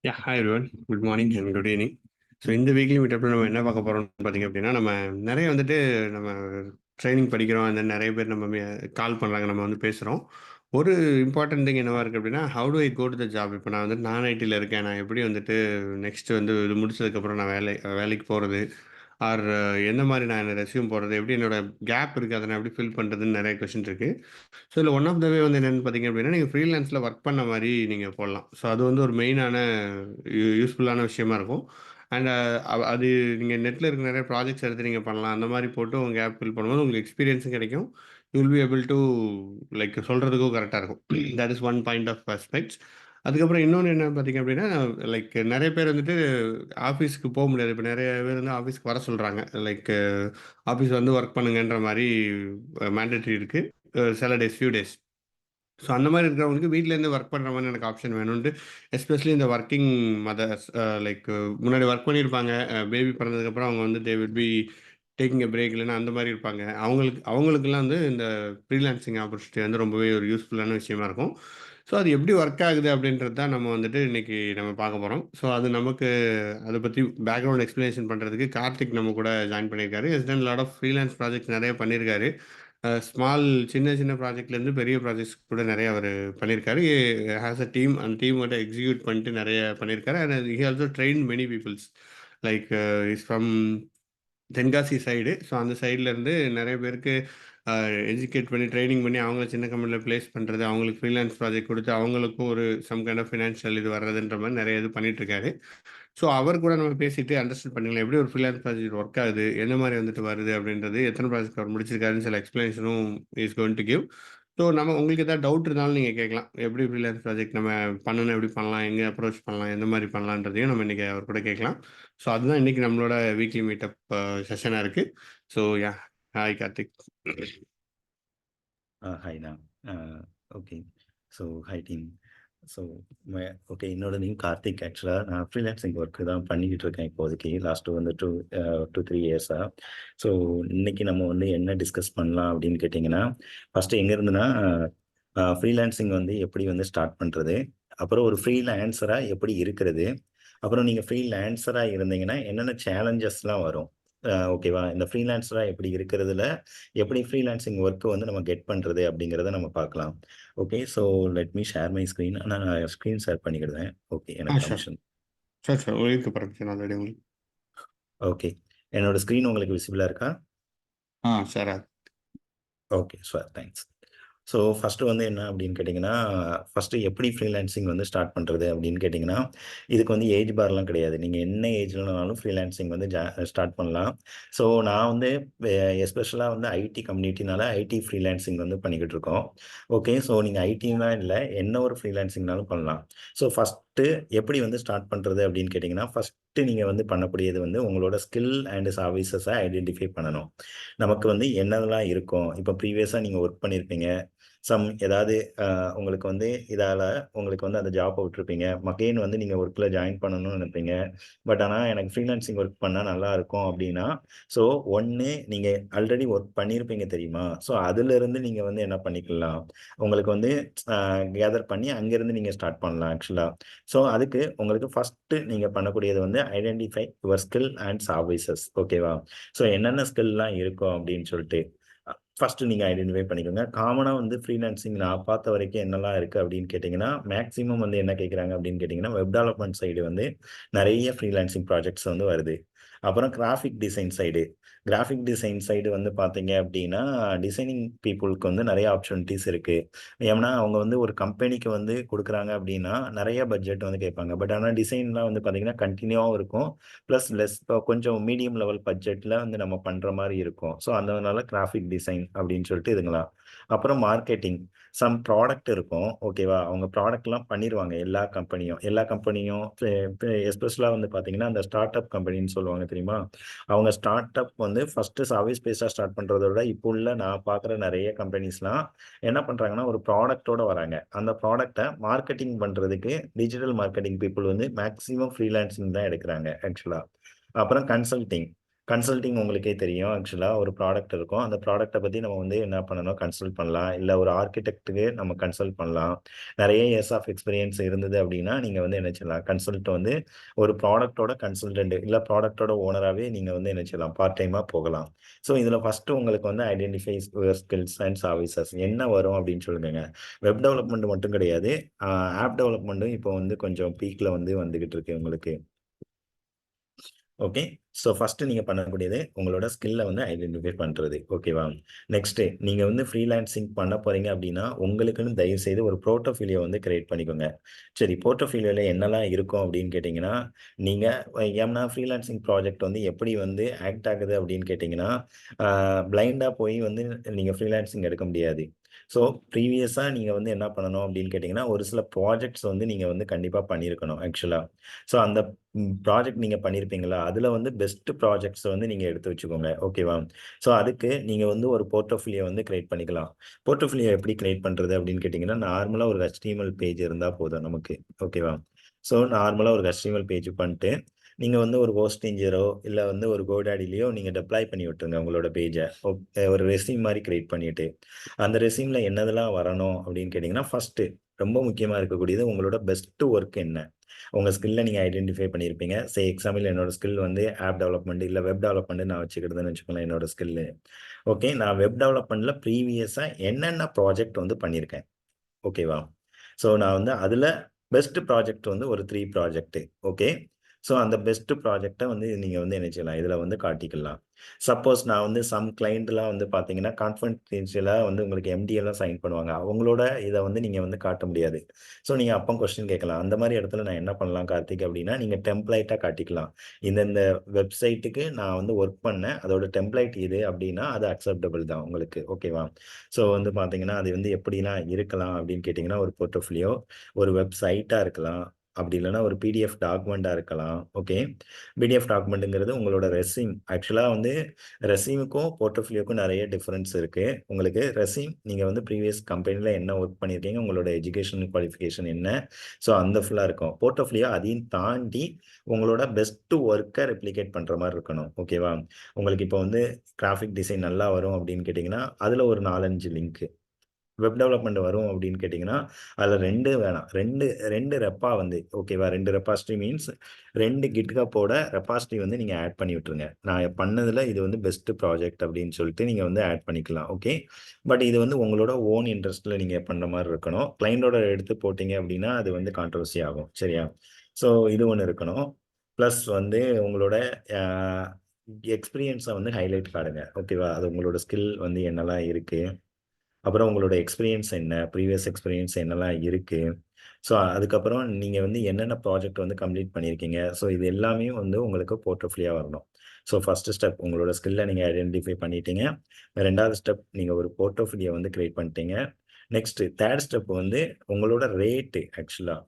Hi everyone. Good morning and good evening. So இந்த weekly மீட்டப்பில் நம்ம என்ன பார்க்க போகிறோம்னு பார்த்தீங்க அப்படின்னா, நம்ம நிறைய வந்துட்டு நம்ம ட்ரைனிங் படிக்கிறோம். அந்த நிறைய பேர் நம்ம கால் பண்ணுறாங்க, நம்ம வந்து பேசுகிறோம். ஒரு இம்பார்ட்டன்ட் திங் என்னவா இருக்குது அப்படின்னா, how do I go to the job? இப்போ நான் வந்து நான் ஐடியில் இருக்கேன். நான் எப்படி வந்துட்டு நெக்ஸ்ட் வந்து இது முடிச்சதுக்கப்புறம் நான் வேலைக்கு போகிறது, ஆர் எந்த மாதிரி நான் என்ன ரெஸ்யூம் போடுறது, எப்படி என்னோட கேப் இருக்குது அதை நான் எப்படி ஃபில் பண்ணுறதுன்னு நிறைய கொஷின் இருக்குது. ஸோ இதில் ஒன் ஆஃப் த வே வந்து என்னென்னு பார்த்தீங்க அப்படின்னா, நீங்கள் ஃப்ரீலான்ஸில் ஒர்க் பண்ண மாதிரி நீங்கள் போடலாம். ஸோ அது வந்து ஒரு மெயினான யூஸ்ஃபுல்லான விஷயமா இருக்கும். அண்ட் அது நீங்கள் நெட்டில் இருக்கிற நிறைய ப்ராஜெக்ட்ஸ் எடுத்து நீங்கள் பண்ணலாம். அந்த மாதிரி போட்டு உங்கள் கேப் ஃபில் பண்ணும்போது உங்களுக்கு எக்ஸ்பீரியன்ஸும் கிடைக்கும். You will be able to like சொல்கிறதுக்கும் கரெக்டாக இருக்கும். That is one point of aspects. அதுக்கப்புறம் இன்னொன்று என்ன பார்த்தீங்க அப்படின்னா, லைக் நிறைய பேர் வந்துட்டு ஆஃபீஸ்க்கு போக முடியாது. இப்போ நிறைய பேர் வந்து ஆஃபீஸ்க்கு வர சொல்கிறாங்க. லைக் ஆஃபீஸ் வந்து ஒர்க் பண்ணுங்கன்ற மாதிரி மேண்டேட்ரி இருக்குது சில டேஸ், ஃபியூ டேஸ். ஸோ அந்த மாதிரி இருக்கிறவங்களுக்கு வீட்டிலேருந்து ஒர்க் பண்ணுற மாதிரி எனக்கு ஆப்ஷன் வேணும்ன்ட்டு, எஸ்பெஷலி இந்த ஒர்க்கிங் மதர்ஸ், லைக் முன்னாடி ஒர்க் பண்ணியிருப்பாங்க. பேபி பிறந்ததுக்கப்புறம் அவங்க வந்து தே will be taking a break, இல்லைன்னா அந்த மாதிரி இருப்பாங்க. அவங்களுக்கெல்லாம் வந்து இந்த ஃப்ரீலான்சிங் ஆப்பர்ச்சுனிட்டி வந்து ரொம்பவே ஒரு யூஸ்ஃபுல்லான விஷயமா இருக்கும். ஸோ அது எப்படி ஒர்க் ஆகுது அப்படின்றது தான் நம்ம வந்துட்டு இன்னைக்கு நம்ம பார்க்க போகிறோம். ஸோ அது நமக்கு அதை பற்றி பேக்ரவுண்ட் எக்ஸ்பிளனேஷன் பண்ணுறதுக்கு கார்த்திக் நம்ம கூட ஜாயின் பண்ணியிருக்காரு. Has done lot of freelance projects நிறைய பண்ணியிருக்காரு. ஸ்மால் சின்ன சின்ன ப்ராஜெக்ட்லேருந்து பெரிய ப்ராஜெக்ட்ஸ் கூட நிறைய அவர் பண்ணியிருக்காரு. ஹேஸ் அ டீம், அந்த டீம் வந்து எக்ஸிக்யூட் பண்ணிட்டு நிறைய பண்ணியிருக்காரு. And he also train many peoples like is from Tenkasi side. So அந்த சைட்லேருந்து நிறைய பேருக்கு எஜுகேட் பண்ணி ட்ரைனிங் பண்ணி அவங்கள சின்ன கம்பெனியில் ப்ளேஸ் பண்ணுறது, அவங்களுக்கு ஃப்ரீலான்ஸ் ப்ராஜெக்ட் கொடுத்து அவங்களுக்கும் ஒரு சம் கைண்ட் ஆஃப் ஃபினான்ஷியல் இது வர்றதுன்ற மாதிரி நிறைய இது பண்ணிகிட்ருக்காரு. ஸோ அவர் கூட நம்ம பேசிட்டு அண்டர்ஸ்டாண்ட் பண்ணிக்கலாம் எப்படி ஒரு ஃப்ரீலான்ஸ் ப்ராஜெக்ட் ஒர்க் ஆகுது, என்ன மாதிரி வந்துட்டு வருது அப்படின்றது, எத்தனை ப்ராஜெக்ட் அவர் முடிச்சிருக்காருன்னு சில எக்ஸ்பிளனேஷனும் is going to give. So நம்ம உங்களுக்கு ஏதாவது டவுட் இருந்தாலும் நீங்கள் கேட்கலாம். எப்படி ஃப்ரீலான்ஸ் ப்ராஜெக்ட் நம்ம பண்ணணும், எப்படி பண்ணலாம், எங்கே அப்ரோச் பண்ணலாம், எந்த மாதிரி பண்ணலான்றதையும் நம்ம இன்றைக்கி அவர் கூட கேட்கலாம். ஸோ அதுதான் இன்றைக்கி நம்மளோட வீக்லி மீட்டப் செஷனாக இருக்குது. So hi Karthik. Hi now. Okay. So, hi team. So okay, என்னோட நேம் கார்த்திக். ஆக்சுவலாக நான் ஃப்ரீலான்சிங் ஒர்க்கு தான் பண்ணிக்கிட்டு இருக்கேன் இப்போதைக்கு, லாஸ்ட்டு வந்து 2-3 இயர்ஸாக. ஸோ இன்னைக்கு நம்ம வந்து என்ன டிஸ்கஸ் பண்ணலாம் அப்படின்னு கேட்டிங்கன்னா, ஃபஸ்ட்டு எங்கேருந்துன்னா ஃப்ரீலான்சிங் வந்து எப்படி வந்து ஸ்டார்ட் பண்ணுறது, அப்புறம் ஒரு ஃப்ரீலான்சராக எப்படி இருக்கிறது, அப்புறம் நீங்கள் ஃப்ரீலான்சராக இருந்தீங்கன்னா என்னென்ன சேலஞ்சஸ்லாம் வரும், ஓகேவா, இந்த ஃப்ரீலான்சராக எப்படி இருக்கிறதுல எப்படி ஃப்ரீலான்சிங் ஒர்க்கு வந்து நம்ம கெட் பண்ணுறது அப்படிங்கிறத நம்ம பார்க்கலாம். Okay, so let me share my screen. ஆனால் நான் ஸ்க்ரீன் ஷேர் பண்ணிக்கிடுவேன். ஓகே, எனக்கு ஷோர் பர்மிஷன். ஷோர் ஷோர் உங்களுக்கு பர்மிஷன் ஆல்ரெடி உங்களுக்கு. ஓகே, என்னோட ஸ்க்ரீன் உங்களுக்கு விசிபிளாக இருக்கா? Sir. Okay sir, thanks. So first வந்து என்ன அப்படின்னு கேட்டிங்கன்னா, ஃபஸ்ட்டு எப்படி ஃப்ரீலான்சிங் வந்து ஸ்டார்ட் பண்ணுறது அப்படின்னு கேட்டிங்கன்னா, இதுக்கு வந்து ஏஜ் பார்லாம் கிடையாது. நீங்கள் என்ன ஏஜ்லனாலும் ஃப்ரீலான்சிங் வந்து ஸ்டார்ட் பண்ணலாம். ஸோ நான் வந்து எஸ்பெஷலாக வந்து ஐடி கம்யூனிட்டினால ஐடி ஃப்ரீலான்சிங் வந்து பண்ணிக்கிட்டு இருக்கோம். ஓகே, ஸோ நீங்கள் ஐடிலாம் இல்லை, என்ன ஒரு ஃப்ரீலான்சிங்னாலும் பண்ணலாம். ஸோ ஃபஸ்ட்டு எப்படி வந்து ஸ்டார்ட் பண்ணுறது அப்படின்னு கேட்டிங்கன்னா, ஃபஸ்ட்டு நீங்கள் வந்து பண்ணக்கூடியது வந்து உங்களோட ஸ்கில் அண்ட் சர்வீசஸை ஐடென்டிஃபை பண்ணணும். நமக்கு வந்து என்னதெல்லாம் இருக்கும், இப்போ ப்ரீவியஸாக நீங்கள் ஒர்க் பண்ணியிருப்பீங்க, ஏதாவது உங்களுக்கு வந்து இதால் உங்களுக்கு வந்து அந்த ஜாப்பை விட்டுருப்பீங்க, மகெயின் வந்து நீங்கள் ஒர்க்கில் ஜாயின் பண்ணணும்னு நினைப்பீங்க. பட் ஆனால் எனக்கு ஃப்ரீலான்சிங் ஒர்க் பண்ணால் நல்லாயிருக்கும் அப்படின்னா, ஸோ ஒன்று நீங்கள் ஆல்ரெடி ஒர்க் பண்ணியிருப்பீங்க தெரியுமா, ஸோ அதுலேருந்து நீங்கள் வந்து என்ன பண்ணிக்கலாம், உங்களுக்கு வந்து கேதர் பண்ணி அங்கேருந்து நீங்கள் ஸ்டார்ட் பண்ணலாம் ஆக்சுவலாக. ஸோ அதுக்கு உங்களுக்கு ஃபஸ்ட்டு நீங்கள் பண்ணக்கூடியது வந்து identify your skill and services. ஓகேவா, ஸோ என்னென்ன ஸ்கில்லாம் இருக்கும் அப்படின்னு சொல்லிட்டு ஃபர்ஸ்ட் நீங்க ஐடென்டிஃபை பண்ணிக்கோங்க. காமனா வந்து ஃப்ரீலான்சிங் நான் பார்த்த வரைக்கும் என்னலாம் இருக்கு அப்படின்னு கேட்டீங்கன்னா, மேக்ஸிமம் வந்து என்ன கேட்குறாங்க அப்படின்னு கேட்டீங்கன்னா, வெப் டெவலப்மெண்ட் சைடு வந்து நெறைய ஃப்ரீலான்சிங் ப்ராஜெக்ட்ஸ் வந்து வருது. அப்புறம் கிராஃபிக் டிசைன் சைடு வந்து பார்த்தீங்க அப்படின்னா, டிசைனிங் பீப்புளுக்கு வந்து நெறைய ஆப்பர்ச்சுனிட்டீஸ் இருக்கு. ஏன்னா, அவங்க வந்து ஒரு கம்பெனிக்கு வந்து குடுக்குறாங்க அப்படின்னா, நெறைய பட்ஜெட் வந்து கேட்பாங்க. பட் ஆனா டிசைன்லாம் வந்து பார்த்தீங்கன்னா, கன்டினியூவாவும் இருக்கும். பிளஸ் கொஞ்சம் மீடியம் லெவல் பட்ஜெட்ல வந்து நம்ம பண்ற மாரி இருக்கும். ஸோ அதனால கிராஃபிக் டிசைன் அப்படின்னு சொல்லிட்டு இதுங்கலாம். அப்புறம் மார்க்கெட்டிங். சம் ப்ராடக்ட் இருக்கும். ஓகேவா? அவங்க ப்ராடக்ட்லாம் பண்ணிருவாங்க எல்லா கம்பெனியும் எஸ்பெஷலா வந்து பார்த்தீங்கன்னா, அந்த ஸ்டார்ட் அப் கம்பெனின்னு சொல்லுவாங்க தெரியுமா? அவங்க ஸ்டார்ட் அப் வந்து ஃபர்ஸ்ட்டு சர்வீஸ் பேஸா ஸ்டார்ட் பண்றத விட, இப்போ உள்ள நான் பார்க்குற நெறைய கம்பெனிஸ்லாம் என்ன பண்றாங்கன்னா, ஒரு ப்ராடக்ட்டோட வராங்க. அந்த ப்ராடக்ட்ட மார்க்கெட்டிங் பண்றதுக்கு டிஜிட்டல் மார்க்கெட்டிங் பீப்பிள் வந்து மேக்ஸிமம் ஃப்ரீலான்சிங் தான் எடுக்குறாங்க ஆக்சுவலா. அப்புறம் கன்சல்டிங் உங்களுக்கே தெரியும். ஆக்சுவலா ஒரு ப்ராடக்ட் இருக்கும். அந்த ப்ராடக்ட்ட பத்தி நம்ம வந்து என்ன பண்ணணும், கன்சல்ட் பண்ணலாம். இல்ல ஒரு ஆர்க்கிடெக்ட்டுக்கு நம்ம கன்சல்ட் பண்ணலாம். நெறைய இயர்ஸ் ஆஃப் எக்ஸ்பீரியன்ஸ் இருந்தது அப்டின்னா, நீங்க வந்து என்ன செய்யலாம், கன்சல்ட் வந்து ஒரு ப்ராடக்ட்டோட கன்சல்டன்ட் இல்ல ப்ராடக்ட்டோட ஓனராவே நீங்க வந்து என்ன செய்யலாம், பார்ட் டைமா போகலாம். ஸோ இதுல ஃபர்ஸ்ட்டு உங்களுக்கு வந்து identifies your skills and services என்ன வரும் அப்டின்னு சொல்லுங்கங்க. வெப் டெவலப்மெண்ட் மட்டும் கிடையாது. ஆ ஆப் டெவலப்மெண்ட்டும் இப்போ வந்து கொஞ்சம் பீக்ல வந்து வந்துகிட்டு இருக்கு உங்களுக்கு. ஓகே. ஸோ ஃபர்ஸ்ட்டு நீங்க பண்ணக்கூடியது, உங்களோட ஸ்கில்ல வந்து ஐடென்டிஃபை பண்றது. ஓகேவா? நெக்ஸ்ட்டு நீங்க வந்து ஃப்ரீலான்சிங் பண்ண போறீங்க அப்டின்னா, உங்களுக்குன்னு தயவுசெய்து ஒரு போர்ட்ஃபோலியோ வந்து கிரியேட் பண்ணிக்கோங்க. சரி போர்ட்ஃபோலியோல என்னலாம் இருக்கும் அப்டின்னு கேட்டீங்கன்னா, நீங்க ஏன்னா ஃப்ரீலான்சிங் ப்ராஜெக்ட் வந்து எப்படி வந்து ஆக்ட் ஆகுது அப்டின்னு கேட்டீங்கன்னா, பிளைண்டா போய் வந்து நீங்க ஃப்ரீலான்சிங் எடுக்க முடியாது. ஸோ ப்ரீவியஸா நீங்க வந்து என்ன பண்ணணும் அப்டின்னு கேட்டீங்கன்னா, ஒரு சில ப்ராஜெக்ட்ஸ் வந்து நீங்க வந்து கண்டிப்பா பண்ணியிருக்கணும் ஆக்சுவலா. ஸோ அந்த ப்ராஜெக்ட் நீங்க பண்ணியிருப்பீங்களா? அதுல வந்து பெஸ்ட் ப்ராஜெக்ட்ஸ வந்து நீங்க எடுத்து வச்சுக்கோங்க. ஓகேவா? ஸோ அதுக்கு நீங்க வந்து ஒரு போர்ட்ஃபோலியோ வந்து கிரியேட் பண்ணிக்கலாம். போர்ட்ஃபோலியோ எப்படி கிரியேட் பண்றது அப்படின்னு கேட்டீங்கன்னா, நார்மலா ஒரு HTML பேஜ் இருந்தா போதும் நமக்கு. ஓகேவா? ஸோ நார்மலா ஒரு HTML பேஜ் பண்ணிட்டு, நீங்க வந்து ஒரு ஹோஸ்டிங்கரோ, இல்ல வந்து ஒரு GoDaddyலயோ நீங்க டெப்ளாய் பண்ணி விட்டுருங்க உங்களோட பேஜ. ஒரு ரெஸ்யூம் மாரி கிரியேட் பண்ணிட்டு. அந்த ரெஸ்யூம்ல என்னதெல்லாம் வரணும் அப்படின்னு கேட்டீங்கன்னா, ஃபர்ஸ்ட்டு ரொம்ப முக்கியமா இருக்கக்கூடியது உங்களோட பெஸ்ட் வொர்க் என்ன? உங்க ஸ்கில்ல நீங்க ஐடென்டிஃபை பண்ணியிருப்பீங்க. எக்ஸாம்பிள் என்னோட ஸ்கில் வந்து ஆப் டெவலப்மெண்ட் இல்ல வெப் டெவலப்மெண்ட் நான் வச்சுக்கிட்டதுன்னு வச்சுக்கோங்களேன் என்னோட ஸ்கில்லு. ஓகே. நான் வெப் டெவலப்மெண்ட்ல ப்ரீவியஸா என்னென்ன ப்ராஜெக்ட் வந்து பண்ணியிருக்கேன். ஓகேவா? ஸோ நான் வந்து அதுல பெஸ்ட் ப்ராஜெக்ட் வந்து ஒரு 3 ப்ராஜெக்ட். ஓகே. ஸோ அந்த பெஸ்ட் ப்ராஜெக்ட்ட வந்து நீங்க வந்து என்ன செய்யலாம், இதுல வந்து காட்டிக்கலாம். சப்போஸ் நான் வந்து சம் கிளையண்ட்லாம் வந்து பார்த்தீங்கன்னா, கான்ஃபிடென்ஷியலா வந்து உங்களுக்கு எம்டி எல்லாம் சைன் பண்ணுவாங்க. அவங்களோட இத வந்து நீங்க வந்து காட்ட முடியாது. ஸோ நீங்க அப்போ கொஸ்டின் கேட்கலாம். அந்த மாரி இடத்துல நான் என்ன பண்ணலாம் கார்த்திக் அப்டின்னா, நீங்க டெம்ப்ளேட்டா காட்டிக்கலாம். இந்த வெப்சைட்டுக்கு நான் வந்து வொர்க் பண்ணேன். அதோட டெம்ப்ளேட் இது அப்டின்னா, அது அக்செப்டபிள் தான் உங்களுக்கு. ஓகேவா? ஸோ வந்து பார்த்தீங்கன்னா, அது வந்து எப்படிலாம் இருக்கலாம் அப்படின்னு கேட்டீங்கன்னா, ஒரு போர்ட்ஃபோலியோ, ஒரு வெப்சைட்டா இருக்கலாம். அப்படி இல்லன்னா ஒரு பிடிஎஃப் டாக்குமெண்ட்டா இருக்கலாம். ஓகே. பிடிஎஃப் டாக்குமெண்ட்ங்கிறது உங்களோட ரெஸ்யூம். ஆக்சுவலா வந்து ரெஸ்யூமுக்கும், போர்ட்ஃபோலியோக்கும் நெறைய டிஃபரன்ஸ் இருக்கு. உங்களுக்கு ரெஸ்யூம் நீங்க வந்து ப்ரீவியஸ் கம்பெனில என்ன வொர்க் பண்ணியிருக்கீங்க, உங்களோட எஜுகேஷன் குவாலிஃபிகேஷன் என்ன? ஸோ அந்த ஃபுல்லா இருக்கும். போர்ட்ஃபோலியோ அதையும் தாண்டி உங்களோட பெஸ்ட் வொர்க்க ரெப்ளிகேட் பண்ற மாரி இருக்கணும். ஓகேவா? உங்களுக்கு இப்போ வந்து கிராஃபிக் டிசைன் நல்லா வரும் அப்படின்னு கேட்டீங்கன்னா, அதுல ஒரு 4, 5 லிங்க். வெப் டெவலப்மெண்ட் வரும் அப்படின்னு கேட்டீங்கன்னா, அதுல 2 வேணாம். 2 ரெப்பா வந்து ஓகேவா? 2 ரெபாசிட்டரி மீன்ஸ் 2 GitHubஓட ரெபாசிட்டரி வந்து நீங்க ஆட் பண்ணி விட்டுருங்க. நான் பண்ணதுல இது வந்து பெஸ்ட் ப்ராஜெக்ட் அப்படின்னு சொல்லிட்டு நீங்க வந்து ஆட் பண்ணிக்கலாம். ஓகே. பட் இது வந்து உங்களோட ஓன் இன்ட்ரெஸ்ட்ல நீங்க பண்ற மாரி இருக்கணும். கிளையண்டோட எடுத்து போட்டீங்க அப்படின்னா, அது வந்து கான்ட்ரோவர்சி ஆகும். சரியா? ஸோ இது ஒண்ணு இருக்கணும். பிளஸ் வந்து உங்களோட அ எக்ஸ்பீரியன்ஸ வந்து ஹைலைட் காட்டுங்க. ஓகேவா? அது உங்களோட ஸ்கில் வந்து என்னலாம் இருக்கு? அப்புறம் உங்களோட எக்ஸ்பீரியன்ஸ் என்ன? ப்ரீவியஸ் எக்ஸ்பீரியன்ஸ் என்னலாம் இருக்கு? ஸோ, அதுக்கப்புறம் நீங்க வந்து என்னென்ன ப்ராஜெக்ட் வந்து கம்ப்ளீட் பண்ணியிருக்கீங்க? ஸோ, இது எல்லாமே வந்து உங்களுக்கு போர்ட்ஃபோலியோவா வரணும். ஸோ, ஃபர்ஸ்ட்டு ஸ்டெப் உங்களோட ஸ்கில்ல நீங்க ஐடென்டிஃபை பண்ணிட்டீங்க. 2வது ஸ்டெப் நீங்க ஒரு போர்ட்ஃபோலியோ வந்து கிரியேட் பண்ணிட்டீங்க. நெக்ஸ்ட் 3 ஸ்டெப் வந்து உங்களோட ரேட் ஆக்சுவலா.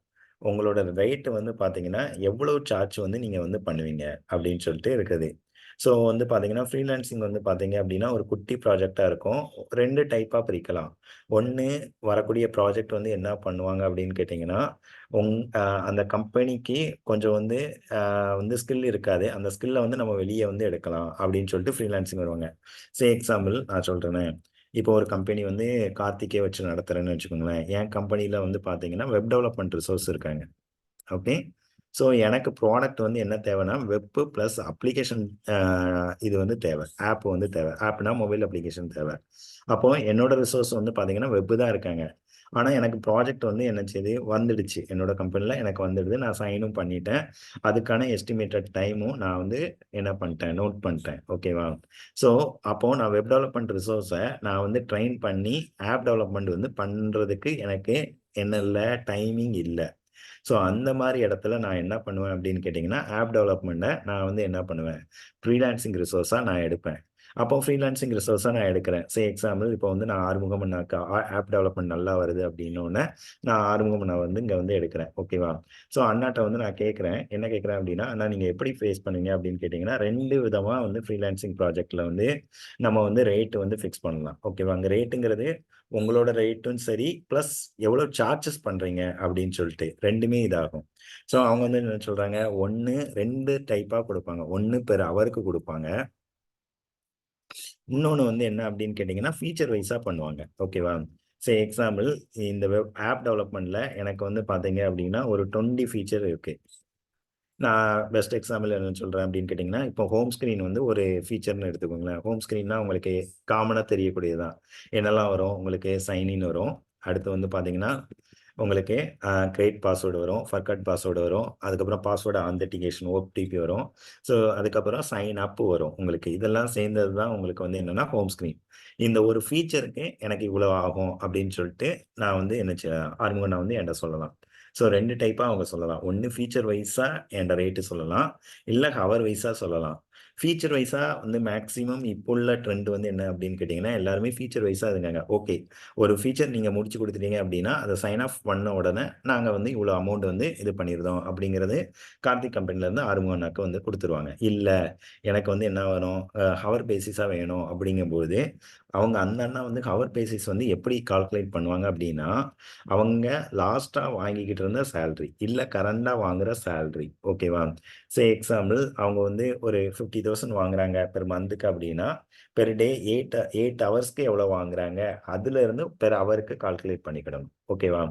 உங்களோட ரேட் வந்து பார்த்தீங்கன்னா, எவ்வளவு சார்ஜ் வந்து நீங்க வந்து பண்ணுவீங்க? அப்படின்னு சொல்லிட்டு இருக்குது. ஸோ வந்து பார்த்தீங்கன்னா, ஃப்ரீலான்சிங் வந்து பார்த்தீங்க அப்படின்னா, ஒரு குட்டி ப்ராஜெக்ட்டா இருக்கும். 2 டைப்பா பிரிக்கலாம். 1 வரக்கூடிய ப்ராஜெக்ட் வந்து என்ன பண்ணுவாங்க அப்படின்னு கேட்டீங்கன்னா, உங் அ அந்த கம்பெனிக்கு கொஞ்சம் வந்து வந்து ஸ்கில் இருக்காது. அந்த ஸ்கில்ல வந்து நம்ம வெளிய வந்து எடுக்கலாம் அப்படின்னு சொல்லிட்டு ஃப்ரீலான்சிங் வருவாங்க. எக்ஸாம்பிள் நான் சொல்றேனே, இப்போ ஒரு கம்பெனி வந்து கார்த்திக்கே வச்சு நடத்துறேன்னு வச்சுக்கோங்களேன். என் கம்பெனில வந்து பார்த்தீங்கன்னா, வெப் டெவலப்மெண்ட் ரிசோர்ஸ் இருக்காங்க. ஓகே. ஸோ எனக்கு ப்ராடக்ட் வந்து என்ன தேவைன்னா, வெப் பிளஸ் அப்ளிகேஷன் அ இது வந்து தேவை. ஆப் வந்து தேவை. ஆப்னா மொபைல் அப்ளிகேஷன் தேவை. அப்போ என்னோட ரிசோர்ஸ் வந்து பார்த்தீங்கன்னா, வெப் தான் இருக்காங்க. ஆனா எனக்கு ப்ராஜெக்ட் வந்து என்ன செய்யுது வந்துடுச்சு. என்னோட கம்பெனில எனக்கு வந்துடுது. நான் சைனும் பண்ணிட்டேன். அதுக்கான எஸ்டிமேட்டட் டைமும் நான் வந்து என்ன பண்ணிட்டேன், நோட் பண்ணிட்டேன். ஓகேவா? ஸோ அப்போ நான் வெப் டெவலப்மெண்ட் ரிசோர்ஸ நான் வந்து ட்ரெயின் பண்ணி ஆப் டெவலப்மெண்ட் வந்து பண்றதுக்கு எனக்கு என்ன இல்ல, டைமிங் இல்ல. ஸோ அந்த மாரி இடத்துல நான் என்ன பண்ணுவேன் அப்படின்னு கேட்டீங்கன்னா, ஆப் டெவலப்மெண்ட்ட நான் வந்து என்ன பண்ணுவேன், ஃப்ரீலான்சிங் ரிசோர்ஸா நான் எடுப்பேன். அப்போ ஃப்ரீலான்சிங் ரிசோர்ஸை நான் எடுக்கிறேன். எக்ஸாம்பிள் இப்போ வந்து நான் ஆறுமுகம் அண்ணாக்கு ஆப் டெவலப்மெண்ட் நல்லா வருது அப்படின்னோடனே நான் ஆறுமுகம் அண்ணா வந்து இங்கே வந்து எடுக்கிறேன். ஓகேவா? ஸோ அண்ணாட்ட வந்து நான் கேட்குறேன். என்ன கேட்குறேன் அப்படின்னா, அண்ணா நீங்கள் எப்படி ஃபேஸ் பண்ணுவீங்க அப்படின்னு கேட்டிங்கன்னா, 2 விதமாக வந்து ஃப்ரீலான்சிங் ப்ராஜெக்ட்டில் வந்து நம்ம வந்து ரேட்டு வந்து ஃபிக்ஸ் பண்ணலாம். ஓகேவா? அங்கே ரேட்டுங்கிறது உங்களோட ரேட்டும் சரி, ப்ளஸ் எவ்வளோ சார்ஜஸ் பண்ணுறீங்க அப்படின்னு சொல்லிட்டு 2மே இதாகும். ஸோ அவங்க வந்து என்ன சொல்கிறாங்க, 2 டைப்பாக கொடுப்பாங்க. ஒன்று பெர் ஹவருக்கு கொடுப்பாங்க. இன்னொன்று வந்து என்ன அப்படின்னு கேட்டிங்கன்னா, ஃபீச்சர் வைஸாக பண்ணுவாங்க. ஓகேவா? எக்ஸாம்பிள் இந்த ஆப் டெவலப்மெண்ட்டில் எனக்கு வந்து பார்த்தீங்க அப்படின்னா ஒரு 20 ஃபீச்சர் இருக்குது. நான் பெஸ்ட் எக்ஸாம்பிள் என்ன சொல்கிறேன் அப்படின்னு கேட்டிங்கன்னா, இப்போ ஹோம் ஸ்க்ரீன் வந்து ஒரு ஃபீச்சர்னு எடுத்துக்கோங்களேன். ஹோம் ஸ்க்ரீன்னா உங்களுக்கு காமனாக தெரியக்கூடியது தான். என்னெல்லாம் வரும், உங்களுக்கு சைன்இன் வரும். அடுத்து வந்து பார்த்தீங்கன்னா, உங்களுக்கு கிரியேட் பாஸ்வேர்டு வரும், ஃபர்காட் பாஸ்வேர்டு வரும். அதுக்கப்புறம் பாஸ்வேர்டு ஆத்தென்டிகேஷன் ஓடிபி வரும். ஸோ அதுக்கப்புறம் சைன் அப் வரும் உங்களுக்கு. இதெல்லாம் சேர்ந்தது தான் உங்களுக்கு வந்து என்னென்னா ஹோம் ஸ்க்ரீன். இந்த ஒரு ஃபீச்சருக்கு எனக்கு இவ்வளோ ஆகும் அப்படின்னு சொல்லிட்டு நான் வந்து என்ன ஆறுமுகம் நான் வந்து என்கிட்ட சொல்லலாம். ஸோ 2 டைப்பாக அவங்க சொல்லலாம். ஒன்று ஃபீச்சர் வைஸாக என்கிட்ட ரேட்டு சொல்லலாம், இல்லை ஹவர் வைஸாக சொல்லலாம். ஃபீச்சர் வைஸாக வந்து மேக்ஸிமம் இப்போ உள்ள ட்ரெண்ட் வந்து என்ன அப்படின்னு கேட்டிங்கன்னா, எல்லாருமே ஃபீச்சர் வைஸாக இருக்காங்க. ஓகே, ஒரு ஃபீச்சர் நீங்கள் முடிச்சு கொடுத்துட்டீங்க அப்படின்னா, அதை சைன் ஆஃப் பண்ண உடனே நாங்கள் வந்து இவ்வளோ அமௌண்ட் வந்து இது பண்ணியிருந்தோம் அப்படிங்கிறது கார்த்திக் கம்பெனிலேருந்து ஆறுமுகம் அண்ணாக்கு வந்து கொடுத்துருவாங்க. இல்லை, எனக்கு வந்து என்ன வரும், ஹவர் பேசிஸாக வேணும் அப்படிங்கும்போது அவங்க அந்த அண்ணா வந்து ஹவர் பேசிஸ் வந்து எப்படி கால்குலேட் பண்ணுவாங்க அப்படின்னா, அவங்க லாஸ்ட்டாக வாங்கிக்கிட்டு இருந்த சேலரி, இல்லை கரண்டாக வாங்குற சேலரி. ஓகேவா? எக்ஸாம்பிள் அவங்க வந்து ஒரு 50,000 வாங்குறாங்க பெர் மந்த்துக்கு அப்படின்னா, பெர் டே 8 ஹவர்ஸ்க்கு எவ்வளோ வாங்குறாங்க, அதுல இருந்து பெர் ஹவருக்கு கால்குலேட் பண்ணிக்கிடணும். ஓகேவா?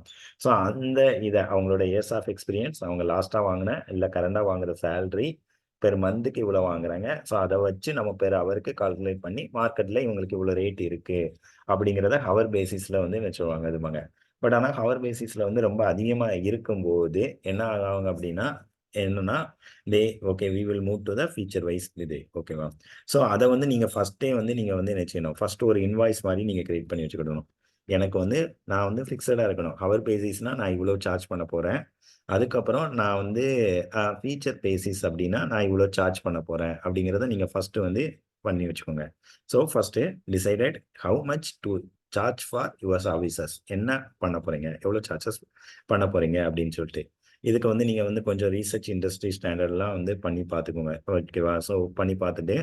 ஸோ அந்த இதை அவங்களோட இயர்ஸ் ஆஃப் எக்ஸ்பீரியன்ஸ், அவங்க லாஸ்ட்டாக வாங்கின இல்லை கரண்டாக வாங்குற சேலரி, பெர் மந்த்துக்கு இவ்வளோ வாங்குறாங்க. ஸோ அதை வச்சு நம்ம பெர் ஹவருக்கு கால்குலேட் பண்ணி மார்க்கெட்டில் இவங்களுக்கு இவ்வளோ ரேட் இருக்குது அப்படிங்கிறத ஹவர் பேசிஸில் வந்து வச்சுருவாங்க இதுமாங்க. பட் ஆனால் ஹவர் பேசிஸில் வந்து ரொம்ப அதிகமாக இருக்கும்போது என்ன ஆகுங்க அப்படின்னா, என்னன்னா okay we will move to the feature wise இது. ஓகேவா? ஸோ அதை வந்து நீங்கள் ஃபஸ்ட்டே வந்து நீங்கள் வந்து என்ன செய்யணும், ஃபஸ்ட்டு ஒரு இன்வாய்ஸ் மாதிரி நீங்கள் கிரியேட் பண்ணி வச்சுக்கிடணும். எனக்கு வந்து நான் வந்து ஃபிக்ஸடாக இருக்கணும். ஹவர் பேசிஸ்னால் நான் இவ்வளோ சார்ஜ் பண்ண போகிறேன். அதுக்கப்புறம் நான் வந்து ஃபீச்சர் பேசிஸ் அப்படின்னா நான் இவ்வளோ சார்ஜ் பண்ண போகிறேன் அப்படிங்கிறத நீங்கள் ஃபஸ்ட்டு வந்து பண்ணி வச்சுக்கோங்க. So first decided how much to charge for your services. என்ன பண்ண போகிறீங்க, எவ்வளோ சார்ஜஸ் பண்ண போகிறீங்க அப்படின்னு சொல்லிட்டு. இதுக்கு வந்து நீங்கள் வந்து கொஞ்சம் ரீசர்ச் இண்டஸ்ட்ரி ஸ்டாண்டர்ட்லாம் வந்து பண்ணி பார்த்துக்கோங்க. ஓகேவா? ஸோ பண்ணி பார்த்துட்டு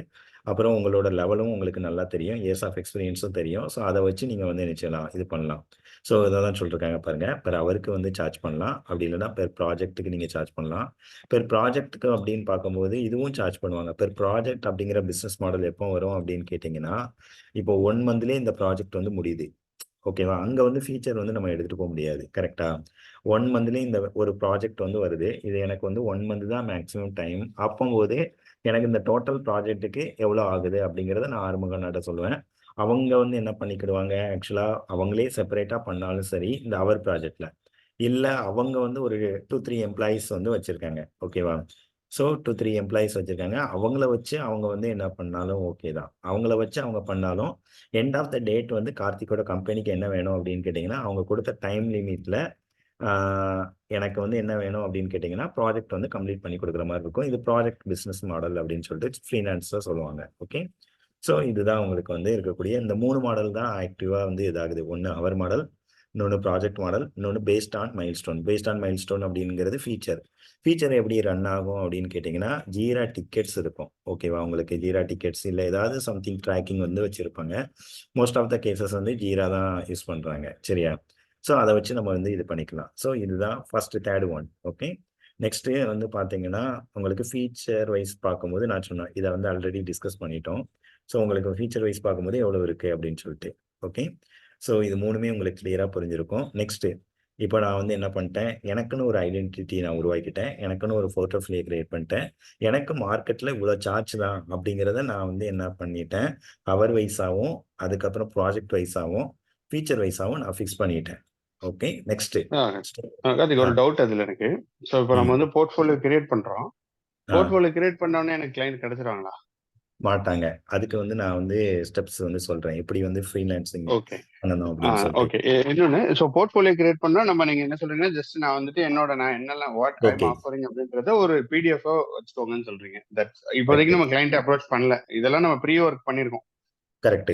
அப்புறம் உங்களோட லெவலும் உங்களுக்கு நல்லா தெரியும், இயர்ஸ் ஆஃப் எக்ஸ்பீரியன்ஸும் தெரியும். ஸோ அதை வச்சு நீங்கள் வந்து என்ன செய்யலாம், இது பண்ணலாம். ஸோ இதை தான் சொல்லியிருக்காங்க பாருங்கள். பெர் ஹவருக்கு வந்து சார்ஜ் பண்ணலாம், அப்படி இல்லைன்னா பெர் ப்ராஜெக்ட்டுக்கு நீங்கள் சார்ஜ் பண்ணலாம். பெர் ப்ராஜெக்ட்டுக்கு அப்படின்னு பார்க்கும்போது இதுவும் சார்ஜ் பண்ணுவாங்க. பெர் ப்ராஜெக்ட் அப்படிங்கிற பிஸ்னஸ் மாடல் எப்போ வரும் அப்படின்னு கேட்டிங்கன்னா, இப்போ 1 மந்த்லேயே இந்த ப்ராஜெக்ட் வந்து முடியுது. ஓகேவா? அங்க வந்து ஃபீச்சர் வந்து நம்ம எடுத்துட்டு போ முடியாது. கரெக்ட்டா? 1 மந்த்லயே இந்த ஒரு ப்ராஜெக்ட் வந்து வருது. இது எனக்கு வந்து 1 மந்த் தான் மேக்ஸிமம் டைம். அப்பம்போது எனக்கு இந்த டோட்டல் ப்ராஜெக்ட்டுக்கு எவ்வளோ ஆகுது அப்படிங்கிறத நான் ஆறுமுகம்னாட்ட சொல்லுவேன். அவங்க வந்து என்ன பண்ணிக்கிடுவாங்க, ஆக்சுவலா அவங்களே செப்பரேட்டா பண்ணாலும் சரி, இந்த அவர் ப்ராஜெக்ட்ல. இல்ல அவங்க வந்து ஒரு 2, 3 எம்ப்ளாயீஸ் வந்து வச்சிருக்காங்க. ஓகேவா? ஸோ 2, 3 எம்ப்ளாயீஸ் வச்சிருக்காங்க. அவங்கள வச்சு அவங்க வந்து என்ன பண்ணாலும் ஓகே தான். அவங்கள வச்சு அவங்க பண்ணாலும், எண்ட் ஆஃப் த டேட் வந்து கார்த்திக்கோட கம்பெனிக்கு என்ன வேணும் அப்படின்னு கேட்டீங்கன்னா, அவங்க குடுத்த டைம் லிமிட்ல ஆ எனக்கு வந்து என்ன வேணும் அப்படின்னு கேட்டீங்கன்னா, ப்ராஜெக்ட் வந்து கம்ப்ளீட் பண்ணி குடுக்குற மாரி இருக்கும். இது ப்ராஜெக்ட் பிசினஸ் மாடல் அப்படின்னு சொல்லிட்டு ஃப்ரீலான்ஸர் சொல்லுவாங்க. ஓகே. ஸோ இதுதான் உங்களுக்கு வந்து இருக்கக்கூடிய இந்த 3 மாடல் தான் ஆக்டிவா வந்து இதாகுது. ஒண்ணு ஹவர் மாடல், இன்னொன்னு ப்ராஜெக்ட் மாடல், இன்னொன்னு based on milestone. Based on milestone அப்படிங்கிறது ஃபீச்சர். ஃபீச்சர் எப்படி ரன் ஆகும் அப்படின்னு கேட்டீங்கன்னா, ஜீரா டிக்கெட்ஸ் இருக்கும். ஓகேவா? உங்களுக்கு ஜீரா டிக்கெட்ஸ் இல்ல ஏதாவது சம்திங் ட்ராக்கிங் வந்து வச்சிருப்பாங்க. மோஸ்ட் ஆஃப் த கேஸஸ் வந்து ஜீரா தான் யூஸ் பண்றாங்க. சரியா? ஸோ அத வச்சு நம்ம வந்து இது பண்ணிக்கலாம். ஸோ இதுதான் first, 3rd one. Okay. Next வந்து பார்த்தீங்கன்னா, உங்களுக்கு ஃபீச்சர் வைஸ் பார்க்கும்போது நான் சொன்னேன். இத வந்து ஆல்ரெடி டிஸ்கஸ் பண்ணிட்டோம். ஸோ உங்களுக்கு ஃபீச்சர் வைஸ் பார்க்கும்போது எவ்வளோ இருக்கு அப்படின்னு சொல்லிட்டு. ஓகே. ஸோ இது 3மே உங்களுக்கு கிளியரா புரிஞ்சிருக்கும். நெக்ஸ்ட்டு இப்ப நான் வந்து என்ன பண்ணிட்டேன், எனக்குன்னு ஒரு ஐடென்டிட்டி நான் உருவாக்கிட்டேன். எனக்குன்னு ஒரு போர்ட்ஃபோலியோ கிரியேட் பண்ணிட்டேன். எனக்கு மார்க்கெட்ல இவ்வளோ சார்ஜ் தான் அப்படிங்கிறத நான் வந்து என்ன பண்ணிட்டேன், ஹவர் வைஸாவும், அதுக்கப்புறம் ப்ராஜெக்ட் வைஸாவும், ஃபீச்சர் வைஸாவும் நான் ஃபிக்ஸ் பண்ணிட்டேன். ஓகே. நெக்ஸ்ட்டு ஆ, கார்த்திக் ஆ, ஒரு டவுட் அதுல எனக்கு. ஸோ இப்போ நம்ம ம். வந்து போர்ட்ஃபோலியோ கிரியேட் பண்றோம். ஆ. போர்ட்ஃபோலியோ கிரியேட் பண்ண உடனே எனக்கு கிளைண்ட் கிடைச்சிருவாங்களா? மாட்டாங்க. அதுக்கு வந்து நான் வந்து ஸ்டெப்ஸ் வந்து சொல்றேன். எப்படி வந்து ஃப்ரீலான்சிங் ஓகே. பண்ணணும் அப்படின்னு சொல்லிட்டு. ஓகே. இன்னொன்னு போர்ட்ஃபோலியோ கிரியேட் பண்ணா நீங்க என்ன சொல்றீங்கன்னா, ஜஸ்ட் நான் வந்துட்டு நான் என்னெல்லாம் what I am okay. Offering அப்படின்றத ஒரு பிடிஎஃப் வச்சுக்கோங்கன்னு சொல்றீங்க. தட்ஸ் இப்போதைக்கு கரெக்ட். நம்ம கிளையண்ட் அப்ரோச் பண்ணல. இதெல்லாம் நம்ம ப்ரீ ஒர்க் பண்ணியிருக்கோம். கரெக்ட்.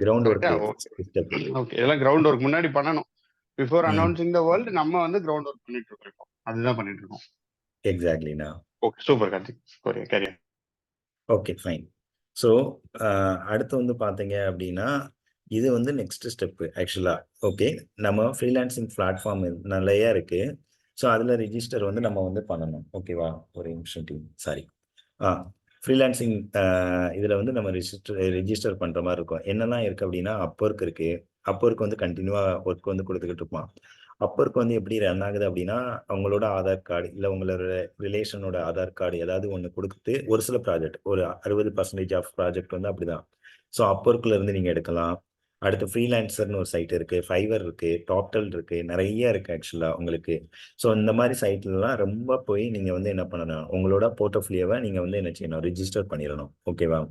கிரவுண்ட் கரெக்ட்டா? Work okay. ஸ்டெப். ஓகே. இதெல்லாம் கிரவுண்ட் ஒர்க் முன்னாடி பண்ணணும். பிஃபோர் ம். அனௌன்சிங் த வேர்ல்ட் நம்ம வந்து கிரவுண்ட் ஒர்க் பண்ணிட்டு இருக்கோம் இப்போ. அதுதான் பண்ணிட்டு இருக்கோம். எக்ஸாக்ட்லிண்ணா. Okay. Super Karthik. Carry on. Okay, fine. So அடுத்து வந்து பார்த்தீங்க அப்படின்னா, இது வந்து நெக்ஸ்ட் ஸ்டெப்பு ஆக்சுவலா. ஓகே. நம்ம ஃப்ரீலான்சிங் பிளாட்ஃபார்ம் நிறைய இருக்கு. ஸோ அதில் ரிஜிஸ்டர் வந்து நம்ம வந்து பண்ணணும். ஓகேவா? ஒரு நிமிஷம் டீம். சாரி. ஆ ஃப்ரீலான்சிங் இதில் வந்து நம்ம ரெஜிஸ்டர் பண்ணுற மாதிரி இருக்கும். என்னெல்லாம் இருக்குது அப்படின்னா, அப்பொர்க் இருக்குது. அப்பொர்க் வந்து கண்டினியூவாக ஒர்க் வந்து கொடுத்துக்கிட்டு இருப்பான். அப்பொர்க் வந்து எப்படி ரன் ஆகுது அப்படின்னா, அவங்களோட ஆதார் கார்டு இல்லை உங்களோட ரிலேஷனோட ஆதார் கார்டு ஏதாவது ஒன்று கொடுத்து ஒரு சில ப்ராஜெக்ட் ஒரு 60% ஆஃப் ப்ராஜெக்ட் வந்து அப்படிதான். ஸோ அப்பொர்க்கில் இருந்து நீங்கள் எடுக்கலாம். அடுத்து ஃப்ரீலான்சர்னு ஒரு சைட் இருக்குது, ஃபைவர் இருக்குது, டாப்டல் இருக்குது, நிறைய இருக்குது ஆக்சுவலாக உங்களுக்கு. ஸோ இந்த மாதிரி சைட்லலாம் ரொம்ப போய் நீங்கள் வந்து என்ன பண்ணணும், உங்களோட போர்ட்ஃபோலியோவை நீங்கள் வந்து என்ன செய்யணும், ரிஜிஸ்டர் பண்ணிடணும். ஓகேவா?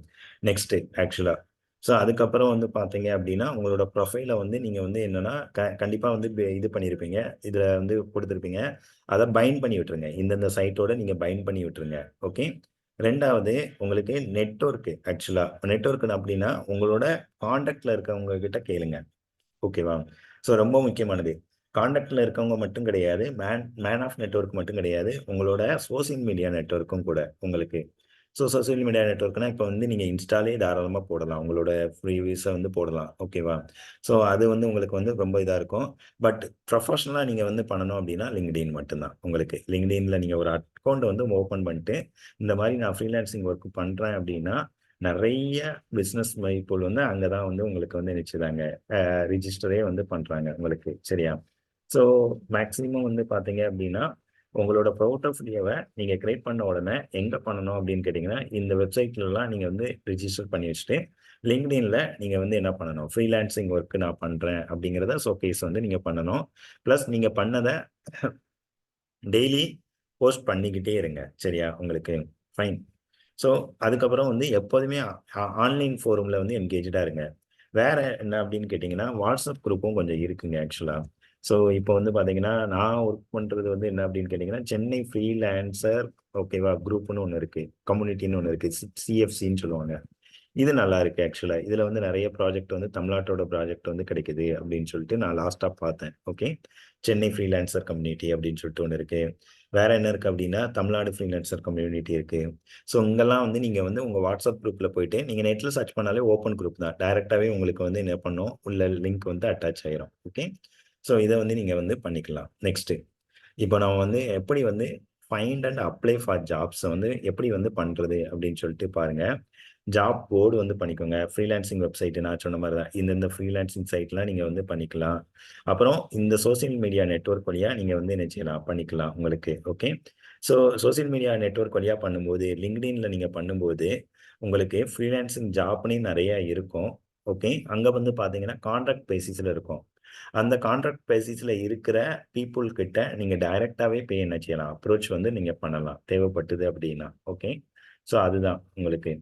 நெக்ஸ்ட்டு ஆக்சுவலாக ஸோ அதுக்கப்புறம் வந்து பார்த்தீங்க அப்படின்னா, உங்களோட ப்ரொஃபைலை வந்து நீங்கள் வந்து என்னென்னா கண்டிப்பாக வந்து இது பண்ணியிருப்பீங்க, இதில் வந்து கொடுத்துருப்பீங்க. அதை பைண்ட் பண்ணி விட்டுருங்க. இந்தந்த சைட்டோட நீங்கள் பைண்ட் பண்ணி விட்டுருங்க. ஓகே. ரெண்டாவது உங்களுக்கு நெட்வொர்க்கு ஆக்சுவலாக நெட்வொர்க் அப்படின்னா உங்களோட காண்டாக்டில் இருக்கவங்க கிட்ட கேளுங்க. ஓகேவா? ஸோ ரொம்ப முக்கியமானது. கான்டாக்ட்ல இருக்கவங்க மட்டும் கிடையாது. மேன் ஆஃப் நெட்வொர்க் மட்டும் கிடையாது. உங்களோட சோசியல் மீடியா நெட்வொர்க்கும் கூட உங்களுக்கு. ஸோ சோசியல் மீடியா நெட்வொர்க்னா இப்போ வந்து நீங்க இன்ஸ்டாலே தாராளமா போடலாம். உங்களோட ஃப்ரீவிஸ வந்து போடலாம். ஓகேவா? ஸோ அது வந்து உங்களுக்கு வந்து ரொம்ப இதா இருக்கும். பட் ப்ரொஃபஷனலா நீங்க வந்து பண்ணணும் அப்படின்னா LinkedIn மட்டும் தான் உங்களுக்கு. LinkedInல நீங்க ஒரு அக்கவுண்ட் வந்து ஓப்பன் பண்ணிட்டு, இந்த மாரி நான் ஃப்ரீலான்சிங் ஒர்க் பண்றேன் அப்படின்னா, நெறைய பிசினஸ் பீப்பிள் வந்து அங்க தான் வந்து உங்களுக்கு வந்து நினைச்சுதாங்க ரிஜிஸ்டரே வந்து பண்றாங்க உங்களுக்கு. சரியா? ஸோ மேக்ஸிமம் வந்து பார்த்தீங்க அப்படின்னா, உங்களோட போர்ட்ஃபோலியோவ நீங்க கிரியேட் பண்ண உடனே எங்க பண்ணணும் அப்படின்னு கேட்டீங்கன்னா, இந்த வெப்சைட்லலாம் நீங்க வந்து ரிஜிஸ்டர் பண்ணி வச்சுட்டு, LinkedInல நீங்க வந்து என்ன பண்ணணும், ஃப்ரீலான்சிங் ஒர்க் நான் பண்றேன் அப்படிங்கிறத ஷோகேஸ் வந்து நீங்க பண்ணணும். பிளஸ் நீங்க பண்ணத டெய்லி போஸ்ட் பண்ணிக்கிட்டே இருங்க. சரியா? உங்களுக்கு. ஃபைன். ஸோ அதுக்கப்புறம் வந்து எப்போதுமே ஆன்லைன் ஃபோரம்ல வந்து என்கேஜ்டா இருங்க. வேற என்ன அப்படின்னு கேட்டீங்கன்னா, வாட்ஸ்அப் குரூப்பும் கொஞ்சம் இருக்குங்க ஆக்சுவலா. ஸோ இப்போ வந்து பார்த்தீங்கன்னா, நான் ஒர்க் பண்றது வந்து என்ன அப்படின்னு கேட்டீங்கன்னா, சென்னை ஃப்ரீலான்சர் ஓகேவா குரூப்னு ஒண்ணு இருக்கு. கம்யூனிட்டின்னு ஒண்ணு இருக்கு. CFCன்னு சொல்லுவாங்க. இது நல்லா இருக்கு ஆக்சுவலா. இதுல வந்து நெறைய ப்ராஜெக்ட் வந்து தமிழ்நாட்டோட ப்ராஜெக்ட் வந்து கிடைக்குது அப்படின்னு சொல்லிட்டு நான் லாஸ்ட்டா பார்த்தேன். ஓகே. சென்னை ஃப்ரீலான்சர் கம்யூனிட்டி அப்படின்னு சொல்லிட்டு ஒண்ணு இருக்கு. வேற என்ன இருக்கு அப்படின்னா, தமிழ்நாடு ஃப்ரீலான்சர் கம்யூனிட்டி இருக்கு. ஸோ இங்கெல்லாம் வந்து நீங்க வந்து உங்க வாட்ஸ்அப் குரூப்ல போயிட்டு நீங்க நெட்ல சர்ச் பண்ணாலே ஓப்பன் குரூப் தான். டைரக்ட்டாவே உங்களுக்கு வந்து என்ன பண்ணும், உள்ள லிங்க் வந்து அட்டாச் ஆயிரும். ஓகே. ஸோ இத வந்து நீங்க வந்து பண்ணிக்கலாம். நெக்ஸ்ட் இப்போ நம்ம வந்து எப்படி வந்து ஃபைண்ட் அண்ட் அப்ளை ஃபார் ஜாப்ஸ வந்து எப்படி வந்து பண்றது அப்படின்னு சொல்லிட்டு பாருங்க. ஜாப் போர்டு வந்து பண்ணிக்கோங்க. ஃப்ரீலான்சிங் வெப்சைட் நான் சொன்ன மாரி தான். இந்த ஃப்ரீலான்சிங் சைட்லாம் நீங்க வந்து பண்ணிக்கலாம். அப்புறம் இந்த சோசியல் மீடியா நெட்வொர்க் வழியா நீங்க வந்து என்ன செய்யலாம், பண்ணிக்கலாம் உங்களுக்கு. Okay. So social media network வழியா பண்ணும்போது, LinkedInல நீங்க பண்ணும்போது, உங்களுக்கு ஃப்ரீலான்சிங் ஜாப்னே நெறைய இருக்கும். ஓகே. அங்க வந்து பார்த்தீங்கன்னா, கான்ட்ராக்ட் பேசிஸ்ல இருக்கும். அந்த கான்ட்ராக்ட் பேசிஸ்ல இருக்கிற பீப்பிள் கிட்ட நீங்க டைரக்ட்டாவே போய் என்ன செய்யலாம், அப்ரோச் வந்து நீங்க பண்ணலாம். தேவைப்பட்டது அப்படின்னா. ஓகே. ஸோ அதுதான் உங்களுக்கு.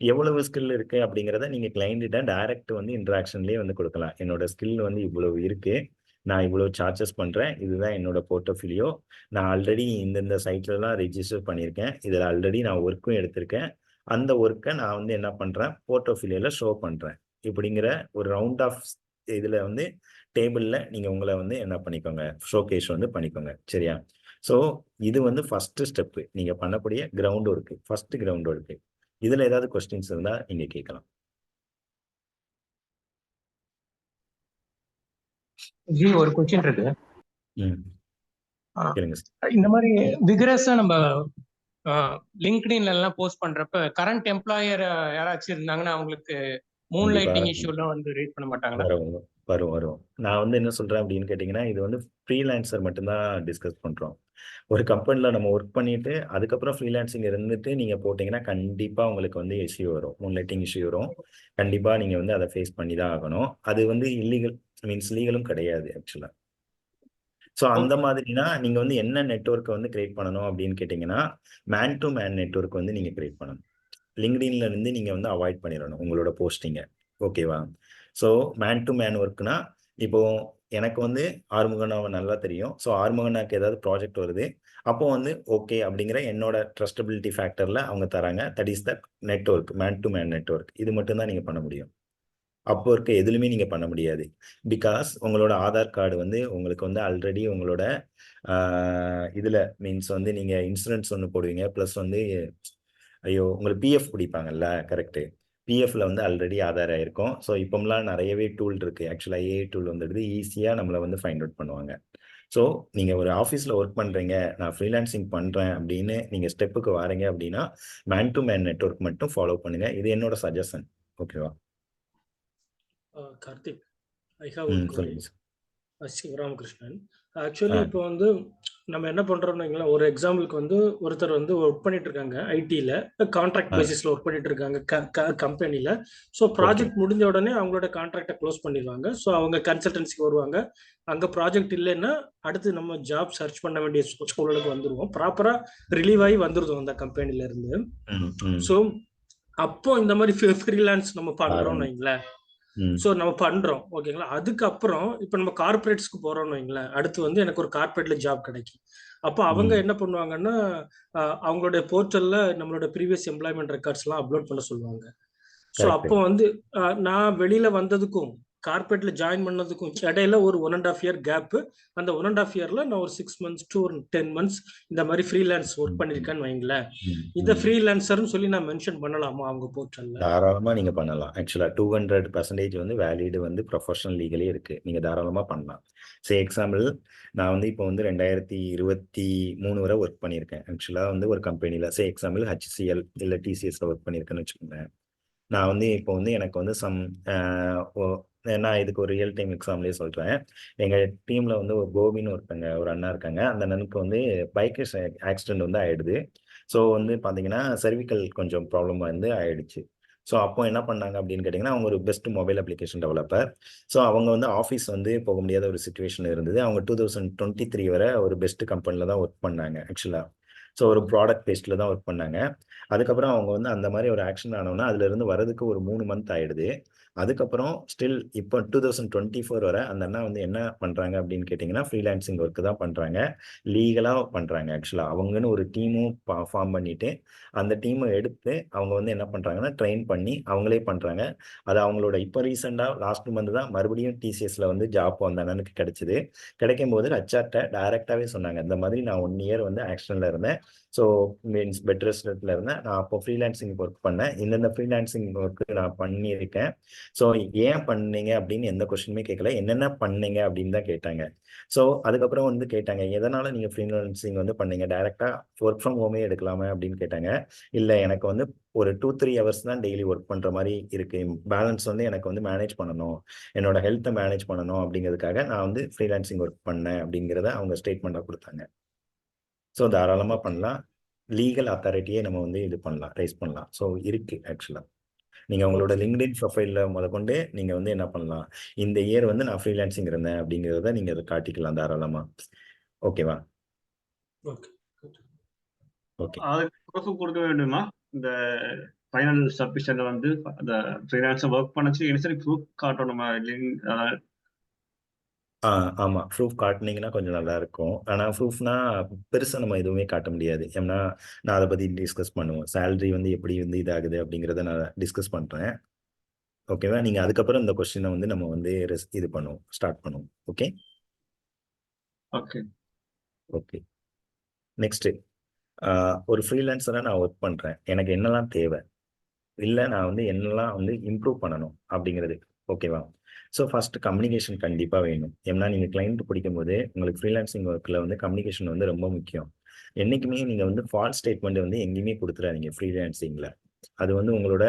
எவ்வளவு ஸ்கில் இருக்கு அப்படிங்கிறத நீங்க கிளையன்ட்ட டைரக்ட் வந்து இன்டராக்ஷன்லயே வந்து கொடுக்கலாம். என்னோட ஸ்கில் வந்து இவ்வளவு இருக்கு. நான் இவ்வளவு சார்ஜஸ் பண்றேன். இதுதான் என்னோட போர்ட்ஃபோலியோ. நான் ஆல்ரெடி இந்தந்த சைட்லலாம் ரெஜிஸ்டர் பண்ணியிருக்கேன். இதுல ஆல்ரெடி நான் ஒர்க்கும் எடுத்திருக்கேன். அந்த ஒர்க்க நான் வந்து என்ன பண்றேன், போர்ட்ஃபோலியோல ஷோ பண்றேன். இப்படிங்கிற ஒரு ரவுண்ட் ஆஃப் இதுல வந்து டேபிள்ல நீங்க உங்கள வந்து என்ன பண்ணிக்கோங்க, ஷோகேஸ் வந்து பண்ணிக்கோங்க. சரியா? ஸோ இது வந்து ஃபர்ஸ்ட் ஸ்டெப். நீங்க பண்ணக்கூடிய ground work. First ground work. இதுல ஏதாவது கொஸ்டின்ஸ் இருந்தா நீங்க கேட்கலாம். ஜி ஒரு கொஸ்டின் இருக்கு. ம். ஆ, கேளுங்க சார். இந்த மாதிரி விகரஸா நம்ம லிங்க்டின்ல எல்லாம் போஸ்ட் பண்றப்ப கரண்ட் எம்ப்ளாயர் யாராச்சும் இருந்தாங்கன்னா அவங்களுக்கு மூன் கண்டிப்பா லைட்டிங் இஷ்யூலாம் வந்து ரேட் பண்ண மாட்டாங்களா? வரும். வரும். நான் வந்து என்ன சொல்றேன் அப்படின்னு கேட்டீங்கன்னா, இது வந்து ஃப்ரீலான்சர் மட்டும் தான் டிஸ்கஸ் பண்றோம். ஒரு கம்பெனில நம்ம ஒர்க் பண்ணிட்டு, அதுக்கப்புறம் ஃப்ரீலான்சிங் இருந்துட்டு நீங்க போட்டீங்கன்னா, கண்டிப்பா உங்களுக்கு வந்து இஷ்யூ வரும். மூன்லைட்டிங் இஷ்யூ வரும். கண்டிப்பா நீங்க வந்து அத ஃபேஸ் பண்ணி தான் ஆகணும். அது வந்து இல்லீகல் மீன்ஸ் லீகலும் கிடையாது ஆக்சுவலா. ஸோ அந்த மாதிரினா, நீங்க வந்து என்ன நெட்வொர்க்க வந்து கிரியேட் பண்ணணும் அப்படின்னு கேட்டீங்கன்னா, மேன் டூ மேன் நெட்வொர்க் வந்து நீங்க கிரியேட் பண்ணணும். லிங்க்டின்ல இருந்து நீங்கள் வந்து அவாய்ட் பண்ணிடணும் உங்களோட போஸ்டிங்கை. ஓகேவா? ஸோ மேன் டு மேன் ஒர்க்னா இப்போ எனக்கு வந்து ஆறுமுகனாவை நல்லா தெரியும். ஸோ ஆறுமுகனாக்கு ஏதாவது ப்ராஜெக்ட் வருது, அப்போ வந்து ஓகே அப்படிங்கிற என்னோட ட்ரஸ்டபிலிட்டி ஃபேக்டரில் அவங்க தராங்க. That is the network, man to man network. இது மட்டும்தான் நீங்கள் பண்ண முடியும். அப்போ இருக்க எதுலையுமே நீங்கள் பண்ண முடியாது. பிகாஸ் உங்களோட ஆதார் கார்டு வந்து உங்களுக்கு வந்து ஆல்ரெடி உங்களோட இதில் மீன்ஸ் வந்து நீங்கள் இன்சூரன்ஸ் ஒன்று போடுவீங்க, ப்ளஸ் வந்து ஐயோ உங்களுக்கு பிஎஃப் பிடிப்பாங்கல்ல, கரெக்டு. பிஎஃப்ல வந்து ஆல்ரெடி ஆதார் ஆயிருக்கும். ஸோ இப்போம்லாம் நிறையவே டூல் இருக்குது. ஆக்சுவலாக ஏஐ டூல் வந்துடுது, ஈஸியாக நம்மளை வந்து ஃபைண்ட் அவுட் பண்ணுவாங்க. ஸோ நீங்கள் ஒரு ஆஃபீஸில் ஒர்க் பண்ணுறீங்க, நான் ஃப்ரீலான்சிங் பண்ணுறேன் அப்படின்னு நீங்கள் ஸ்டெப்புக்கு வரீங்க அப்படின்னா மேன் டு மேன் நெட்ஒர்க் மட்டும் ஃபாலோ பண்ணுங்கள். இது என்னோட சஜஷன். ஓகேவா? Karthik, I have one query. சொல்லுங்க சார். சிவராமகிருஷ்ணன். ஆக்சுவலி இப்போ வந்து நம்ம என்ன பண்றோம்னு வைங்களேன், ஒரு எக்ஸாம்பிளுக்கு வந்து ஒருத்தர் வந்து ஒர்க் பண்ணிட்டு இருக்காங்க ஐடியில், கான்ட்ராக்ட் பேசிஸ்ல ஒர்க் பண்ணிட்டு இருக்காங்க கம்பெனியில். ஸோ ப்ராஜெக்ட் முடிஞ்ச உடனே அவங்களோட கான்ட்ராக்டை க்ளோஸ் பண்ணிடுவாங்க. ஸோ அவங்க கன்சல்டன்சிக்கு வருவாங்க. அங்கே ப்ராஜெக்ட் இல்லைன்னா அடுத்து நம்ம ஜாப் சர்ச் பண்ண வேண்டிய சூழலுக்கு வந்துடுவோம். ப்ராப்பராக ரிலீவ் ஆகி வந்துருவோம் அந்த கம்பெனில இருந்து. ஸோ அப்போ இந்த மாதிரி ஃப்ரீலான்ஸ் நம்ம பண்றோம்னு வைங்களேன். ஸோ நம்ம பண்றோம், ஓகேங்களா? அதுக்கப்புறம் இப்போ நம்ம கார்பரேட்ஸ்க்கு போறோம்னு வைங்களேன், அடுத்து வந்து எனக்கு ஒரு கார்பரேட்ல ஜாப் கிடைக்கும். அப்போ அவங்க என்ன பண்ணுவாங்கன்னா, அவங்களுடைய போர்ட்டல்ல நம்மளோட ப்ரீவியஸ் எம்ப்ளாய்மெண்ட் ரெக்கார்ட்ஸ்லாம் அப்லோட் பண்ண சொல்லுவாங்க. ஸோ அப்போ வந்து நான் வெளியில வந்ததுக்கும் கார்பரேட்ல ஜாயின் பண்ணதுக்கும் இடையில ஒரு 1.5 year கேப். அந்த 1.5 yearல நான் ஒரு 6 months to ஒரு 10 months இந்த மாதிரி ஃப்ரீலான்ஸ் ஒர்க் பண்ணிருக்கேன்னு வைங்களேன். இந்த ஃப்ரீலான்சர்னு சொல்லி நான் மென்ஷன் பண்ணலாமா அவங்க போர்ட்டல்ல? தாராளமாக நீங்கள் பண்ணலாம். ஆக்சுவலாக 200% வந்து வேலிடு வந்து ப்ரொஃபஷனல் லீகலே இருக்குது. நீங்கள் தாராளமாக பண்ணலாம். எக்ஸாம்பிள், நான் வந்து இப்போ வந்து 2023 வரை ஒர்க் பண்ணியிருக்கேன். ஆக்சுவலாக வந்து ஒரு கம்பெனியில் எக்ஸாம்பிள் HCL இல்லை டிசிஎஸ்ல ஒர்க் பண்ணியிருக்கேன்னு வச்சுக்கோங்க. நான் வந்து இப்போ வந்து எனக்கு வந்து நான் இதுக்கு ஒரு ரியல் டைம் எக்ஸாம்பிளே சொல்கிறேன். எங்கள் டீமில் வந்து ஒரு கோபின்னு ஒரு அண்ணா இருக்காங்க. அந்த அண்ணனுக்கு வந்து பைக் ஆக்சிடென்ட் வந்து ஆயிடுது. ஸோ வந்து பார்த்தீங்கன்னா சர்விக்கல் கொஞ்சம் ப்ராப்ளம் வந்து ஆயிடுச்சு. ஸோ அப்போ என்ன பண்ணாங்க அப்படின்னு கேட்டிங்கன்னா, அவங்க ஒரு best mobile application developer. So அவங்க வந்து ஆஃபீஸ் வந்து போக முடியாத ஒரு சுச்சுவேஷன் இருந்தது. அவங்க 2023 வரை ஒரு பெஸ்ட் கம்பெனியில் தான் ஒர்க் பண்ணாங்க ஆக்சுவலாக. ஸோ ஒரு ப்ராடக்ட் பேஸ்டில் தான் ஒர்க் பண்ணாங்க. அதுக்கப்புறம் அவங்க வந்து அந்த மாதிரி ஒரு ஆக்ஷன் ஆனோன்னா அதுலேருந்து வரதுக்கு ஒரு 3 month ஆயிடுது. அதுக்கப்புறம் ஸ்டில் இப்போ 2024 வரை அந்த அண்ணா வந்து என்ன பண்ணுறாங்க அப்படின்னு கேட்டிங்கன்னா, ஃப்ரீலான்சிங் ஒர்க்கு தான் பண்ணுறாங்க. லீகலாக பண்ணுறாங்க. ஆக்சுவலாக அவங்கன்னு ஒரு டீமும் ஃபார்ம் பண்ணிவிட்டு அந்த டீமை எடுத்து அவங்க வந்து என்ன பண்ணுறாங்கன்னா ட்ரெயின் பண்ணி அவங்களே பண்ணுறாங்க. அது அவங்களோட இப்போ ரீசெண்டாக லாஸ்ட் மந்த் தான் மறுபடியும் டிசிஎஸ்ல வந்து ஜாப் அந்த அண்ணனுக்கு கிடைச்சிது. கிடைக்கும் போது ஹெச்ஆர்ட்ட டைரெக்டாகவே சொன்னாங்க, இந்த மாதிரி நான் 1 year வந்து ஆக்ஷனில் இருந்தேன். ஸோ மீன்ஸ் பெட் ரெஸ்ட்ல இருந்தேன். நான் அப்போ ஃப்ரீலான்சிங் ஒர்க் பண்ணேன். இந்தந்த ஃப்ரீலான்சிங் ஒர்க்கு நான் பண்ணியிருக்கேன். ஸோ ஏன் பண்ணீங்க அப்படின்னு எந்த கொஸ்டினுமே கேட்கல. என்னென்ன பண்ணீங்க அப்படின்னு தான் கேட்டாங்க. ஸோ அதுக்கப்புறம் வந்து கேட்டாங்க, எதனால நீங்கள் ஃப்ரீலான்சிங் வந்து பண்ணீங்க, டைரெக்டாக ஒர்க் ஃப்ரம் ஹோமே எடுக்கலாமே அப்படின்னு கேட்டாங்க. இல்லை, எனக்கு வந்து ஒரு 2-3 hours தான் டெய்லி ஒர்க் பண்ணுற மாதிரி இருக்கு. பேலன்ஸ் வந்து எனக்கு வந்து மேனேஜ் பண்ணணும், என்னோட ஹெல்த்தை மேனேஜ் பண்ணணும் அப்படிங்கிறதுக்காக நான் வந்து ஃப்ரீலான்சிங் ஒர்க் பண்ணேன் அப்படிங்கிறத அவங்க ஸ்டேட்மெண்ட்டாக கொடுத்தாங்க. ஸோ தாராளமாக பண்ணலாம். லீகல் அத்தாரிட்டியே நம்ம வந்து இது பண்ணலாம், ரைஸ் பண்ணலாம். ஸோ இருக்கு ஆக்சுவலாக. நீங்கள் உங்களோட லிங்க்டின் ப்ரொஃபைலில் முதற்கொண்டு நீங்கள் வந்து என்ன பண்ணலாம், இந்த இயர் வந்து நான் ஃப்ரீலான்சிங் இருந்தேன் அப்படிங்கிறத நீங்கள் அதை காட்டிக்கலாம் தாராளமாக. ஓகேவா? ஓகே. ஓகே. அதுக்கு ப்ரூஃப் கொடுக்க வேண்டுமா? இந்த ஃபைனல் சப்மிஷன்ல வந்து அந்த ஃப்ரீலான்ஸர் ஒர்க் பண்ணச்சு என்ன ப்ரூஃப் காட்டணுமா? ஆமாம், ப்ரூஃப் காட்டினீங்கன்னா கொஞ்சம் நல்லா இருக்கும். ஆனால் ப்ரூஃப்னா பெருசாக நம்ம எதுவுமே காட்ட முடியாது. ஏன்னா நான் அதை பற்றி டிஸ்கஸ் பண்ணுவோம். சேலரி வந்து எப்படி வந்து இதாகுது அப்படிங்கிறத நான் டிஸ்கஸ் பண்ணுறேன். ஓகேவா? நீங்கள் அதுக்கப்புறம் இந்த கொஸ்டினை வந்து நம்ம வந்து இது பண்ணுவோம், ஸ்டார்ட் பண்ணுவோம். Okay okay okay. நெக்ஸ்ட்டு, ஒரு ஃப்ரீலான்சராக நான் ஒர்க் பண்ணுறேன். எனக்கு என்னெல்லாம் தேவை, இல்லை நான் வந்து என்னெல்லாம் வந்து இம்ப்ரூவ் பண்ணணும் அப்படிங்கிறது. ஓகேவா? ஸோ ஃபஸ்ட்டு கம்யூனிகேஷன் கண்டிப்பாக வேணும். ஏன்னா நீங்கள் கிளைண்ட் பிடிக்கும்போது உங்களுக்கு ஃப்ரீலான்சிங் ஒர்க்கில் வந்து கம்யூனிகேஷன் வந்து ரொம்ப முக்கியம். என்றைக்குமே நீங்கள் வந்து ஃபால்ஸ் ஸ்டேட்மெண்ட் வந்து எங்கேயுமே கொடுத்துறாதீங்க ஃப்ரீலான்சிங்கில். அது வந்து உங்களோட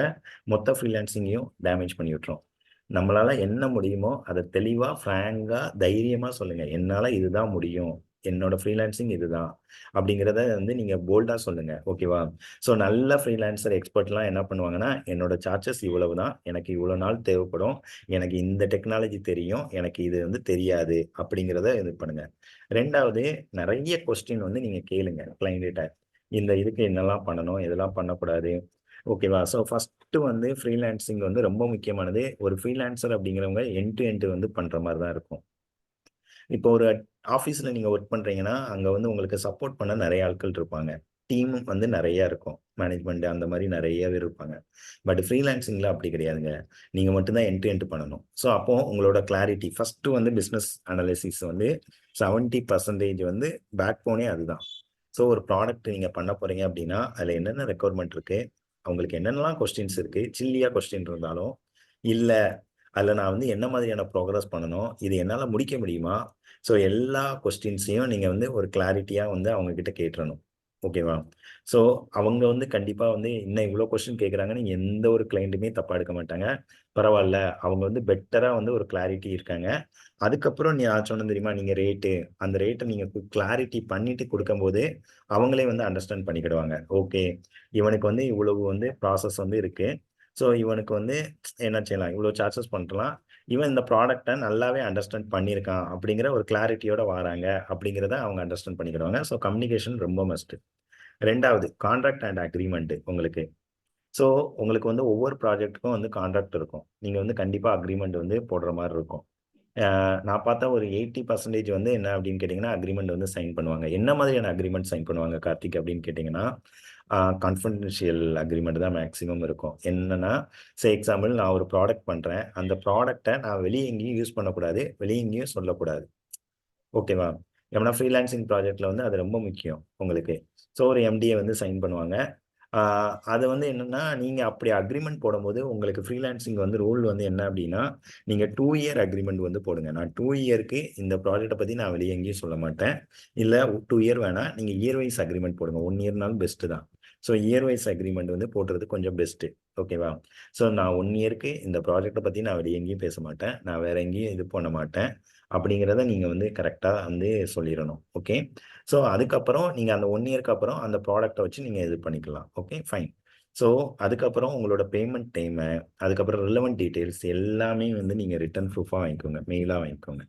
மொத்த ஃப்ரீலான்சிங்கையும் டேமேஜ் பண்ணி விட்டுரும். நம்மளால் என்ன முடியுமோ அதை தெளிவாக ஃப்ராங்காக தைரியமாக சொல்லுங்கள். என்னால் இதுதான் முடியும், என்னோட ஃப்ரீலான்சிங் இதுதான் அப்படிங்கிறத வந்து நீங்கள் போல்டாக சொல்லுங்கள். ஓகேவா? ஸோ நல்ல ஃப்ரீலான்சர் எக்ஸ்பர்ட்லாம் என்ன பண்ணுவாங்கன்னா, என்னோட சார்ஜஸ் இவ்வளவு தான், எனக்கு இவ்வளோ நாள் தேவைப்படும், எனக்கு இந்த டெக்னாலஜி தெரியும், எனக்கு இது வந்து தெரியாது அப்படிங்கிறத இது பண்ணுங்கள். ரெண்டாவது, நிறைய கொஸ்டின் வந்து நீங்கள் கேளுங்க கிளைண்ட்ட. இந்த இதுக்கு என்னெல்லாம் பண்ணணும், இதெல்லாம் பண்ணக்கூடாது, ஓகேவா? ஸோ ஃபர்ஸ்ட் வந்து ஃப்ரீலான்சிங் வந்து ரொம்ப முக்கியமானது. ஒரு ஃப்ரீலான்சர் அப்படிங்கிறவங்க எண்ட் டு எண்ட் வந்து பண்ற மாதிரி தான் இருக்கும். இப்போ ஒரு ஆஃபீஸ்ல நீங்க ஒர்க் பண்றீங்கன்னா, அங்க வந்து உங்களுக்கு சப்போர்ட் பண்ண நெறைய ஆட்கள் இருப்பாங்க. டீமும் வந்து நெறைய இருக்கும். மேனேஜ்மெண்ட் அந்த மாரி நெறைய பேர் இருப்பாங்க. பட் ஃப்ரீலான்சிங்ல அப்படி கிடையாதுங்க. நீங்க மட்டும் தான் எண்ட் டு எண்ட் பண்ணணும். ஸோ அப்போ உங்களோட கிளாரிட்டி ஃபர்ஸ்ட் வந்து பிசினஸ் அனாலிசிஸ் வந்து 70% வந்து பேக் போனே அதுதான். ஸோ ஒரு ப்ராடக்ட் நீங்க பண்ண போறீங்க அப்படின்னா, அதுல என்னென்ன ரெக்யர்மென்ட் இருக்கு? அவங்களுக்கு என்னென்னலாம் கொஸ்டின்ஸ் இருக்கு? சில்லியா கொஸ்டின் இருந்தாலும், இல்ல அதுல நான் வந்து என்ன மாதிரியான ப்ரோக்ரஸ் பண்ணணும்? இது என்னால முடிக்க முடியுமா? ஸோ எல்லா கொஸ்டின்ஸையும் நீங்க வந்து ஒரு கிளாரிட்டியா வந்து அவங்க கிட்ட கேட்டுறணும். ஓகேவா? ஸோ அவங்க வந்து கண்டிப்பா வந்து இன்னும் இவ்ளோ கொஸ்டின் கேட்குறாங்கன்னு எந்த ஒரு கிளையன்ட்டுமே தப்பா எடுக்க மாட்டாங்க. பரவால்ல. அவங்க வந்து பெட்டரா வந்து ஒரு கிளாரிட்டி இருக்காங்க. அதுக்கப்புறம் நான் சொன்னேன் தெரியுமா? நீங்க ரேட்டு, அந்த ரேட்ட நீங்க கிளாரிட்டி பண்ணிட்டு குடுக்கும்போது, அவங்களே வந்து அண்டர்ஸ்டாண்ட் பண்ணிக்கிடுவாங்க. ஓகே. இவனுக்கு வந்து இவ்வளவு வந்து ப்ராசஸ் வந்து இருக்கு. ஸோ இவனுக்கு வந்து என்ன செய்யலாம்? இவ்ளோ சார்ஜஸ் பண்ணலாம். இவன் இந்த ப்ராடக்ட்ட நல்லாவே அண்டர்ஸ்டாண்ட் பண்ணியிருக்கான். அப்படிங்கிற ஒரு கிளாரிட்டியோட வாராங்க. அப்படிங்கிறத அவங்க அண்டர்ஸ்டாண்ட் பண்ணிக்கிடுவாங்க. ஸோ கம்யூனிகேஷன் ரொம்ப மஸ்ட். 2வது கான்ட்ராக்ட் அண்ட் அக்ரீமெண்ட் உங்களுக்கு. ஸோ உங்களுக்கு வந்து ஒவ்வொரு ப்ராஜெக்ட்டுக்கும் வந்து கான்ட்ராக்ட் இருக்கும். நீங்க வந்து கண்டிப்பா அக்ரீமெண்ட் வந்து போடுற மாரி இருக்கும். நான் பார்த்தா ஒரு 80% வந்து என்ன அப்படின்னு கேட்டீங்கன்னா, அக்ரீமெண்ட் வந்து சைன் பண்ணுவாங்க. என்ன மாதிரியான அக்ரீமெண்ட் சைன் பண்ணுவாங்க கார்த்திக் அப்படின்னு கேட்டீங்கன்னா, கான்ஃபிடென்ஷியல் அக்ரீமெண்ட் தான் மேக்ஸிமம் இருக்கும். என்னன்னா, எக்ஸாம்பிள் நான் ஒரு ப்ராடக்ட் பண்றேன். அந்த ப்ராடக்ட்ட நான் வெளிய எங்கேயும் யூஸ் பண்ணக்கூடாது. வெளிய எங்கேயும் சொல்லக்கூடாது. ஓகேவா? ஏன்னா ஃப்ரீலான்சிங் ப்ராஜெக்ட்ல வந்து அது ரொம்ப முக்கியம் உங்களுக்கு. ஸோ ஒரு எம்டிஏ வந்து சைன் பண்ணுவாங்க. ஆ அது வந்து என்னன்னா, நீங்க அப்படி அக்ரீமெண்ட் போடும்போது உங்களுக்கு ஃப்ரீலான்சிங் வந்து ரூல் வந்து என்ன அப்படின்னா, நீங்க 2 இயர் அக்ரீமெண்ட் வந்து போடுங்க. நான் 2 இயர்க்கு இந்த ப்ராஜெக்ட்ட பத்தி நான் வெளிய எங்கேயும் சொல்ல மாட்டேன். இல்ல 2 இயர் வேணாம். நீங்க இயர் வைஸ் அக்ரீமெண்ட் போடுங்க. 1 இயர்னாலும் பெஸ்ட் தான். ஸோ இயர் வைஸ் அக்ரீமெண்ட் வந்து போடுறது கொஞ்சம் பெஸ்ட். ஓகேவா? ஸோ நான் 1 இயர்க்கு இந்த ப்ராஜெக்ட்ட பத்தி நான் வெளிய எங்கேயும் பேச மாட்டேன். நான் வேற எங்கேயும் இது பண்ண மாட்டேன். அப்படிங்கிறத நீங்க வந்து கரெக்ட்டா வந்து சொல்லிறணும். ஓகே. ஸோ அதுக்கப்புறம் நீங்க அந்த 1 இயர்க்கு அப்புறம் அந்த ப்ராடக்ட்ட வச்சு நீங்க இது பண்ணிக்கலாம். Okay, fine. ஸோ அதுக்கப்புறம் உங்களோட பேமெண்ட் டைமு, அதுக்கப்புறம் ரிலவன்ட் டீட்டெயில்ஸ் எல்லாமே வந்து நீங்க ரிட்டர்ன் ப்ரூஃபா வாங்கிக்கோங்க. மெயிலா வாங்கிக்கோங்க.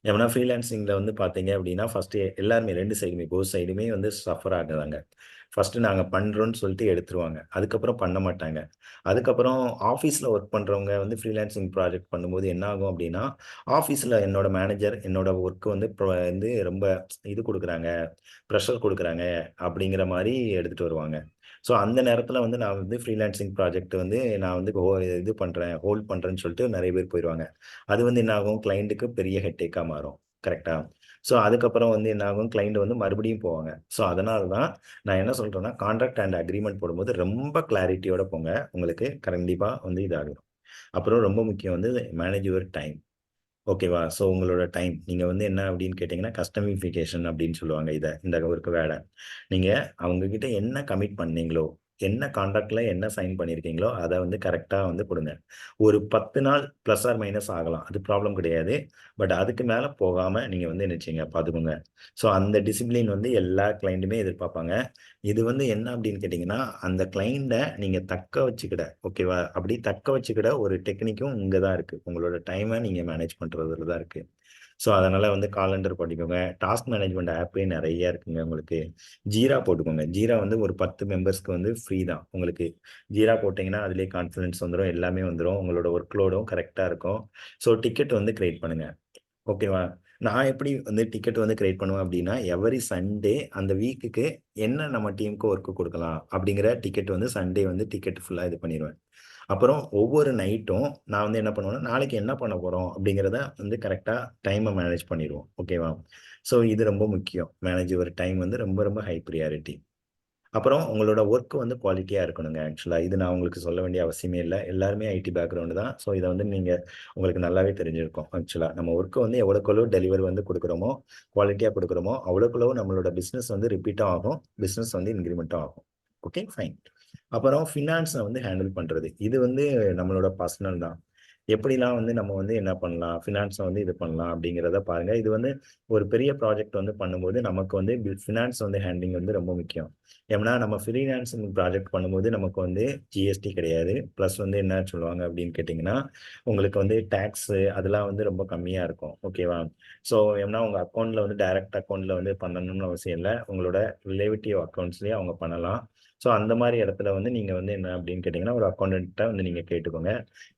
ஏன்னா ஃப்ரீலான்சிங்ல வந்து பார்த்தீங்க அப்படின்னா, ஃபர்ஸ்ட் எல்லாருமே 2 சைடுமே போத் சைடுமே வந்து சஃபர் ஆகுறாங்க. ஃபர்ஸ்ட் நாங்க பண்றோம்ன்னு சொல்லிட்டு எடுத்துருவாங்க. அதுக்கப்புறம் பண்ண மாட்டாங்க. அதுக்கப்புறம் ஆஃபீஸ்ல ஒர்க் பண்றவங்க வந்து ஃப்ரீலான்சிங் ப்ராஜெக்ட் பண்ணும்போது என்ன ஆகும் அப்படின்னா, ஆஃபீஸ்ல என்னோட மேனேஜர் என்னோட ஒர்க் வந்து வந்து ரொம்ப இது குடுக்குறாங்க, பிரஷர் குடுக்குறாங்க அப்படிங்கிற மாரி எடுத்துட்டு வருவாங்க. ஸோ அந்த நேரத்தில வந்து நான் வந்து ஃப்ரீலான்சிங் ப்ராஜெக்ட் வந்து நான் வந்து இது பண்றேன், ஹோல்ட் பண்றேன்னு சொல்லிட்டு நெறைய பேர் போயிருவாங்க. அது வந்து என்ன ஆகும்? கிளையன்ட்க்கு பெரிய ஹெட்டேக்கா மாறும். கரெக்ட்டா? ஸோ அதுக்கப்புறம் வந்து என்ன ஆகும்? கிளையன்ட் வந்து மறுபடியும் போவாங்க. ஸோ அதனால தான் நான் என்ன சொல்றேன்னா, கான்ட்ராக்ட் அண்ட் அக்ரீமெண்ட் போடும்போது ரொம்ப கிளாரிட்டியோட போங்க. உங்களுக்கு கண்டிப்பா வந்து இதாகும். அப்புறம் ரொம்ப முக்கியம் வந்து மேனேஜ் யுவர் டைம். ஓகேவா? ஸோ உங்களோட டைம். நீங்க வந்து என்ன அப்படின்னு கேட்டீங்கன்னா, கஸ்டமிஃபிகேஷன் அப்படின்னு சொல்லுவாங்க இத. இந்த ஒர்க் வேர்ட. நீங்க அவங்க கிட்ட என்ன கமிட் பண்ணீங்களோ, என்ன கான்ட்ராக்ட்ல என்ன சைன் பண்ணியிருக்கீங்களோ, அத வந்து கரெக்ட்டா வந்து குடுங்க. ஒரு 10 நாள் பிளஸ் ஆர் மைனஸ் ஆகலாம். அது ப்ராப்ளம் கிடையாது. பட் அதுக்கு மேல போகாம நீங்க வந்து என்ன செய்யுங்க பார்த்துக்கோங்க. ஸோ அந்த டிசிப்ளின் வந்து எல்லா கிளையன்ட்டுமே எதிர்பார்ப்பாங்க. இது வந்து என்ன அப்படின்னு கேட்டீங்கன்னா, அந்த கிளையண்ட்ட நீங்க தக்க வச்சுக்கிட ஓகேவா? அப்படி தக்க வச்சுக்கிட ஒரு டெக்னிக்கும் இங்க தான் இருக்கு. உங்களோட டைம நீங்க மேனேஜ் பண்றதுல தான் இருக்கு. ஸோ அதனால வந்து காலண்டர் பண்ணிக்கோங்க. டாஸ்க் மேனேஜ்மென்ட் ஆப்பே நெறைய இருக்குங்க உங்களுக்கு. ஜீரா போட்டுக்கோங்க. ஜீரா வந்து ஒரு 10 மெம்பர்ஸ்க்கு வந்து ஃப்ரீ தான். உங்களுக்கு ஜீரா போட்டீங்கன்னா, அதிலேயே கான்ஃபிடன்ஸ் வந்துரும். எல்லாமே வந்துரும். உங்களோட ஒர்க் லோடும் கரெக்ட்டா இருக்கும். ஸோ டிக்கெட் வந்து கிரியேட் பண்ணுங்க. ஓகேவா? நான் எப்படி வந்து டிக்கெட் வந்து கிரியேட் பண்ணுவேன் அப்படின்னா, எவரி சண்டே அந்த வீக்குக்கு என்ன நம்ம டீமுக்கு ஒர்க் குடுக்கலாம் அப்படிங்கிற டிக்கெட் வந்து சண்டே வந்து டிக்கெட் ஃபுல்லா இது பண்ணிருவேன். அப்புறம் ஒவ்வொரு நைட்டும் நான் வந்து என்ன பண்ணுவேன்னா, நாளைக்கு என்ன பண்ண போறோம் அப்படிங்கிறத வந்து கரெக்ட்டா டைம மேனேஜ் பண்ணிருவோம். ஓகேவா? ஸோ இது ரொம்ப முக்கியம். மேனேஜ் யுவர் டைம் வந்து ரொம்ப ரொம்ப ஹை பிரியாரிட்டி. அப்புறம் உங்களோட ஒர்க் வந்து குவாலிட்டியா இருக்கணுங்க ஆக்சுவலா. இது நான் உங்களுக்கு சொல்ல வேண்டிய அவசியமே இல்ல. எல்லாருமே ஐடி பேக்கிரவுண்ட் தான். ஸோ இத வந்து நீங்க உங்களுக்கு நல்லாவே தெரிஞ்சிருக்கும் ஆக்சுவலா. நம்ம ஒர்க்க வந்து எவ்வளவுக்கு டெலிவரி வந்து குடுக்குறோமோ, குவாலிட்டியா குடுக்குறோமோ, அவ்வளவுக்கு நம்மளோட பிசினஸ் வந்து ரிப்பீட்டும் ஆகும். பிசினஸ் வந்து இன்கிரிமென்ட்டும் ஆகும். Okay, fine. அப்புறம் ஃபினான்ஸ வந்து ஹேண்டில் பண்றது. இது வந்து நம்மளோட பர்சனல் தான். எப்படிலாம் வந்து நம்ம வந்து என்ன பண்ணலாம்? ஃபினான்ஸ வந்து இது பண்ணலாம் அப்படிங்கிறத பாருங்க. இது வந்து ஒரு பெரிய ப்ராஜெக்ட் வந்து பண்ணும்போது நமக்கு வந்து ஃபினான்ஸ் வந்து ஹேண்ட்லிங் வந்து ரொம்ப முக்கியம். ஏன்னா நம்ம ஃப்ரீலான்சிங் ப்ராஜெக்ட் பண்ணும்போது நமக்கு வந்து ஜிஎஸ்டி கிடையாது. பிளஸ் வந்து என்ன சொல்லுவாங்க அப்படின்னு கேட்டீங்கன்னா, உங்களுக்கு வந்து டாக்ஸு அதெல்லாம் வந்து ரொம்ப கம்மியா இருக்கும். ஓகேவா? ஸோ ஏன்னா உங்க அக்கவுண்ட்ல வந்து டைரக்ட் அக்கவுண்ட்ல வந்து பண்ணணும்னு அவசியம் இல்ல. உங்களோட ரிலேட்டிவ் அக்கவுண்ட்ஸ்லயே அவங்க பண்ணலாம். ஸோ அந்த மாதிரி இடத்துல வந்து நீங்கள் வந்து என்ன அப்படின்னு கேட்டிங்கன்னா ஒரு அக்கௌண்டண்ட்டை வந்து நீங்கள் கேட்டுக்கோங்க.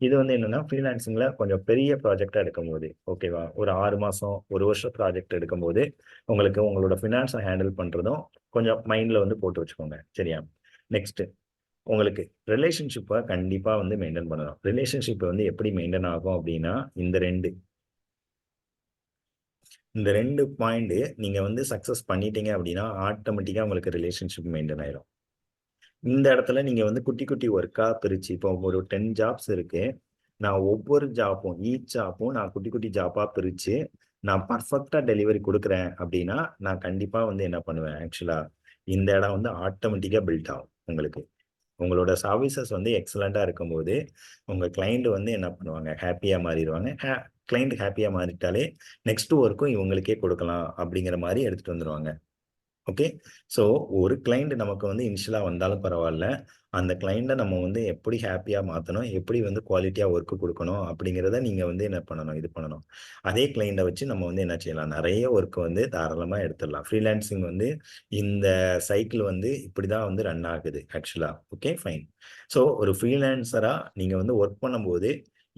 இது வந்து என்னென்னா ஃப்ரீலான்சிங்கில் கொஞ்சம் பெரிய ப்ராஜெக்டாக எடுக்கும்போது ஓகேவா, ஒரு 6 மாதம் 1 வருஷம் ப்ராஜெக்ட் எடுக்கும்போது உங்களுக்கு உங்களோட ஃபினான்ஸை ஹேண்டில் பண்ணுறதும் கொஞ்சம் மைண்டில் வந்து போட்டு வச்சுக்கோங்க. சரியா? நெக்ஸ்ட்டு உங்களுக்கு ரிலேஷன்ஷிப்பை கண்டிப்பாக வந்து மெயின்டைன் பண்ணணும். ரிலேஷன்ஷிப் வந்து எப்படி மெயின்டைன் ஆகும் அப்படின்னா இந்த ரெண்டு பாயிண்ட் நீங்கள் வந்து சக்ஸஸ் பண்ணிட்டீங்க அப்படின்னா ஆட்டோமேட்டிக்காக உங்களுக்கு ரிலேஷன்ஷிப் மெயின்டைன் ஆயிரும். இந்த இடத்துல நீங்கள் வந்து குட்டி குட்டி ஒர்க்காக பிரித்து இப்போ ஒரு 10 ஜாப்ஸ் இருக்கு, நான் ஒவ்வொரு ஜாப்பும் நான் குட்டி குட்டி ஜாப்பாக பிரித்து நான் பர்ஃபெக்டாக டெலிவரி கொடுக்குறேன் அப்படின்னா நான் கண்டிப்பாக வந்து என்ன பண்ணுவேன், ஆக்சுவலாக இந்த இடம் வந்து ஆட்டோமேட்டிக்காக பில்ட் ஆகும். உங்களோட சர்வீசஸ் வந்து எக்ஸலண்ட்டாக இருக்கும்போது உங்கள் கிளைண்ட் வந்து என்ன பண்ணுவாங்க, ஹாப்பியாக மாறிடுவாங்க. கிளைண்ட் ஹாப்பியாக மாறிட்டாலே நெக்ஸ்ட் ஒர்க்கும் இவங்களுக்கே கொடுக்கலாம் அப்படிங்கிற மாதிரி எடுத்துகிட்டு வந்துடுவாங்க. ஓகே, ஸோ ஒரு கிளைண்ட் நமக்கு வந்து இனிஷியலாக வந்தாலும் பரவாயில்ல, அந்த கிளைண்ட்டை நம்ம வந்து எப்படி ஹாப்பியாக மாற்றணும், எப்படி வந்து குவாலிட்டியாக ஒர்க்கு கொடுக்கணும் அப்படிங்கிறத நீங்கள் வந்து என்ன பண்ணணும், இது பண்ணணும். அதே கிளைண்ட்டை வச்சு நம்ம வந்து என்ன செய்யலாம், நிறைய ஒர்க்கு வந்து தாராளமாக எடுத்துடலாம். ஃப்ரீலான்சிங் வந்து இந்த சைக்கிள் வந்து இப்படி தான் வந்து ரன் ஆகுது ஆக்சுவலாக. Okay fine. ஸோ ஒரு ஃப்ரீலான்சராக நீங்கள் வந்து ஒர்க் பண்ணும்போது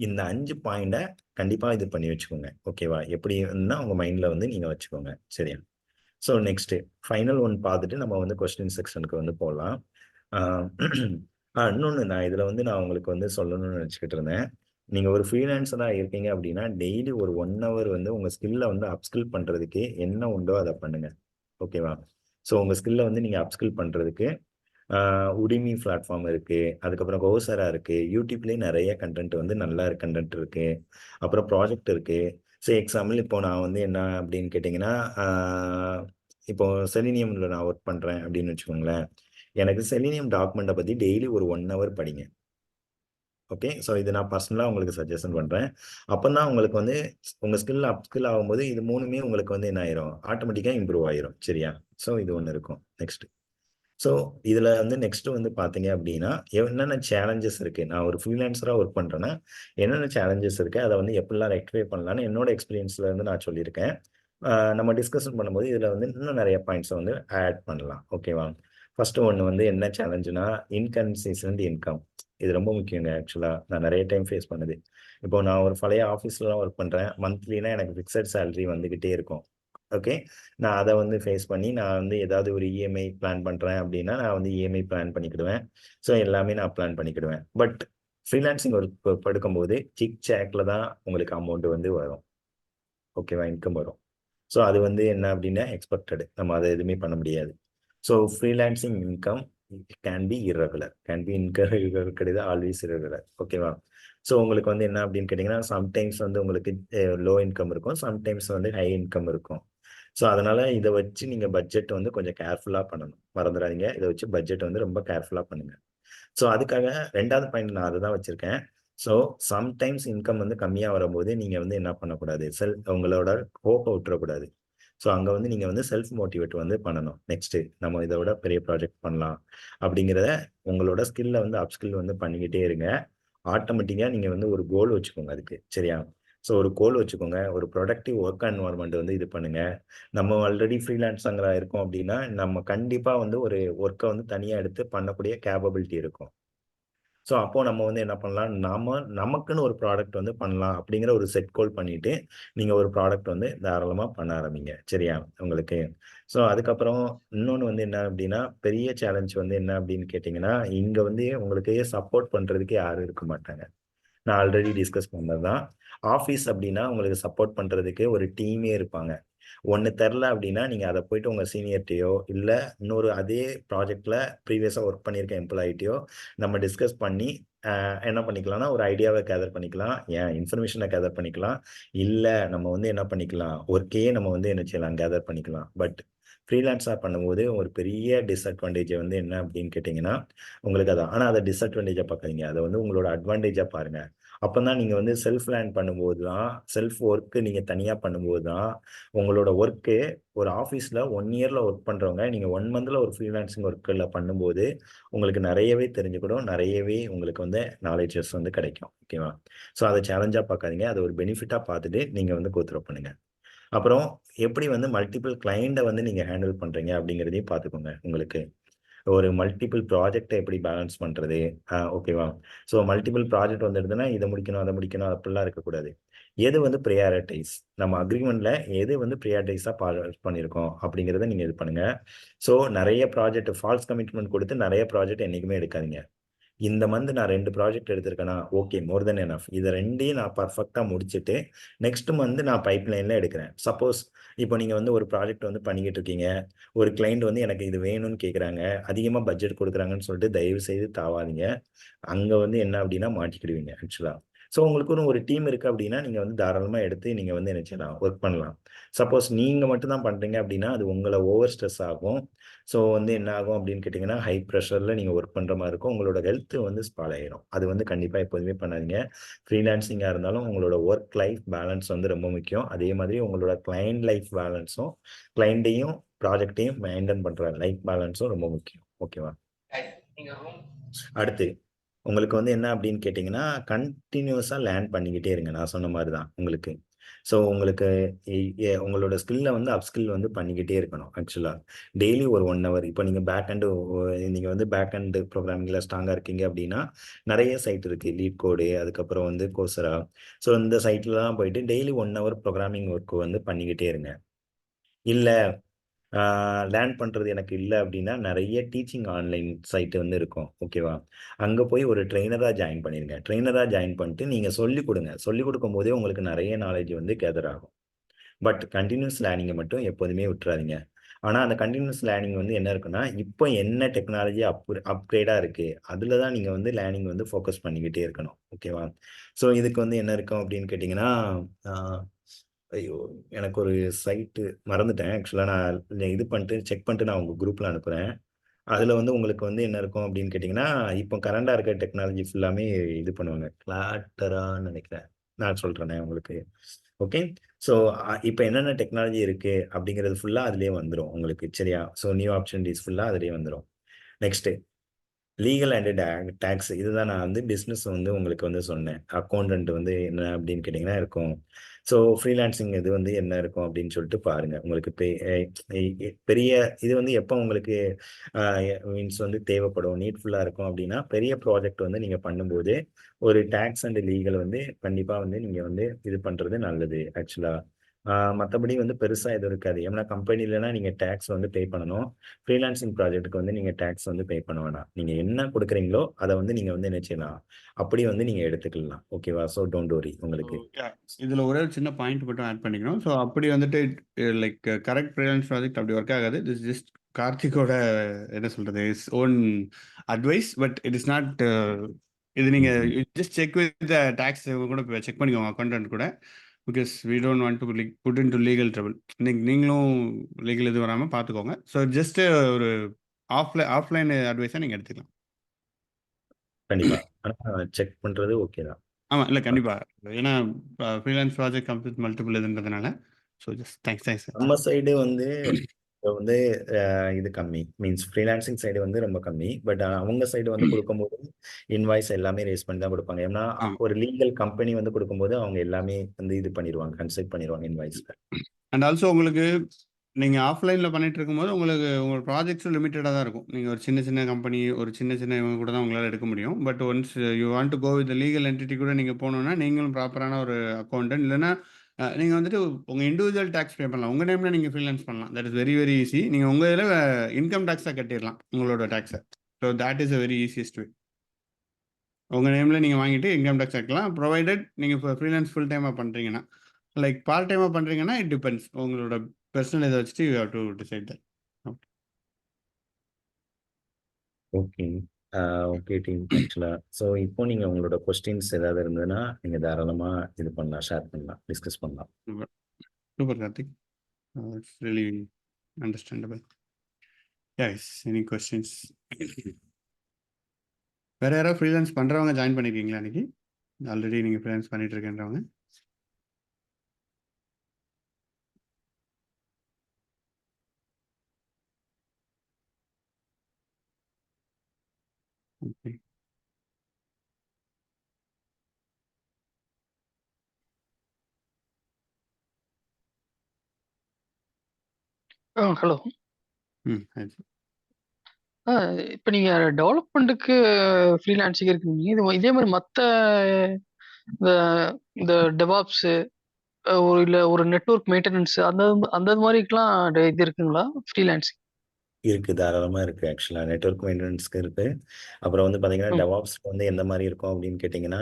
இந்த 5 பாயிண்ட்டை கண்டிப்பாக இது பண்ணி வச்சுக்கோங்க. ஓகேவா? எப்படின்னா உங்கள் மைண்டில் வந்து நீங்கள் வச்சுக்கோங்க. சரியா? ஸோ நெக்ஸ்ட்டு ஃபைனல் ஒன் பார்த்துட்டு நம்ம வந்து கொஸ்டின் செக்ஷனுக்கு வந்து போகலாம். இன்னொன்று நான் இதில் வந்து நான் உங்களுக்கு வந்து சொல்லணும்னு நினச்சிக்கிட்டு இருந்தேன். நீங்கள் ஒரு ஃப்ரீலான்சராக இருக்கீங்க அப்படின்னா டெய்லி ஒரு 1 ஹவர் வந்து உங்கள் ஸ்கில்லை வந்து அப்ஸ்கில் பண்ணுறதுக்கு என்ன உண்டோ அதை பண்ணுங்கள். ஓகேவா? ஸோ உங்கள் ஸ்கில்லை வந்து நீங்கள் அப்ஸ்கில் பண்ணுறதுக்கு உடிமி பிளாட்ஃபார்ம் இருக்குது, அதுக்கப்புறம் கோசரா இருக்குது, யூடியூப்லேயே நிறைய கண்டென்ட் வந்து நல்ல கண்டென்ட் இருக்குது, அப்புறம் ப்ராஜெக்ட் இருக்குது. ஸோ எக்ஸாம்பிள் இப்போ நான் வந்து என்ன அப்படின்னு கேட்டிங்கன்னா இப்போ செலினியமில் நான் ஒர்க் பண்ணுறேன் அப்படின்னு வச்சுக்கோங்களேன். எனக்கு செலினியம் டாக்குமெண்ட்டை பற்றி டெய்லி ஒரு 1 ஹவர் படிங்க. ஓகே, ஸோ இது நான் பர்சனலாக உங்களுக்கு சஜஷன் பண்ணுறேன். அப்போ தான் உங்களுக்கு வந்து உங்கள் ஸ்கில் அப்ஸ்கில் ஆகும்போது இது 3மே உங்களுக்கு வந்து என்ன ஆயிரும், ஆட்டோமேட்டிக்காக இம்ப்ரூவ் ஆயிரும். சரியா? ஸோ இது ஒன்று இருக்கும். நெக்ஸ்ட் ஸோ இதில் வந்து நெக்ஸ்ட் வந்து பார்த்தீங்க அப்படின்னா என்னென்ன சேலஞ்சஸ் இருக்குது, நான் ஒரு ஃப்ரீலான்சராக ஒர்க் பண்ணுறேன்னா என்னென்ன சேலஞ்சஸ் இருக்குது, அதை வந்து எப்படிலாம் ரெக்டிஃபை பண்ணலான்னு என்னோட எக்ஸ்பீரியன்ஸில் வந்து நான் சொல்லியிருக்கேன். நம்ம டிஸ்கஷன் பண்ணும்போது இதில் வந்து இன்னும் நிறைய பாயிண்ட்ஸை வந்து ஆட் பண்ணலாம். ஓகேவா? ஃபர்ஸ்ட் ஒன்று வந்து என்ன சேலஞ்சுனா இன்கன்சிஸ்டன்ட் இன்கம். இது ரொம்ப முக்கியங்க. ஆக்சுவலாக நான் நிறைய டைம் ஃபேஸ் பண்ணுது. இப்போ நான் ஒரு பழைய ஆஃபீஸ்லாம் ஒர்க் பண்ணுறேன், மந்த்லினா எனக்கு ஃபிக்ஸட் சேலரி வந்துக்கிட்டே இருக்கும். ஓகே, நான் அதை வந்து ஃபேஸ் பண்ணி நான் வந்து ஏதாவது ஒரு இஎம்ஐ பிளான் பண்ணுறேன் அப்படின்னா நான் வந்து இஎம்ஐ பிளான் பண்ணிக்கிடுவேன். ஸோ எல்லாமே நான் பிளான் பண்ணிக்கிடுவேன். பட் ஃப்ரீலான்சிங் ஒர்க் எடுக்கும்போது சிக் சேக்கில் தான் உங்களுக்கு அமௌண்ட் வந்து வரும். ஓகேவா? இன்கம் வரும். ஸோ அது வந்து என்ன அப்படின்னா எக்ஸ்பெக்டடு, நம்ம அதை எதுவுமே பண்ண முடியாது. So freelancing income can be irregular, கிடையாது, ஆல்வேஸ் இர்ரெகுலர். ஓகேவா? ஸோ உங்களுக்கு வந்து என்ன அப்படின்னு கேட்டிங்கன்னா சம்டைம்ஸ் வந்து உங்களுக்கு லோ இன்கம் இருக்கும், சம்டைம்ஸ் வந்து ஹை இன்கம் இருக்கும். ஸோ அதனால் இதை வச்சு நீங்கள் பட்ஜெட் வந்து கொஞ்சம் கேர்ஃபுல்லாக பண்ணணும். மறந்துடாதீங்க, இதை வச்சு பட்ஜெட் வந்து ரொம்ப கேர்ஃபுல்லாக பண்ணுங்கள். ஸோ அதுக்காக 2வது பாயிண்ட் நான் அதை தான் வச்சுருக்கேன். ஸோ சம்டைம்ஸ் இன்கம் வந்து கம்மியாக வரும்போது நீங்கள் வந்து என்ன பண்ணக்கூடாது, உங்களோட ஹோப்பை விட்டுறக்கூடாது. ஸோ அங்கே வந்து நீங்கள் வந்து செல்ஃப் மோட்டிவேட் வந்து பண்ணணும். நெக்ஸ்ட்டு நம்ம இதை விட பெரிய ப்ராஜெக்ட் பண்ணலாம் அப்படிங்கிறத உங்களோட ஸ்கில்லை வந்து அப்ஸ்கில் வந்து பண்ணிக்கிட்டே இருங்க. ஆட்டோமேட்டிக்காக நீங்கள் வந்து ஒரு கோல் வச்சுக்கோங்க அதுக்கு. சரியா? ஸோ ஒரு கோல் வச்சுக்கோங்க, ஒரு ப்ரொடக்டிவ் ஒர்க் என்வாயர்மெண்ட் வந்து இது பண்ணுங்கள். நம்ம ஆல்ரெடி ஃப்ரீலான்ஸராக இருக்கோம் அப்படின்னா நம்ம கண்டிப்பாக வந்து ஒரு ஒர்க்கை வந்து தனியாக எடுத்து பண்ணக்கூடிய கேப்பபிலிட்டி இருக்கும். ஸோ அப்போது நம்ம வந்து என்ன பண்ணலாம், நமக்குன்னு ஒரு ப்ராடக்ட் வந்து பண்ணலாம் அப்படிங்கிற ஒரு செட் கோல் பண்ணிவிட்டு நீங்கள் ஒரு ப்ராடக்ட் வந்து தாராளமாக பண்ண ஆரம்பிங்க. சரியா உங்களுக்கு? ஸோ அதுக்கப்புறம் இன்னொன்று வந்து என்ன அப்படின்னா பெரிய சேலஞ்ச் வந்து என்ன அப்படின்னு கேட்டிங்கன்னா இங்கே வந்து உங்களுக்கு சப்போர்ட் பண்ணுறதுக்கு யாரும் இருக்க மாட்டாங்க. நான் ஆல்ரெடி டிஸ்கஸ் பண்ணது தான். ஆஃபீஸ் அப்படின்னா உங்களுக்கு சப்போர்ட் பண்ணுறதுக்கு ஒரு டீமே இருப்பாங்க. ஒன்று தெரில அப்படின்னா நீங்கள் அதை போய்ட்டு உங்கள் சீனியர்கிட்டையோ இல்லை இன்னொரு அதே ப்ராஜெக்டில் ப்ரீவியஸாக ஒர்க் பண்ணியிருக்க எம்ப்ளாயிட்டையோ நம்ம டிஸ்கஸ் பண்ணி என்ன பண்ணிக்கலாம்னா ஒரு ஐடியாவை கேதர் பண்ணிக்கலாம், இன்ஃபர்மேஷனை கேதர் பண்ணிக்கலாம், இல்லை நம்ம வந்து என்ன பண்ணிக்கலாம் ஒர்க்கையே நம்ம வந்து என்ன செய்யலாம் கேதர் பண்ணிக்கலாம். பட் ஃப்ரீலான்ஸாக பண்ணும்போது ஒரு பெரிய டிஸ்அட்வான்டேஜை வந்து என்ன அப்படின்னு கேட்டிங்கன்னா உங்களுக்கு அதான். ஆனால் அதை டிஸ்அட்வான்டேஜாக பார்க்காதீங்க, அதை வந்து உங்களோட அட்வான்டேஜாக பாருங்கள். அப்போ தான் நீங்கள் வந்து செல்ஃப் லேர்ன் பண்ணும்போது தான், செல்ஃப் ஒர்க்கு நீங்கள் தனியாக பண்ணும்போது தான் உங்களோட ஒர்க்கு ஒரு ஆஃபீஸில் 1 இயரில் ஒர்க் பண்ணுறவங்க நீங்கள் 1 மந்தில் ஒரு ஃப்ரீலான்சிங் ஒர்க்கில் பண்ணும்போது உங்களுக்கு நிறையவே தெரிஞ்சுக்கிடும், நிறையவே உங்களுக்கு வந்து நாலேஜஸ் வந்து கிடைக்கும். ஓகேவா? ஸோ அதை சேலஞ்சாக பார்க்காதீங்க, அதை ஒரு பெனிஃபிட்டாக பார்த்துட்டு நீங்கள் வந்து கோத்ரூ பண்ணுங்கள். அப்புறம் எப்படி வந்து மல்டிபிள் கிளைண்ட்டை வந்து நீங்கள் ஹேண்டில் பண்ணுறீங்க அப்படிங்கிறதையும் பார்த்துக்கோங்க. உங்களுக்கு ஒரு மல்டிபிள் ப்ராஜெக்டை எப்படி பேலன்ஸ் பண்ணுறது, ஓகேவா? ஸோ மல்டிபிள் ப்ராஜெக்ட் வந்துடுதுன்னா இதை முடிக்கணும் அதை முடிக்கணும் அப்படிலாம் இருக்கக்கூடாது. எது வந்து ப்ரியாரிட்டைஸ், நம்ம அக்ரிமெண்ட்ல எது வந்து ப்ரியாரிட்டைஸாக பண்ணியிருக்கோம் அப்படிங்கிறத நீங்கள் இது பண்ணுங்க. ஸோ நிறைய ப்ராஜெக்ட் ஃபால்ஸ் கமிட்மெண்ட் கொடுத்து நிறைய ப்ராஜெக்ட் என்றைக்குமே எடுக்காதீங்க. இந்த மந்த் நான் 2 ப்ராஜெக்ட் எடுத்திருக்கேனா, ஓகே, மோர் தென் எனஃப். இதை ரெண்டையும் நான் பர்ஃபெக்டாக முடிச்சுட்டு நெக்ஸ்ட் மந்த் நான் பைப்லைனில் எடுக்கிறேன். சப்போஸ் இப்போ நீங்கள் வந்து ஒரு ப்ராஜெக்ட் வந்து பண்ணிக்கிட்டு இருக்கீங்க, ஒரு கிளைண்ட் வந்து எனக்கு இது வேணும்னு கேட்குறாங்க, அதிகமாக பட்ஜெட் கொடுக்குறாங்கன்னு சொல்லிட்டு தயவு செய்து தாவாதீங்க. அங்கே வந்து என்ன அப்படின்னா மாட்டிக்கிடுவீங்க ஆக்சுவலாக. ஸோ உங்களுக்கு ஒரு டீம் இருக்குது அப்படின்னா நீங்கள் வந்து தாராளமாக எடுத்து நீங்கள் வந்து என்ன செய்யலாம், ஒர்க் பண்ணலாம். சப்போஸ் நீங்கள் மட்டும்தான் பண்ணுறீங்க அப்படின்னா அது உங்களை ஓவர் ஸ்ட்ரெஸ் ஆகும். ஸோ வந்து என்ன ஆகும் அப்படின்னு கேட்டிங்கன்னா, ஹை ப்ரெஷரில் நீங்கள் ஒர்க் பண்ணுற மாதிரி இருக்கும். உங்களோட ஹெல்த் வந்து ஸ்பால் ஆயிரும். அது வந்து கண்டிப்பாக எப்போதுமே பண்ணாதீங்க. ஃப்ரீலான்சிங்காக இருந்தாலும் உங்களோட ஒர்க் லைஃப் பேலன்ஸ் வந்து ரொம்ப முக்கியம். அதே மாதிரி உங்களோட கிளைண்ட் லைஃப் பேலன்ஸும், கிளைண்ட்டையும் ப்ராஜெக்டையும் மெயின்டைன் பண்ணுற லைஃப் பேலன்ஸும் ரொம்ப முக்கியம். ஓகேவா? அடுத்து உங்களுக்கு வந்து என்ன அப்படின்னு கேட்டிங்கன்னா, கண்டினியூஸாக லேர்ன் பண்ணிக்கிட்டே இருங்க. நான் சொன்ன மாதிரி தான் உங்களுக்கு. ஸோ உங்களுக்கு உங்களோட ஸ்கில்லை வந்து அப்ஸ்கில் வந்து பண்ணிக்கிட்டே இருக்கணும் ஆக்சுவலாக. டெய்லி ஒரு 1 ஹவர். இப்போ நீங்கள் நீங்கள் வந்து பேக் அண்டு ப்ரோக்ராமிங்கில் ஸ்ட்ராங்காக இருக்கீங்க அப்படின்னா நிறைய சைட் இருக்குது. லீட் கோடு, அதுக்கப்புறம் வந்து கோசரா. ஸோ இந்த சைட்லலாம் போயிட்டு டெய்லி 1 ஹவர் ப்ரோக்ராமிங் ஒர்க் வந்து பண்ணிக்கிட்டே இருங்க. இல்லை லேர்ன் பண்ணுறது எனக்கு இல்லை அப்படின்னா நிறைய டீச்சிங் ஆன்லைன் சைட்டு வந்து இருக்கும். ஓகேவா? அங்கே போய் ஒரு ட்ரெயினராக ஜாயின் பண்ணிடுங்க. ட்ரெயினராக ஜாயின் பண்ணிட்டு நீங்கள் சொல்லிக் கொடுங்க. சொல்லிக் கொடுக்கும் போதே உங்களுக்கு நிறைய நாலேஜ் வந்து கேதர் ஆகும். பட் கண்டினியூஸ் லேர்னிங்கை மட்டும் எப்போதுமே விட்டுறாதீங்க. ஆனால் அந்த கண்டினியூஸ் லேர்னிங் வந்து என்ன இருக்குன்னா, இப்போ என்ன டெக்னாலஜி அப்கிரேடாக இருக்குது அதில் தான் நீங்கள் வந்து லேர்னிங் வந்து ஃபோக்கஸ் பண்ணிக்கிட்டே இருக்கணும். ஓகேவா? ஸோ இதுக்கு வந்து என்ன இருக்கும் அப்படின்னு கேட்டிங்கன்னா, ஐயோ, எனக்கு ஒரு சைட்டு மறந்துட்டேன் ஆக்சுவலாக. நான் இது பண்ணிட்டு செக் பண்ணிட்டு நான் உங்கள் குரூப்பில் அனுப்புகிறேன். அதில் வந்து உங்களுக்கு வந்து என்ன இருக்கும் அப்படின்னு கேட்டிங்கன்னா, இப்போ கரண்டாக இருக்க டெக்னாலஜி ஃபுல்லாமே இது பண்ணுவாங்க. கிளாட்டரான்னு நினைக்கிறேன். நான் சொல்கிறேனே உங்களுக்கு. ஓகே. ஸோ இப்போ என்னென்ன டெக்னாலஜி இருக்குது அப்படிங்கிறது ஃபுல்லாக அதிலே வந்துடும் உங்களுக்கு. சரியா? ஸோ நியூ ஆப்பர்ச்சுனிட்டிஸ் ஃபுல்லாக அதிலே வந்துடும். Next legal and tax. இதுதான் நான் வந்து பிஸ்னஸ் வந்து உங்களுக்கு வந்து சொன்னேன். அக்கௌண்டன்ட் வந்து என்ன அப்படின்னு கேட்டிங்கன்னா இருக்கும். ஸோ ஃப்ரீலான்சிங் இது வந்து என்ன இருக்கும் அப்படின்னு சொல்லிட்டு பாருங்கள். உங்களுக்கு பெரிய இது வந்து எப்போ உங்களுக்கு மீன்ஸ் வந்து தேவைப்படும், நீட்ஃபுல்லாக இருக்கும் அப்படின்னா, பெரிய ப்ராஜெக்ட் வந்து நீங்கள் பண்ணும்போது ஒரு டேக்ஸ் அண்ட் லீகல் வந்து கண்டிப்பாக வந்து நீங்கள் வந்து இது பண்ணுறது நல்லது ஆக்சுவலாக. மற்றபடி வந்து பெருசாக எதுவும் இருக்காது. ஏன்னா கம்பெனிலனா நீங்கள் டேக்ஸ் வந்து பே பண்ணணும். ஃப்ரீலான்சிங் ப்ராஜெக்ட்டுக்கு வந்து நீங்கள் டேக்ஸ் வந்து பே பண்ண வேணாம். நீங்கள் என்ன கொடுக்குறீங்களோ அதை வந்து நீங்கள் வந்து என்ன செய்யலாம், அப்படி வந்து நீங்கள் எடுத்துக்கலாம். ஓகேவா? ஸோ டோன்ட் வரி உங்களுக்கு. இதுல ஒரே ஒரு சின்ன பாயிண்ட் மட்டும் ஆட் பண்ணிக்கணும். ஸோ அப்படி வந்துட்டு லைக் கரெக்ட் ஃப்ரீலான்ஸ் ப்ராஜெக்ட் அப்படி ஒர்க் ஆகாது. திஸ் ஜஸ்ட் கார்த்திகோட என்ன சொல்றது is own advice. But it is not இது நீங்க ஜஸ்ட் செக் வித் டாக்ஸ் கூட செக் பண்ணிக்கோங்க அக்கௌண்டன்ட் கூட. Because we don't want to put into legal trouble. நீங்களும் லீகல் இது வராமல் பார்த்துக்கோங்க. ஸோ ஜஸ்ட் ஒரு ஆஃப்லைன் அட்வைஸாக நீங்கள் எடுத்துக்கலாம். கண்டிப்பா. ஆனால் செக் பண்ணுறது ஓகே தான். ஆமாம், இல்லை கண்டிப்பாக. ஏன்னா freelance project comes with multiple இதுன்றதுனால. So just thanks. நம்ம சைடு வந்து வந்து இது கம்மி. மீன்ஸ் ஃப்ரீலான்சிங் சைடு வந்து ரொம்ப கம்மி. பட் அவங்க சைடு வந்து கொடுக்கும்போது இன்வாய்ஸ் எல்லாமே ரேஸ் பண்ணி தான் கொடுப்பாங்க. ஏன்னா ஒரு லீகல் கம்பெனி வந்து கொடுக்கும்போது அவங்க எல்லாமே வந்து இது பண்ணிடுவாங்க, கன்சல்ட் பண்ணிடுவாங்க இன்வாய்ஸ்ல. அண்ட் ஆல்சோ உங்களுக்கு நீங்கள் ஆஃப்லைனில் பண்ணிட்டு இருக்கும்போது உங்கள் ப்ராஜெக்ட்ஸும் லிமிட்டடாக தான் இருக்கும். நீங்கள் ஒரு சின்ன கம்பெனி, ஒரு சின்ன இவங்க கூட தான் உங்களால் எடுக்க முடியும். But once you want to go with legal entity கூட நீங்கள் போகணுன்னா நீங்களும் ப்ராப்பரான ஒரு அக்கௌண்டன்ட், இல்லைன்னா நீங்கள் வந்துட்டு உங்கள் இண்டிவிஜுவல் டேக்ஸ் பே பண்ணலாம். உங்கள் நேமில் நீங்கள் ஃப்ரீலான்ஸ் பண்ணலாம். That is very very easy. நீங்கள் உங்கள் இதில் இன்கம் டேக்ஸாக கட்டிடலாம் உங்களோட டேக்ஸை. So that is a very easiest way. உங்கள் நேமில் நீங்கள் வாங்கிட்டு இன்கம் டேக்ஸ் கட்டலாம். ப்ரொவைடட் நீங்கள் இப்போ ஃப்ரீலான்ஸ் ஃபுல் டைமாக பண்ணுறீங்கன்னா. லைக் பார்ட் டைமாக பண்ணுறீங்கன்னா இட் டிபெண்ட்ஸ். உங்களோட பர்சனல் இதை வச்சுட்டு you have to decide that. Okay. Okay team. ஆக்சுவலாக ஸோ இப்போ நீங்கள் உங்களோட கொஸ்டின்ஸ் ஏதாவது இருந்ததுன்னா நீங்கள் தாராளமாக இது பண்ணலாம், ஷேர் பண்ணலாம், டிஸ்கஸ் பண்ணலாம். Super Karthik. It's really understandable. Yes, any questions? வேறு யாராவது ஃப்ரீலான்ஸ் பண்ணுறவங்க ஜாயின் பண்ணியிருக்கீங்களா இன்னைக்கு? ஆல்ரெடி நீங்கள் ஃப்ரீலான்ஸ் பண்ணிட்டு இருக்கேன்றவங்க? ஓகே. ஹலோ. ஆயிடுச்சு. இப்ப நீங்க டெவலப்மெண்ட்டுக்கு ஃப்ரீலான்சிங் இருக்கீங்க. இதே மாரி மத்த இந்த இந்த டெவாப்ஸு இல்ல ஒரு நெட்வொர்க் மெயின்டனன்ஸ் அந்த அந்த மாரிக்கலாம் இது இருக்குங்களா? ஃப்ரீலான்சிங். இருக்கு. தாராளமா இருக்கு. ஆக்சுவலா நெட்வொர்க் மெயின்டனன்ஸ்க்கு இருக்கு. அப்புறம் வந்து பார்த்தீங்கன்னா, ம். டெவாப்ஸ்க்கு வந்து எந்த மாரி இருக்கும் அப்படின்னு கேட்டீங்கன்னா,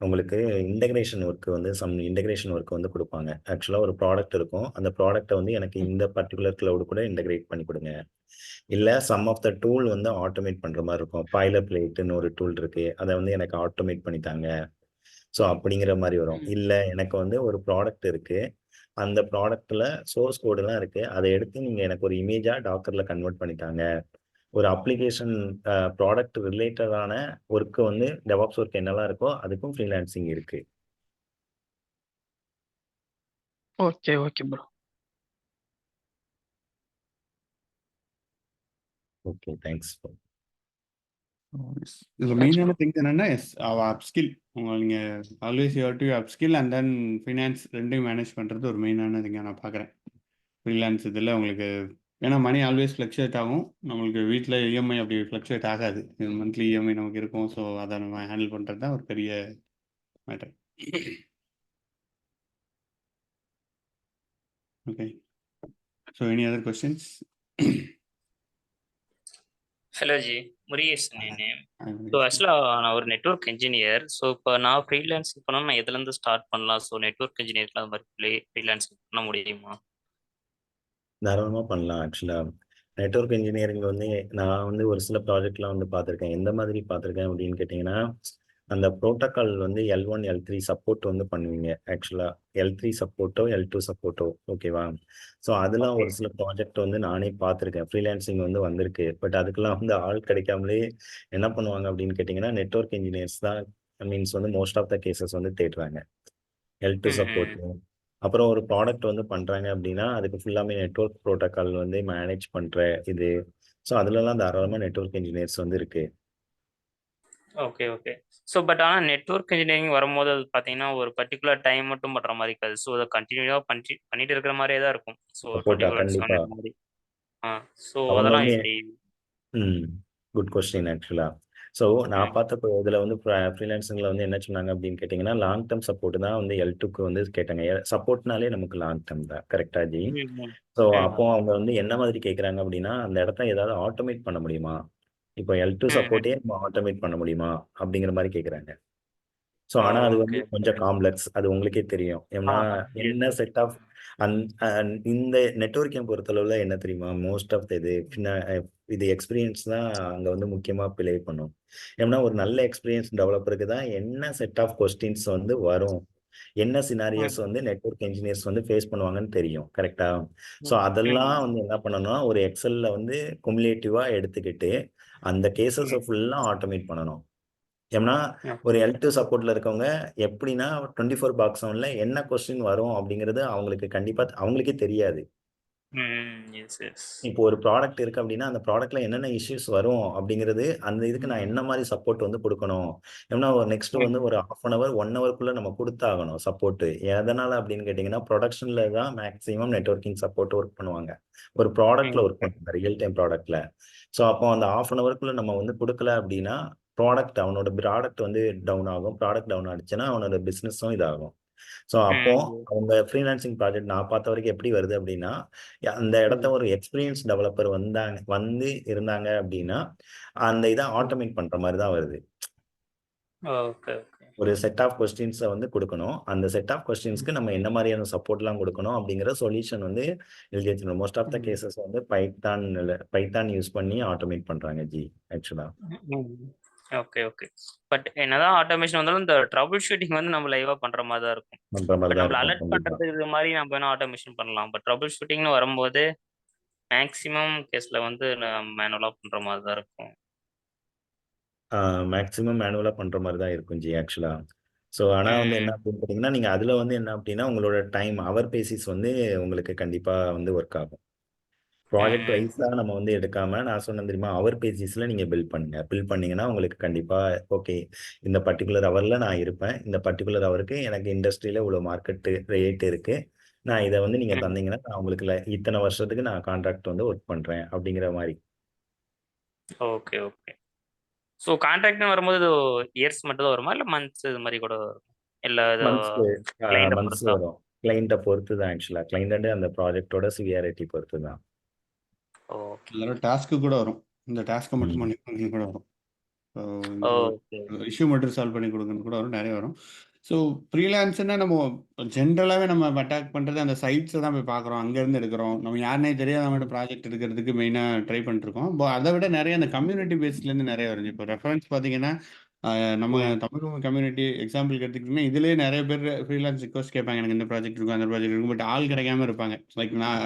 உங்களுக்கு இன்டகிரேஷன் ஒர்க் வந்து இன்டகிரேஷன் ஒர்க் வந்து குடுப்பாங்க. ஆக்சுவலா ஒரு ப்ராடக்ட் இருக்கும். அந்த ப்ராடக்ட்ட வந்து எனக்கு ம். இந்த பர்ட்டிகுலர் கிளவுட் கூட இன்டகிரேட் பண்ணி குடுங்க. இல்ல சம் ஆஃப் த டூல் வந்து ஆட்டோமேட் பண்ற மாரி இருக்கும். பாய்லர் பிளேட்ன்னு ஒரு டூல் இருக்கு. அத வந்து எனக்கு ஆட்டோமேட் பண்ணி தாங்க. ஸோ அப்படிங்கிற மாரி வரும். ம். இல்ல எனக்கு வந்து ஒரு ப்ராடக்ட் இருக்கு. அந்த ப்ராடக்ட்ல சோர்ஸ் கோடுலாம் இருக்கு. அத எடுத்து நீங்க எனக்கு ஒரு இமேஜா டாக்கர்ல கன்வெர்ட் பண்ணி தாங்க. ஒரு அப்ளிகேஷன் ப்ராடக்ட் ரிலேட்டடான ஒர்க் வந்து டெவாப்ஸ் ஒர்க் என்னலாம் இருக்கோ, அதுக்கும் ஃப்ரீலான்சிங் இருக்கு. Okay, okay bro. Okay. Thanks. இதுல தேங்க்ஸ் ப்ரோ. மெயினான திங்ஸ் என்னன்னா, அப்ஸ்கில். நீங்க always you have to upskill and then finance 2யும் மேனேஜ் பண்றது ஒரு மெயினான திங்கா நான் பார்க்குறேன். ஃப்ரீலான்ஸ் இதில உங்களுக்கு ஏன்னா மணி ஆல்வேஸ் ஃப்ளக்சுவேட் ஆகும். நம்மளுக்கு வீட்ல இஎம்ஐ அப்படி ஃப்ளக்சுவேட் ஆகாது. மந்த்லி இஎம்ஐ நமக்கு இருக்கும். ஸோ அத நம்ம ஹேண்டில் பண்றது தான் ஒரு பெரிய matter. Okay. So any other questions? Hello ji, Murugesan என் நேம். ஸோ ஆக்சுவலாக நான் ஒரு நெட்வொர்க் இன்ஜினியர். ஸோ இப்போ நான் ஃப்ரீலான்சிங் பண்ணணும், நான் எதுலேருந்து ஸ்டார்ட் பண்ணலாம்? ஸோ நெட்வொர்க் இன்ஜினியருக்கு அது மாதிரி ஃப்ரீலான்சிங் பண்ண முடியுமா? தாராளமா பண்ணலாம். ஆக்சுவலா நெட்வொர்க் இன்ஜினியரிங் வந்து நான் வந்து ஒரு சில ப்ராஜெக்ட்லாம் வந்து பார்த்துருக்கேன். எந்த மாதிரி பார்த்துருக்கேன் அப்படின்னு கேட்டிங்கன்னா, அந்த புரோட்டோகால் வந்து L1, L3 சப்போர்ட் வந்து பண்ணுவீங்க. ஆக்சுவலா L3 சப்போர்ட்டோ, L2 சப்போர்ட்டோ ஓகேவா? ஸோ அதெல்லாம் ஓகே. ஒரு சில ப்ராஜெக்ட் வந்து நானே பார்த்துருக்கேன். ஃப்ரீலான்சிங் வந்து வந்திருக்கு. பட் அதுக்கெல்லாம் வந்து ஆள் கிடைக்காமலே என்ன பண்ணுவாங்க அப்படின்னு கேட்டிங்கன்னா, நெட்வொர்க் இன்ஜினியர்ஸ் தான் மீன்ஸ் வந்து மோஸ்ட் ஆஃப் த கேசஸ் வந்து தேடுறாங்க. L2 support. அப்புறம் ஒரு ப்ராடக்ட் வந்து பண்றாங்க அப்படின்னா, அதுக்கு ஃபுல்லாமே நெட்வொர்க் புரோட்டோகால் வந்து மேனேஜ் பண்ற இது. ஸோ அதுலலாம் தாராளமா நெட்வொர்க் இன்ஜினியர்ஸ் வந்து இருக்கு. Okay, okay. ஸோ பட் ஆனால் நெட்வொர்க் இன்ஜினியரிங் வரும்போது அது பார்த்தீங்கன்னா, ஒரு பர்ட்டிகுலர் டைம் மட்டும் பண்ணுற மாதிரி இருக்காது. ஸோ அதை கண்டினியூவாக பண்ணிட்டு இருக்கிற மாதிரியே தான் இருக்கும். ஸோ சப்போர்ட்டா 24/7 கண்டிப்பா. இந்த மாதிரி. ஸோ அவங்க அதெல்லாம் வந்து எப்படி? ம். குட் கொஸ்டின் ஆக்சுவலா. ஸோ நான் பார்த்த இதுல வந்து ஃப்ரீலான்சிங்ல வந்து என்ன சொன்னாங்க அப்படின்னு கேட்டீங்கன்னா, லாங் டெர்ம் சப்போர்ட் தான் வந்து L2க்கு வந்து கேட்டாங்க. சப்போர்ட்னாலே நமக்கு லாங் டெர்ம் தான். கரெக்ட்டா ஜி? ம், ம், ஸோ ம், அப்போ அவங்க வந்து என்ன மாதிரி கேட்கறாங்க அப்படின்னா, அந்த இடத்த ஏதாவது ஆட்டோமேட் பண்ண முடியுமா? இப்போ L2 ம், ம். சப்போர்ட்டே நம்ம ஆட்டோமேட் பண்ண முடியுமா? அப்படிங்கிற மாரி கேட்கறாங்க. ஸோ ஓ, ஆனா அது வந்து ஓகே. கொஞ்சம் காம்ப்ளக்ஸ். அது உங்களுக்கே தெரியும். ஏன்னா எஸ், என்ன எஸ். செட் ஆஃப் அந் இந்த நெட்வொர்க்கிங் பொறுத்தளவுல என்ன தெரியுமா? மோஸ்ட் ஆஃப் த இது எக்ஸ்பீரியன்ஸ் தான் அங்க வந்து முக்கியமா ப்ளே பண்ணும். ஏன்னா ஒரு நல்ல எக்ஸ்பீரியன்ஸ் டெவலப்பருக்கு தான் என்ன செட் ஆஃப் கொஸ்டின்ஸ் வந்து வரும். என்ன சினாரியோஸ் ம், வந்து நெட்வொர்க் என்ஜினியர்ஸ் வந்து ஃபேஸ் பண்ணுவாங்கன்னு தெரியும். கரெக்ட்டா? ஸோ ம், அதெல்லாம் ம், வந்து என்ன பண்ணணும்னா, ஒரு எக்ஸெல்ல வந்து குமுலேட்டிவா எடுத்துக்கிட்டு, அந்த கேஸஸ ம். ஃபுல்லா ஆட்டோமேட் பண்ணணும். ஏன்னா, ஓகே. ஒரு L2 சப்போர்ட்ல இருக்கவங்க எப்படின்னா 24/7ல என்ன கொஸ்டின் வரும் அப்படிங்கிறது அவங்களுக்கு கண்டிப்பா அவங்களுக்கே தெரியாது. ம். Yes, yes. இப்போ ஒரு ப்ராடக்ட் இருக்கு அப்படின்னா, அந்த ப்ராடக்ட்ல என்னென்ன இஷ்யூஸ் வரும் அப்படிங்கிறது, அந்த இதுக்கு நான் என்ன மாரி சப்போர்ட் வந்து குடுக்கணும். ஏன்னா நெக்ஸ்ட் ம், வந்து ஒரு 1/2 ஹவர், 1 ஹவர்க்குள்ள நம்ம குடுத்தாகணும் சப்போர்ட். எதனால அப்படின்னு கேட்டீங்கன்னா, புரொடக்ஷன்ல தான் மேக்ஸிமம் நெட்வொர்க்கிங் சப்போர்ட் ஒர்க் பண்ணுவாங்க. ஒரு ப்ராடக்ட்ல ஒர்க் ம். பண்ணுவாங்க. Real time ப்ராடக்ட்ல. ஸோ அப்போ அந்த 1/2 ஹவர்க்குள்ள நம்ம வந்து குடுக்கல அப்படின்னா, அவனோட ப்ராடக்ட் வந்து டவுன் ஆகும். ப்ராடக்ட் டவுன் ஆச்சுன்னா, அவனோட பிசினஸும் இதாகும். ஸோ அப்போ ம். அவங்க ஃப்ரீலான்சிங் ப்ராஜெக்ட் நான் பார்த்த வரைக்கும் எப்படி வருது அப்படின்னா, அந்த இடத்த ம். ஒரு எக்ஸ்பீரியன்ஸ் டெவலப்பர் இருந்தாங்க அப்படின்னா, அந்த இத ஆட்டோமேட் பண்ற மாரி தான் வருது. Okay, okay. ஒரு செட் ஆஃப் கொஸ்டின்ஸ வந்து குடுக்கணும். அந்த செட் ஆஃப் கொஸ்டின்ஸ்க்கு நம்ம என்ன மாரியான சப்போர்ட்லாம் குடுக்கணும் அப்படிங்கிற சொல்யூஷன் வந்து எழுதி வச்சிருக்கணும். மோஸ்ட் ஆஃப் த ம். கேஸஸ் வந்து பைத்தான் யூஸ் பண்ணி ஆட்டோமேட் பண்றாங்க ஆக்சுவலா. ம். Okay, okay. பட் என்னதான் ஆட்டோமேஷன் வந்தாலும் இந்த ட்ரபிள் ஷூட்டிங் வந்து நம்ம லைவா பண்ற மாரி தான் இருக்கும். பண்ற மாரி பட் தான் நம்மள இருக்கும். அலர்ட் கண்டிப்பா. பண்றதுக்கு இது மாரி நம்ம வேணா ஆட்டோமேஷன் பண்ணலாம். பட் ட்ரபிள் ஷூட்டிங்னு வரும்போது மேக்ஸிமம் கேஸ்ல வந்து மேனுவலா பண்ற மாரி தான் இருக்கும். மேக்ஸிமம் மேனுவலா பண்ற மாரி தான் இருக்கும் ஆக்சுவலா. ஸோ ஆனா வந்து என்ன ம். அப்படின்னு பார்த்தீங்கன்னா, நீங்க அதுல வந்து என்ன அப்படின்னா, உங்களோட ஹவர் பேசிஸ் வந்து உங்களுக்கு கண்டிப்பா வந்து ஒர்க் ஆகும். ப்ராஜெக்ட் ம். வைஸா நம்ம வந்து எடுக்காம, நான் சொன்னேன் தெரியுமா? ஹவர் பேசிஸ்ல நீங்க பில்ட் பண்ணுங்க. பில்ட் பண்ணீங்கன்னா, உங்களுக்கு கண்டிப்பா ஓகே. இந்த பர்ட்டிகுலர் ஹவர்ல நான் இருப்பேன். இந்த பர்ட்டிகுலர் ஹவருக்கு எனக்கு இண்டஸ்ட்ரியில இவ்வளோ மார்க்கெட் ரேட் இருக்கு. நான் இத வந்து நீங்க ம். தந்தீங்கன்னா, நான் உங்களுக்கு இத்தன வருஷத்துக்கு நான் கான்ட்ராக்ட் வந்து ஒர்க் பண்றேன் அப்படிங்கிற மாரி. Okay, okay. ஸோ கான்ட்ராக்ட்னு வரும்போது இது இயர்ஸ் மட்டும் தான் வருமா? இல்ல மந்த்ஸ் இது மாரி கூட வருமா? இல்ல அது கிளையண்ட்ட மந்த்ஸ் பொறுத்தா? வரும். கிளைண்ட்டை பொறுத்து தான் ஆக்சுவலா. கிளைண்ட் அந்த ப்ராஜெக்ட்டோட சிவியாரிட்டி பொறுத்து தான். ஓகே. எல்லாரும் டாஸ்க்கு கூட வரும். இந்த டாஸ்க்கை மட்டும் ம். பண்ணி கொடுங்கன்னு கூட வரும். ஸோ இந்த ஓகே. இஷ்யூ மட்டும் சால்வ் பண்ணி கொடுங்கன்னு கூட வரும், நிறைய வரும். ஸோ ஃப்ரீலான்ஸ்னா நம்ம ஜென்ரலாகவே நம்ம அட்டாக் பண்ணுறது அந்த சைட்ஸை தான் போய் பார்க்குறோம், அங்கேருந்து எடுக்கிறோம். நம்ம யாருனே தெரியாதவங்கள்ட்ட ப்ராஜெக்ட் எடுக்கிறதுக்கு மெயினாக ட்ரை பண்ணிருக்கோம். இப்போ அதை விட நிறைய அந்த கம்யூனிட்டி பேஸ்லேருந்து நிறைய வருது. இப்போ ரெஃபரன்ஸ் பார்த்தீங்கன்னா நம்ம தமிழ் கம்யூனிட்டி எக்ஸாம்பிளுக்கு எடுத்துக்கிட்டிங்கன்னா இதுலேயே நிறைய பேர் ஃப்ரீலான்ஸ் ரிக்வஸ்ட் கேட்பாங்க, எனக்கு இந்த ப்ராஜெக்ட் இருக்கும் அந்த ப்ராஜெக்ட் இருக்கும், பட் ஆள் கிடைக்காம இருப்பாங்க. லைக் நான்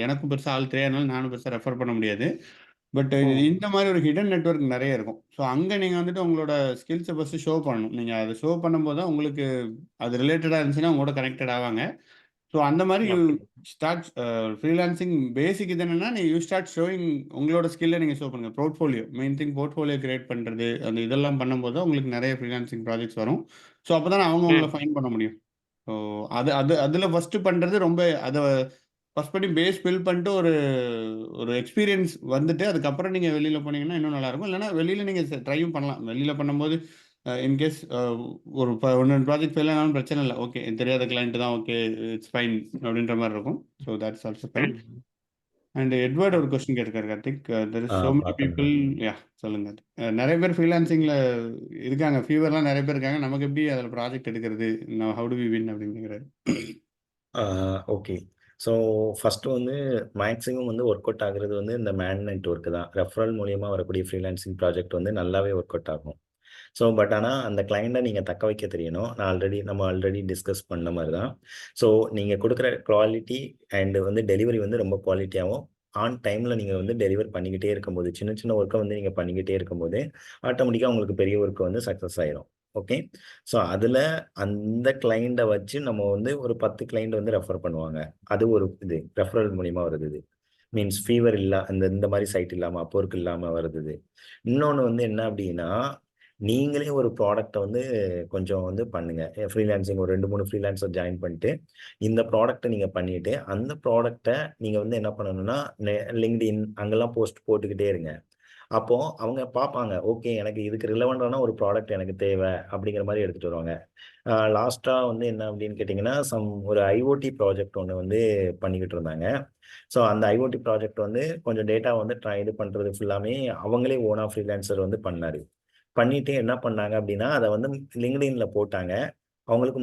எனக்கும் பெருசாக ஆள் தெரியாதனால நானும் பெருசாக ரெஃபர் பண்ண முடியாது. பட் இந்த மாதிரி ஒரு ஹிடன் நெட்வொர்க் நிறைய இருக்கும். ஸோ அங்கே நீங்கள் வந்துட்டு உங்களோட ஸ்கில்ஸை ஃபஸ்ட்டு ஷோ பண்ணணும். நீங்கள் அதை ஷோ பண்ணும்போது தான் உங்களுக்கு அது ரிலேட்டடாக இருந்துச்சுன்னா உங்களோட கனெக்டட் ஆவாங்க. ஸோ அந்த மாதிரி ஓகே. ஸ்டார்ட் ஃப்ரீலான்சிங் பேசிக் இது என்னன்னா, யூ ஸ்டார்ட் ஷோயிங் உங்களோட ஸ்கில்லை நீங்கள் ஷோ பண்ணுங்கள். Portfolio main thing, portfolio create பண்ணுறது, அந்த இதெல்லாம் பண்ணும்போது தான் உங்களுக்கு நிறைய ஃப்ரீலான்சிங் ப்ராஜெக்ட்ஸ் வரும். ஸோ அப்போ தான் அவங்க உங்களை ஃபைன் பண்ண முடியும். ஸோ அது அது அதில் ஃபஸ்ட்டு பண்ணுறது ரொம்ப அதை ஃபர்ஸ்ட் பண்ணி பேஸ் பில்ட் பண்ணிட்டு ஒரு ஒரு எக்ஸ்பீரியன்ஸ் வந்துட்டு அதுக்கப்புறம் நீங்கள் வெளியில் போனீங்கன்னா இன்னும் நல்லாயிருக்கும். இல்லைனா வெளியில் நீங்கள் ட்ரையும் பண்ணலாம். வெளியில் பண்ணும்போது இன்கேஸ் ஒரு ஒன்று ப்ராஜெக்ட் ஃபெயில் ஆனாலும் பிரச்சனை இல்லை, ஓகே தெரியாத கிளைண்ட் தான், ஓகே இட்ஸ் ஃபைன் அப்படின்ற மாதிரி இருக்கும். So that's also fine. And Edward ஒரு கொஸ்டின் கேட்டிருக்காரு Karthik. There is so many people. Yeah சொல்லுங்க. நிறைய பேர் ஃப்ரீலான்சிங்கில் இருக்காங்க, ஃபீவர்லாம் நிறைய பேர் இருக்காங்க, நமக்கு எப்படி அதில் ப்ராஜெக்ட் எடுக்கிறது, ஹவு டு வி வின் அப்படின்னு கேட்குறாரு. ஓகே. ஸோ ஃபஸ்ட்டு வந்து மேக்ஸிமம் வந்து ஒர்க் அவுட் ஆகுறது வந்து இந்த மேன் நெட்வொர்க் தான். ரெஃபரல் மூலியமா வரக்கூடிய ஃப்ரீலான்சிங் ப்ராஜெக்ட் வந்து நல்லாவே ஒர்க் அவுட் ஆகும். ஸோ பட் ஆனால் அந்த கிளைண்ட்டை நீங்கள் தக்க வைக்க தெரியணும். நம்ம ஆல்ரெடி டிஸ்கஸ் பண்ண மாதிரி தான். ஸோ நீங்கள் கொடுக்குற குவாலிட்டி அண்டு வந்து டெலிவரி வந்து ரொம்ப குவாலிட்டியாகவும் ஆன் டைமில் நீங்கள் வந்து டெலிவர் பண்ணிக்கிட்டே இருக்கும்போது, சின்ன சின்ன ஒர்க்கை வந்து நீங்கள் பண்ணிக்கிட்டே இருக்கும்போது ஆட்டோமேட்டிக்காக உங்களுக்கு பெரிய ஒர்க்கு வந்து சக்ஸஸ் ஆயிரும். ஓகே. ஸோ அதில் அந்த கிளைண்ட்டை வச்சு நம்ம வந்து ஒரு 10 கிளைண்ட் வந்து ரெஃபர் பண்ணுவாங்க. அது ஒரு இது ரெஃபரல் மூலியமாக வருது. இது மீன்ஸ் ஃபீவர் இந்த மாதிரி சைட் இல்லாமல் அப்போர்க் இல்லாமல் வருது. இன்னொன்று வந்து என்ன அப்படின்னா, நீங்களே ஒரு ப்ராடக்ட்டை வந்து கொஞ்சம் வந்து பண்ணுங்க. ஃப்ரீலான்சிங் ஒரு 2-3 ஃப்ரீலான்சர் ஜாயின் பண்ணிட்டு இந்த ப்ராடக்ட்டை நீங்கள் பண்ணிட்டு அந்த ப்ராடக்ட்டை நீங்கள் வந்து என்ன பண்ணணும்னா லிங்க்டின் அங்கெல்லாம் போஸ்ட் போட்டுக்கிட்டே இருங்க. அப்போ அவங்க பார்ப்பாங்க, ஓகே எனக்கு இதுக்கு ரிலவெண்டான ஒரு ப்ராடக்ட் எனக்கு தேவை அப்படிங்கிற மாதிரி எடுத்துட்டு வருவாங்க. லாஸ்ட்டாக வந்து என்ன அப்படின்னு கேட்டிங்கன்னா, ஒரு ஐஓடி ப்ராஜெக்ட் ஒன்று வந்து பண்ணிக்கிட்டு இருந்தாங்க. ஸோ அந்த ஐஓடி ப்ராஜெக்ட் வந்து கொஞ்சம் டேட்டா வந்து இது பண்ணுறது ஃபுல்லாமே அவங்களே ஓனா ஃப்ரீலான்சர் வந்து பண்ணாரு. பண்ணிட்டு என்ன பண்ணாங்க அப்படின்னா, அதை வந்து லிங்க்டின்ல போட்டாங்க. அவங்களுக்கு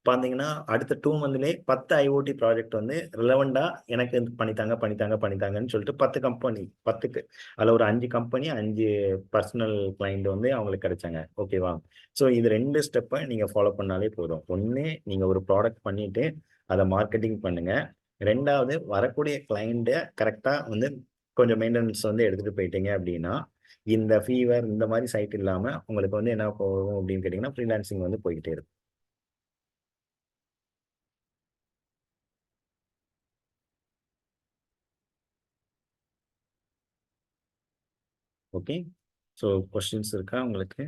பார்த்தீங்கன்னா அடுத்த 2 மந்த்லேயே 10 ஐஓடி ப்ராஜெக்ட் வந்து ரிலவெண்டா எனக்கு பண்ணித்தாங்கன்னு சொல்லிட்டு 10 கம்பெனி 10க்கு அதில் ஒரு 5 கம்பெனி 5 பர்சனல் கிளைண்ட் வந்து அவங்களுக்கு கிடைச்சாங்க. ஓகேவா? ஸோ இது 2 ஸ்டெப்பை நீங்கள் ஃபாலோ பண்ணாலே போதும். ஒன்று நீங்கள் ஒரு ப்ராடக்ட் பண்ணிட்டு அதை மார்க்கெட்டிங் பண்ணுங்க. 2வது வரக்கூடிய கிளைண்ட்டை கரெக்டாக வந்து கொஞ்சம் மெயின்டெனன்ஸ் வந்து எடுத்துகிட்டு போயிட்டீங்க அப்படின்னா, இந்த ஃபீவர் இந்த மாதிரி சைட் இல்லாமல் உங்களுக்கு வந்து என்ன போகும் அப்படின்னு கேட்டிங்கன்னா, ஃப்ரீலான்சிங் வந்து போய்கிட்டே இருக்கும். ஓகே. ஸோ கொஸ்டின்ஸ் இருக்கா உங்களுக்கு?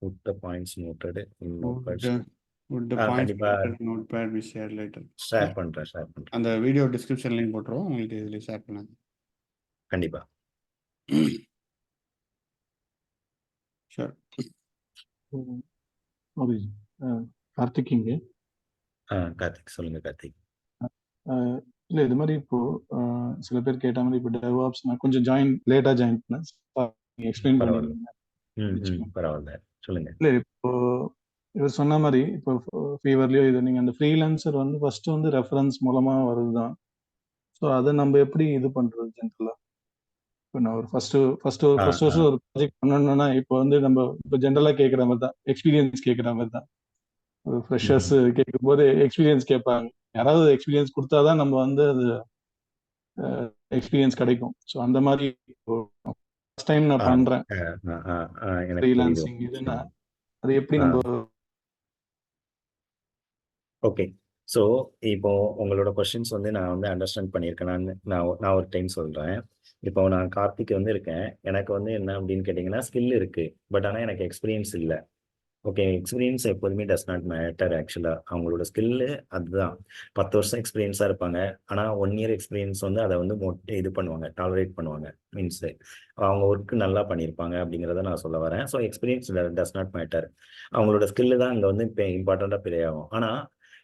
Put the points noted in notepads. கண்டிப்பா notepad we share later. Share பண்றேன். அந்த வீடியோ டிஸ்கிரிப்ஷன் லிங்க் போட்டுருவோம், உங்களுக்கு இதில் ஷேர் பண்ணுங்க. கண்டிப்பா. ஷூர். கார்த்திக் இங்க. கார்த்திக் சொல்லுங்க கார்த்திக். இல்ல இது மாதிரி இப்போ சில பேர் கேட்ட மாதிரி இப்போ டெவாப்ஸ் நான் கொஞ்சம் லேட்டா ஜாயின் பண்ணேன். எக்ஸ்பிளைன் பரவாயில்ல. பரவாயில்ல சொல்லுங்க. இல்ல இப்போ இவர் சொன்ன மாதிரி இப்போ ஃபீவர்லயோ இது நீங்க அந்த ஃப்ரீலான்சர் வந்து ஃபர்ஸ்ட் வந்து ரெஃபரன்ஸ் மூலமா வருதுதான். ஸோ அதை நம்ம எப்படி இது பண்றது ஜென்ரலா? இப்போ நான் ஒரு ஃபர்ஸ்ட் வருஷம் ஒரு ப்ராஜெக்ட் பண்ணணும்னா இப்போ வந்து நம்ம இப்போ ஜென்ரலா கேட்குற மாதிரி தான், எக்ஸ்பீரியன்ஸ் கேட்குற மாதிரி தான். ஒரு ஃப்ரெஷர்ஸ் கேட்கும் போது எக்ஸ்பீரியன்ஸ் கேட்பாங்க. யாராவது எக்ஸ்பீரியன்ஸ் கொடுத்தாதான் நம்ம வந்து அது எக்ஸ்பீரியன்ஸ் கிடைக்கும். ஸோ அந்த மாதிரி ஃபர்ஸ்ட் டைம் நான் பண்றேன் ஃப்ரீலான்சிங் இதுன்னா அது எப்படி நம்ம? ஓகே. ஸோ இப்போ உங்களோட கொஸ்டின்ஸ் வந்து நான் வந்து அண்டர்ஸ்டாண்ட் பண்ணியிருக்கேன். நான் ஒரு டைம் சொல்கிறேன். இப்போ நான் கார்த்திக் வந்து இருக்கேன். எனக்கு வந்து என்ன அப்படின்னு கேட்டிங்கன்னா ஸ்கில் இருக்குது, பட் ஆனால் எனக்கு எக்ஸ்பீரியன்ஸ் இல்லை. ஓகே. எக்ஸ்பீரியன்ஸ் எப்போதுமே டஸ் நாட் மேட்டர் ஆக்சுவலாக. அவங்களோட ஸ்கில்லு அதுதான். 10 வருஷம் எக்ஸ்பீரியன்ஸாக இருப்பாங்க. ஆனால் 1 இயர் எக்ஸ்பீரியன்ஸ் வந்து அதை வந்து இது பண்ணுவாங்க, டாலரேட் பண்ணுவாங்க. மீன்ஸ் அவங்க ஒர்க்கு நல்லா பண்ணியிருப்பாங்க அப்படிங்கிறத நான் சொல்ல வரேன். So experience does not matter. அவங்களோட ஸ்கில்லு தான் இங்கே வந்து இப்போ இம்பார்ட்டண்ட்டாக ப்ளே ஆகும். ஆனால்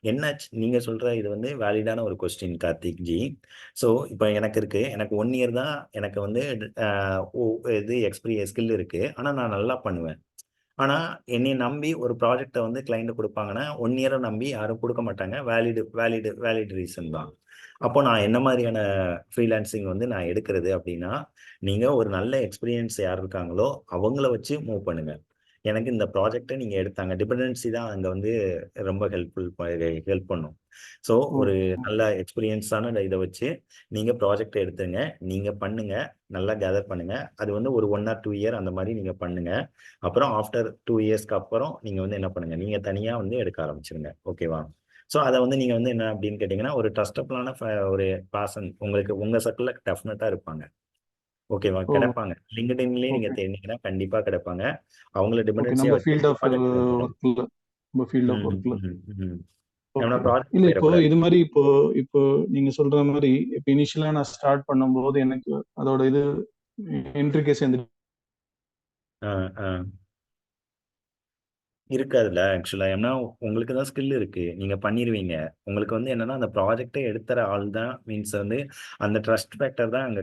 என்னாச்சு நீங்கள் சொல்கிற இது வந்து வேலிடான ஒரு கொஸ்டின் கார்த்திக் ஜி. ஸோ இப்போ எனக்கு இருக்குது, எனக்கு 1 இயர் தான் எனக்கு வந்து இது ஸ்கில் இருக்குது. ஆனால் நான் நல்லா பண்ணுவேன். ஆனா என்னைய நம்பி ஒரு ப்ராஜெக்ட்டை வந்து கிளைண்ட் கொடுப்பாங்கன்னா 1 இயரை நம்பி யாரும் கொடுக்க மாட்டாங்க. வேலிட் ரீசன் தான். அப்போ நான் என்ன மாதிரியான ஃப்ரீலான்சிங் வந்து நான் எடுக்கிறது அப்படின்னா, நீங்க ஒரு நல்ல எக்ஸ்பீரியன்ஸ் யார் இருக்காங்களோ அவங்கள வச்சு மூவ் பண்ணுங்க. எனக்கு இந்த ப்ராஜெக்ட்டை நீங்க எடுத்தாங்க. டிபெண்டன்சி தான் அங்க வந்து ரொம்ப ஹெல்ப் பண்ணும். ஸோ ஒரு நல்ல எக்ஸ்பீரியன்ஸான இதை வச்சு நீங்க ப்ராஜெக்ட் எடுத்துங்க, நீங்க பண்ணுங்க, நல்லா கேதர் பண்ணுங்க. அது வந்து ஒரு 1 or 2 இயர் அந்த மாதிரி நீங்க பண்ணுங்க. அப்புறம் ஆஃப்டர் 2 இயர்ஸ்க்கு அப்புறம் நீங்க வந்து என்ன பண்ணுங்க, நீங்க தனியா வந்து எடுக்க ஆரம்பிச்சிருங்க. ஓகேவா? ஸோ அதை வந்து நீங்க வந்து என்ன அப்படின்னு கேட்டீங்கன்னா, ஒரு ட்ரஸ்டபிளான ஒரு பர்சன் உங்களுக்கு உங்க சர்க்கிள்ல டெஃபினட்டா இருப்பாங்க. ஓகேவா? கிடைப்பாங்க. லிங்க்டின்லயே நீங்க தேடினீங்கன்னா கண்டிப்பா கிடைப்பாங்க. அவங்கள டிபெண்டன்சியா நம்ம வச்சு ஃபீல்ட் ஆஃப் ப்ராஜெக்ட் ஒர்க்ல நம்ம ஃபீல்ட் ஆஃப் ஒர்க்ல நம்ம ப்ராஜெக்ட் இல்ல இப்போ போயிடக்கூடாது. இது மாதிரி இப்போ நீங்க சொல்ற மாதிரி இப்போ இனிஷியலா நான் ஸ்டார்ட் பண்ணும்போது எனக்கு அதோட இது இன்ட்ரிகேஸ் இருக்காதுல்ல ஆக்சுவலா. ஏன்னா உங்களுக்கு தான் ஸ்கில் இருக்கு, நீங்க பண்ணிருவீங்க. உங்களுக்கு வந்து என்னன்னா அந்த ப்ராஜெக்டை எடுத்துற ஆள் தான் மீன்ஸ் வந்து அந்த ட்ரஸ்ட் ஃபேக்டர் தான் அங்க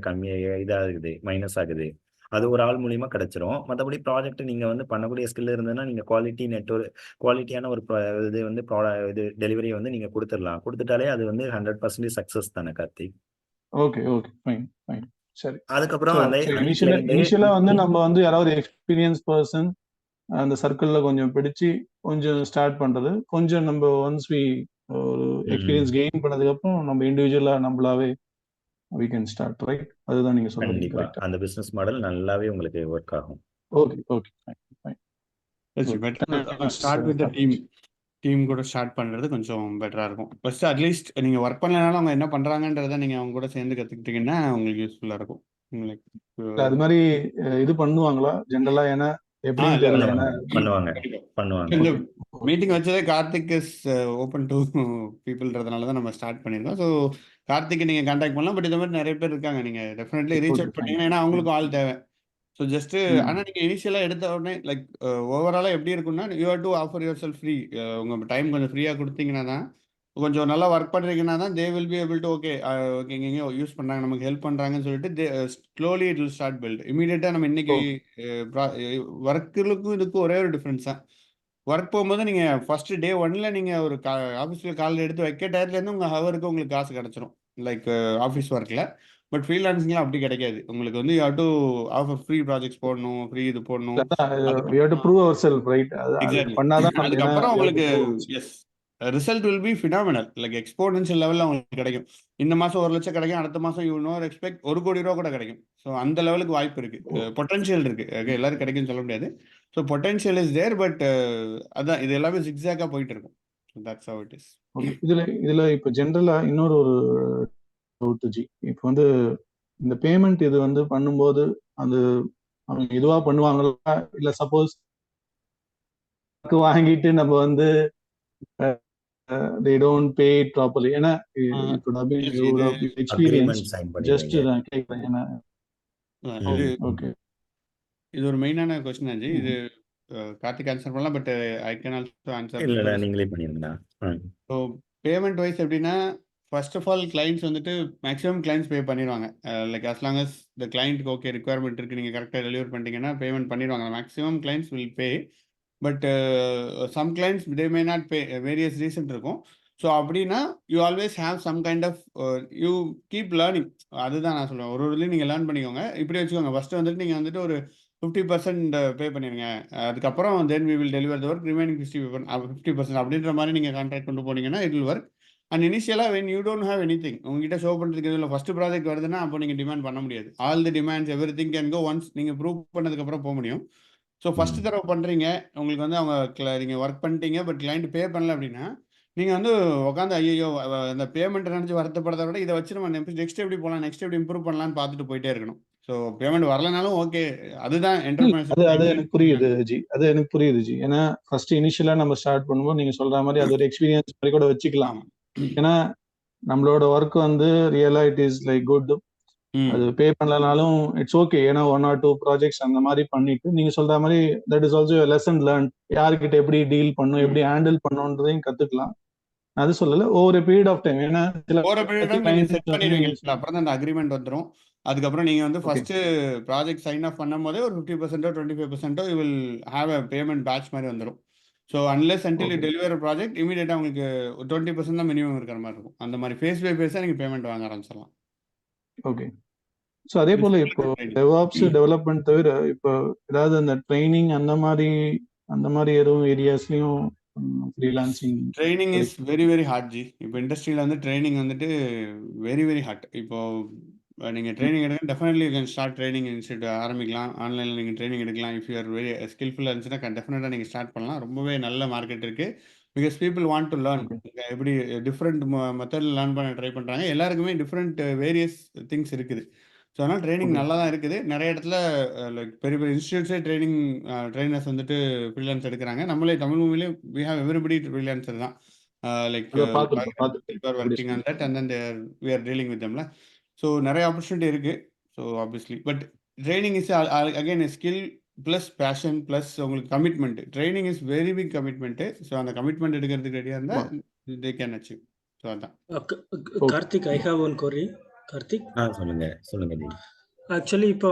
இதாகுது, மைனஸ் ஆகுது. அது ஒரு ஆள் மூலியமா கிடைச்சிரும். மற்றபடி ப்ராஜெக்ட் நீங்க வந்து பண்ணக்கூடிய ஸ்கில் இருந்ததுன்னா நீங்க குவாலிட்டியான ஒரு இது வந்து இது டெலிவரி வந்து நீங்க கொடுத்துடலாம். கொடுத்துட்டாலே அது வந்து 100% சக்சஸ் தானே கார்த்திக். ஓகே ஃபைன் சரி. அதுக்கப்புறம் அதே இனிஷியலா வந்து நம்ம வந்து யாராவது எக்ஸ்பீரியன்ஸ் பர்சன் அந்த சர்க்கிள்ல கொஞ்சம் பிடிச்சு கொஞ்சம் ஸ்டார்ட் பண்றது, கொஞ்சம் நம்ம ஒன்ஸ் ஒரு எக்ஸ்பீரியன்ஸ் கெயின் பண்ணதுக்கு அப்புறம் நம்ம இண்டிவிஜுவலா நம்மளாவே we can start, right? அதுதான் நீங்க சொல்றீங்க. கண்டிப்பா அந்த பிசினஸ் மாடல் நல்லாவே உங்களுக்கு ஒர்க் ஆகும். Okay fine. Start with team கூட ஸ்டார்ட் பண்றது கொஞ்சம் பெட்டரா இருக்கும். ஃபர்ஸ்ட் அட்லீஸ்ட் நீங்க ஒர்க் பண்ணலனாலும் அவங்க என்ன பண்றாங்கன்றத நீங்க அவங்க கூட சேர்ந்து கத்துக்கிட்டீங்கன்னா உங்களுக்கு யூஸ்ஃபுல்லா இருக்கும். உங்களுக்கு அது மாதிரி இது பண்ணுவாங்களா ஜெனரலா? ஏன்னா எப்படின்னு தெரியல. ஏன்னா பண்ணுவாங்க. இந்த மீட்டிங் வச்சதே கார்த்திக் இஸ் ஓப்பன் டு பீப்புள்ன்றதுனால தான் நம்ம ஸ்டார்ட் பண்ணியிருக்கோம். ஸோ கார்த்திக் நீங்க கான்டாக்ட் பண்ணலாம். பட் இந்த மாதிரி நிறைய பேர் இருக்காங்க, நீங்க டெஃபினெட்லி ரீச் அவுட் பண்ணீங்கன்னா, ஏன்னா அவங்களுக்கும் ஆள் தேவை. ஸோ ஜஸ்ட் ஆனால் நீங்கள் இனிஷியலாக எடுத்த உடனே லைக் ஓவராலாக எப்படி இருக்குன்னா, you have to offer yourself free. உங்கள் டைம் கொஞ்சம் ஃப்ரீயாக கொடுத்தீங்கன்னா தான், கொஞ்சம் நல்லா ஒர்க் பண்ணுறீங்கன்னா தான் they will be able to okay எங்கெங்கேயோ யூஸ் பண்ணுறாங்க, நமக்கு ஹெல்ப் பண்ணுறாங்கன்னு சொல்லிட்டு slowly it will start build. இமீடியட்டாக நம்ம இன்னைக்கு ஒர்க்குக்கும் இதுக்கும் ஒரே ஒரு டிஃப்ரென்ஸ் தான். ஒர்க் போகும்போது நீங்கள் ஃபர்ஸ்ட் டே 1ல நீங்கள் ஒரு ஆஃபீஸில் காலையில் எடுத்து வைக்க டயத்துலேருந்து உங்கள் ஹவருக்கு உங்களுக்கு காசு கிடச்சிரும், லைக் ஆஃபீஸ் ஒர்க்கில். பட் ஃப்ரீலான்சிங்லாம் அப்படி கிடைக்காது. உங்களுக்கு வந்து you have to offer free projects போடணும், ஃப்ரீ இது போடணும். we have to prove ourselves, right? Exactly. பண்ணாதான் அதுக்கப்புறம் உங்களுக்கு yes result will be phenomenal, like exponential லெவலில் உங்களுக்கு கிடைக்கும். இந்த மாதம் 1 லட்சம் கிடைக்கும், அடுத்த மாதம் யூ நோ எக்ஸ்பெக்ட் 1 கோடி ரூபா கூட கிடைக்கும். ஸோ அந்த லெவலுக்கு வாய்ப்பு இருக்கு, பொட்டன்ஷியல் இருக்கு. ஓகே, எல்லாரும் கிடைக்கும்னு சொல்ல முடியாது. So potential is there. But அதான் இது எல்லாமே ஜிக்ஸாக்காக போயிட்டு இருக்கும். That's how it is. இதுல இப்போ ஜென்ரலா இன்னொரு டவுட் ஜி. இப்போ வந்து இந்த பேமெண்ட் இது வந்து பண்ணும்போது அது அவங்க இதுவா பண்ணுவாங்களா, இல்ல சப்போஸ் வாங்கிட்டு நம்ம வந்து they don't pay it properly? ஏன்னா எக்ஸ்பீரியன்ஸ் ஜஸ்ட் நான் கேக்குறேன். ஏன்னா ஓகே, இது ஒரு மெயினான கொஸ்டின் ஆச்சு. இது கார்த்திக் ஆன்சர் பண்ணலாம், but I can also answer. இல்ல நீங்களே பண்ணிருந்தா. ஸோ பேமெண்ட் வைஸ் எப்படின்னா, ஃபர்ஸ்ட் ஆஃப் ஆல் கிளைண்ட்ஸ் வந்துட்டு மேக்ஸிமம் கிளைண்ட்ஸ் பே பண்ணிடுவாங்க. Like as long as the கிளைண்ட்டுக்கு ஓகே ரிக்யர்மெண்ட் இருக்குது, நீங்கள் கரெக்டாக டெலிவர் பண்ணிட்டீங்கன்னா பேமெண்ட் பண்ணிடுவாங்க. Maximum clients will pay. But some clients they may not pay, various reason இருக்கும். ஸோ அப்படின்னா you always have some kind of you keep learning. அதுதான் நான் சொல்லுவேன், ஒரு இதுலேயும் நீங்கள் லேர்ன் பண்ணிக்கோங்க. இப்படி வச்சுக்கோங்க, ஃபஸ்ட்டு வந்துட்டு நீங்கள் வந்துட்டு ஒரு 50% பே பண்ணிடுங்க, அதுக்கப்புறம் then we will deliver the work remaining 50% அப்படின்ற மாதிரி நீங்கள் கான்ட்ராக்ட் கொண்டு போனீங்கன்னா இட் வில் ஒர்க். அண்ட் இனிஷியலாக when you don't have anything, உங்ககிட்ட ஷோ பண்ணுறதுக்கு இதில் ஃபஸ்ட்டு ப்ராஜெக்ட் வருதுன்னா அப்போ நீங்கள் டிமாண்ட் பண்ண முடியாது. All the demands everything can go once நீங்கள் ப்ரூவ் பண்ணதுக்கப்புறம் போக முடியும். ஸோ ஃபஸ்ட்டு தடவை பண்ணுறீங்க, உங்களுக்கு வந்து அவங்க நீங்கள் ஒர்க் பண்ணிட்டீங்க, பட் கிளைண்ட் பே பண்ணல அப்படின்னா நீங்கள் வந்து உட்காந்து ஐயோ அந்த பேமெண்ட் நினச்சி வருத்தப்படுறத விட இதை வச்சு நம்ம நெக்ஸ்ட் எப்படி போகலாம், நெக்ஸ்ட் எப்படி இம்ப்ரூவ் பண்ணலான்னு பார்த்துட்டு போயிட்டே இருக்கணும். ஸோ பேமெண்ட் வரலனாலும் ஓகே. அதுதான் அது என்டர்பிரைனர்ஷிப். எனக்கு புரியுது ஜி. ஏன்னா ஃபர்ஸ்ட் இனிஷியலா நம்ம ஸ்டார்ட் பண்ணும்போது நீங்க சொல்ற மாதிரி அது ஒரு எக்ஸ்பீரியன்ஸ் மாதிரி கூட வச்சுக்கலாம். ஆமா. ஏன்னா நம்மளோட ஒர்க் வந்து ரியலா இட் இஸ் லைக் குட். அது பே பண்ணலனாலும் இட்ஸ் ஓகே. ஏன்னா 1 or 2 ப்ராஜெக்ட்ஸ் அந்த மாதிரி பண்ணிட்டு நீங்க சொல்ற மாதிரி that is also lesson learn. யாருக்கிட்ட எப்படி டீல் பண்ணும், எப்படி ஹேண்டில் பண்ணுன்றதையும் கத்துக்கலாம். அது சொல்லல ஓவர் பீரியட் ஆஃப் டைம். ஏன்னா சில ஓவர் பீரியட் டைம் நீங்க செட் பண்ணிடுவீங்க. அப்புறம் தான் அந்த அக்ரிமெண்ட் வந்துடும். அதுக்கப்புறம் நீங்க வந்து ஃபர்ஸ்ட் ப்ராஜெக்ட் சைன் ஆஃப் பண்ணும் போதே ஒரு 50% 25% you will have a payment batch மாதிரி வந்துடும். So unless until you deliver project இமீடியட்டா உங்களுக்கு 20% தான் மினிமம் இருக்கிற மாதிரி இருக்கும். அந்த மாதிரி ஃபேஸ் பை ஃபேஸா நீங்க பேமெண்ட் வாங்க ஆரம்பிச்சிடலாம். ஓகே. ஸோ அதே போல இப்போ டெவாப்ஸ் டெவலப்மெண்ட் தவிர இப்போ ஏதாவது அந்த ட்ரைனிங் அந்த மாதிரி எதுவும் ஏரியாஸ்லயும் freelancing training is very very hard ji. இப்போ இண்டஸ்ட்ரியில் வந்து ட்ரைனிங் வந்துட்டு வெரி வெரி ஹார்ட். இப்போ நீங்கள் ட்ரைனிங் எடுக்க definitely you can start training institute ஆரம்பிக்கலாம். ஆன்லைனில் நீங்கள் ட்ரைனிங் எடுக்கலாம். இஃப் யூஆர் வெரி ஸ்கில்ஃபுல்லாக இருந்துச்சுன்னா டெஃபினட்டாக நீங்கள் ஸ்டார்ட் பண்ணலாம். ரொம்பவே நல்ல மார்க்கெட் இருக்குது. Because people want to learn. எப்படி டிஃப்ரெண்ட் மெத்தடில் லேர்ன் பண்ண ட்ரை பண்ணுறாங்க. எல்லாருக்குமே டிஃப்ரெண்ட் வேரியஸ் திங்ஸ் இருக்குது. ஸோ அதனால் ட்ரைனிங் நல்லா தான் இருக்குது. நிறைய இடத்துல லைக் பெரிய பெரிய இன்ஸ்டியூட்ஸே ட்ரைனர்ஸ் வந்துட்டு ஃப்ரீலான்ஸ் எடுக்கிறாங்க. நம்மளே தமிழ் மூவிலே வி ஹேவ் எவ்ரிபடி ஃப்ரீலான்சர் தான். Like working on that and then we are dealing with தம்ல. ஸோ நிறைய ஆப்பர்ச்சுனிட்டி இருக்குது. So obviously but training is again skill plus passion plus உங்களுக்கு commitment. Training is very big commitment. So அந்த commitment எடுக்கிறதுக்கு ரெடியாக இருந்தால் they can achieve. So அதான். Karthik, I have one query. Karthik சொல்லுங்க. ஆக்சுவலி இப்போ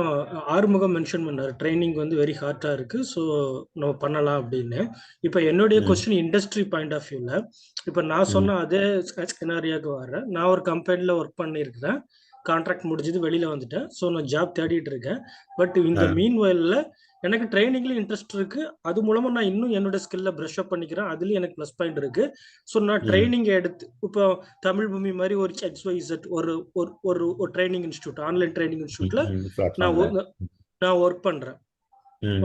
ஆறுமுகம் மென்ஷன் பண்ணார் ட்ரைனிங் வந்து வெரி ஹார்ட்டா இருக்கு, ஸோ நம்ம பண்ணலாம் அப்படின்னு. இப்போ என்னுடைய கொஸ்டின் இண்டஸ்ட்ரி பாயிண்ட் ஆஃப் வியூல, இப்போ நான் சொன்ன அதே ஸ்கெனாரியாவுக்கு வரேன். நான் ஒரு கம்பெனில ஒர்க் பண்ணியிருக்கிறேன், கான்ட்ராக்ட் முடிஞ்சது வெளியில வந்துட்டேன். ஸோ நான் ஜாப் தேடிட்டு இருக்கேன். பட் இந்த மீன் வயல்ல எனக்கு ட்ரைனிங்ல இன்ட்ரெஸ்ட் இருக்கு. அது மூலமா நான் இன்னும் என்னோட ஸ்கில்ல ப்ரஷ் அப் பண்ணிக்கிறேன். அதுலயும் எனக்கு ப்ளஸ் பாயிண்ட் இருக்கு. ஸோ நான் ட்ரைனிங் எடுத்து இப்போ தமிழ் பூமி மாதிரி ஒரு XYZ ஒரு ஒரு ட்ரைனிங் இன்ஸ்டியூட், ஆன்லைன் ட்ரைனிங் இன்ஸ்டியூட்ல நான் ஒர்க் பண்றேன்.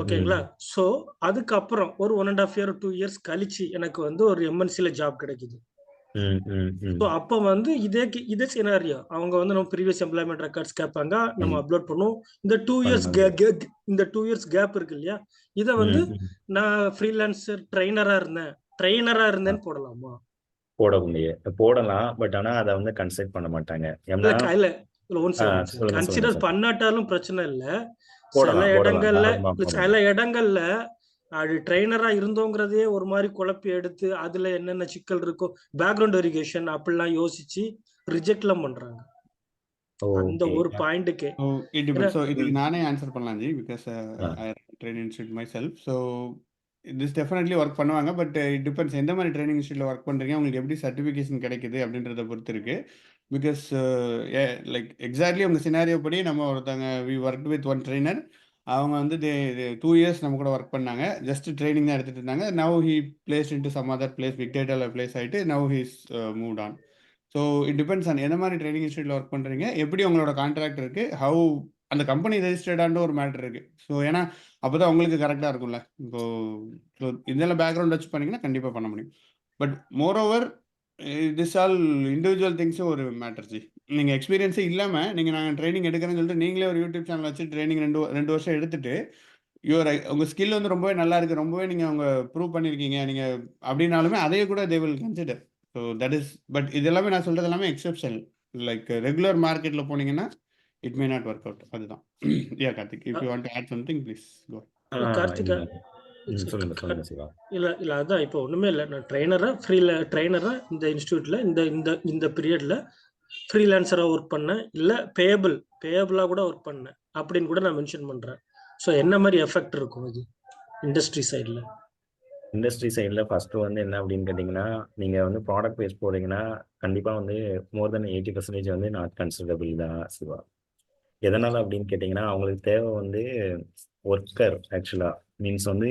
ஓகேங்களா? ஸோ அதுக்கப்புறம் ஒரு 1.5 year 2 years கழிச்சு எனக்கு வந்து ஒரு MNCல ஜாப் கிடைக்குது. ஸோ அப்போ வந்து இதே சினாரியோ அவங்க வந்து நம்ம ப்ரீவியஸ் எம்ப்ளாய்மெண்ட் ரெக்கார்ட்ஸ் கேட்பாங்க, நம்ம அப்லோட் பண்ணுவோம். இந்த 2 years கேப் இருக்கு இல்லையா, இதை வந்து நான் ஃப்ரீலான்சர் ட்ரைனரா இருந்தேன்னு போடலாமா? போடலாம். பட் ஆனா அதை வந்து கன்சிடர் பண்ண மாட்டாங்க. கன்சிடர் பண்ணாட்டாலும் பிரச்சனை இல்ல. சில இடங்கள்ல அது ட்ரைனரா இருந்தோங்கிறதே ஒரு மாதிரி குழப்பி எடுத்து அதுல என்னென்ன சிக்கல் இருக்கோ பேக்ரவுண்ட் வெரிஃபிகேஷன் அப்படிலாம் யோசிச்சு ரிஜெக்ட்லாம் பண்றாங்க. அந்த ஒரு பாயிண்ட்க்கு இதுக்கு நானே ஆன்சர் பண்ணலாம் G. Because I train institute my self. So this definitely work பண்ணுவாங்க. பட் இட் டிபெண்ட்ஸ் எந்த மாதிரி ட்ரைனிங் இன்ஸ்டியூட்ல ஒர்க் பண்ணுறீங்க, உங்களுக்கு எப்படி சர்டிஃபிகேஷன் கிடைக்குது அப்படின்றத பொறுத்து இருக்கு. பிகாஸ் லைக் எக்ஸாக்ட்லி உங்கள் சினாரியோ படி நம்ம ஒருத்தங்க we work with one trainer. அவங்க வந்து 2 years நம்ம கூட ஒர்க் பண்ணாங்க. ஜஸ்ட் ட்ரைனிங் தான் எடுத்துகிட்டு இருந்தாங்க. Now he place into some other place, big டேட்டாவில் பிளேஸ் ஆகிட்டு now he's moved on. So it depends on எந்த மாதிரி ட்ரைனிங் இன்ஸ்டியூட்டில் ஒர்க் பண்ணுறீங்க, எப்படி உங்களோட கான்ட்ராக்ட் இருக்குது, ஹவு அந்த கம்பெனி ரெஜிஸ்டர்டான ஒரு மேட்டர் இருக்குது. ஸோ ஏன்னா அப்போ தான் உங்களுக்கு கரெக்டாக இருக்கும்ல. ஸோ இதெல்லாம் பேக்ரவுண்ட் வச்சு பண்ணிங்கன்னா கண்டிப்பாக பண்ண முடியும். But moreover this all individual திங்ஸும் ஒரு மேட்டர் ஜி. நீங்கள் எக்ஸ்பீரியன்ஸே இல்லாமல் நாங்கள் ட்ரைனிங் எடுக்கிறேன்னு சொல்லிட்டு நீங்களே ஒரு யூடியூப் சேனல் வச்சு ட்ரைனிங் 2 வருஷம் எடுத்துட்டு உங்கள் ஸ்கில் வந்து ரொம்பவே நல்லா இருக்குது, ரொம்பவே நீங்கள் அவங்க ப்ரூவ் பண்ணியிருக்கீங்க நீங்கள் அப்படின்னாலுமே அதையே கூட they will consider. So that is but இது எல்லாமே நான் சொல்கிறது எல்லாமே எக்ஸெப்ஷன். லைக் ரெகுலர் மார்க்கெட்டில் போனீங்கன்னா it may not work out. அதுதான். Yeah Karthik, if you want to add something please go. கார்த்திகா இல்ல அதான் இப்போ ஒண்ணுமே இல்லை. நான் ட்ரைனரா இந்த இன்ஸ்டியூட்ல இந்த பீரியட்ல ஃப்ரீலான்சரா ஒர்க் பண்ணேன், இல்ல பேயபிளா கூட ஒர்க் பண்ணேன் அப்படின்னு கூட நான் மென்ஷன் பண்றேன். ஸோ என்ன மாதிரி எஃபெக்ட் இருக்கும் இது இண்டஸ்ட்ரி சைடில்? ஃபர்ஸ்ட் வந்து என்ன அப்படின்னு கேட்டிங்கன்னா, நீங்கள் வந்து ப்ராடக்ட் பேஸ் போறீங்கன்னா கண்டிப்பாக வந்து மோர் தென் 80% வந்து நாட் கன்சிடரபிள் தான் சிவா. எதனால் அப்படின்னு கேட்டிங்கன்னா, அவங்களுக்கு தேவை வந்து ஒர்க்கர். ஆக்சுவலாக மீன்ஸ் வந்து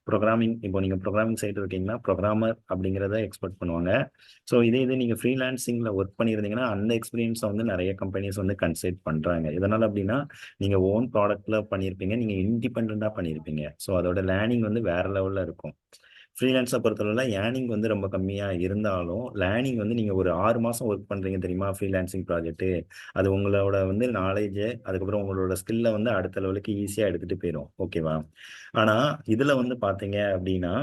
ப்ரோக்ராமிங். இப்போ நீங்கள் ப்ரோக்ராமிங் சைடு இருக்கீங்கன்னா ப்ரோக்ராமர் அப்படிங்கிறத எக்ஸ்பெக்ட் பண்ணுவாங்க. ஸோ இதே நீங்கள் ஃப்ரீலான்சிங்கில் ஒர்க் பண்ணியிருந்தீங்கன்னா அந்த எக்ஸ்பீரியன்ஸை வந்து நிறைய கம்பெனிஸ் வந்து கன்சிடர் பண்ணுறாங்க. எதனால் அப்படின்னா நீங்கள் ஓன் ப்ராடக்டில் பண்ணியிருப்பீங்க, நீங்கள் இண்டிபெண்ட்டாக பண்ணியிருப்பீங்க. ஸோ அதோட லேர்னிங் வந்து வேறு லெவலில் இருக்கும். ஃப்ரீலான்ஸை பொறுத்தளவுல ஏர்னிங் வந்து ரொம்ப கம்மியாக இருந்தாலும் லேர்னிங் வந்து நீங்கள் ஒரு 6 மாதம் ஒர்க் பண்ணுறீங்க தெரியுமா ஃப்ரீலான்சிங் ப்ராஜெக்ட்டு. அது உங்களோட வந்து நாலேஜு அதுக்கப்புறம் உங்களோட ஸ்கில்லை வந்து அடுத்த லெவலுக்கு ஈஸியாக எடுத்துகிட்டு போயிடும். ஓகேவா? ஆனால் இதில் வந்து பார்த்தீங்க அப்படின்னா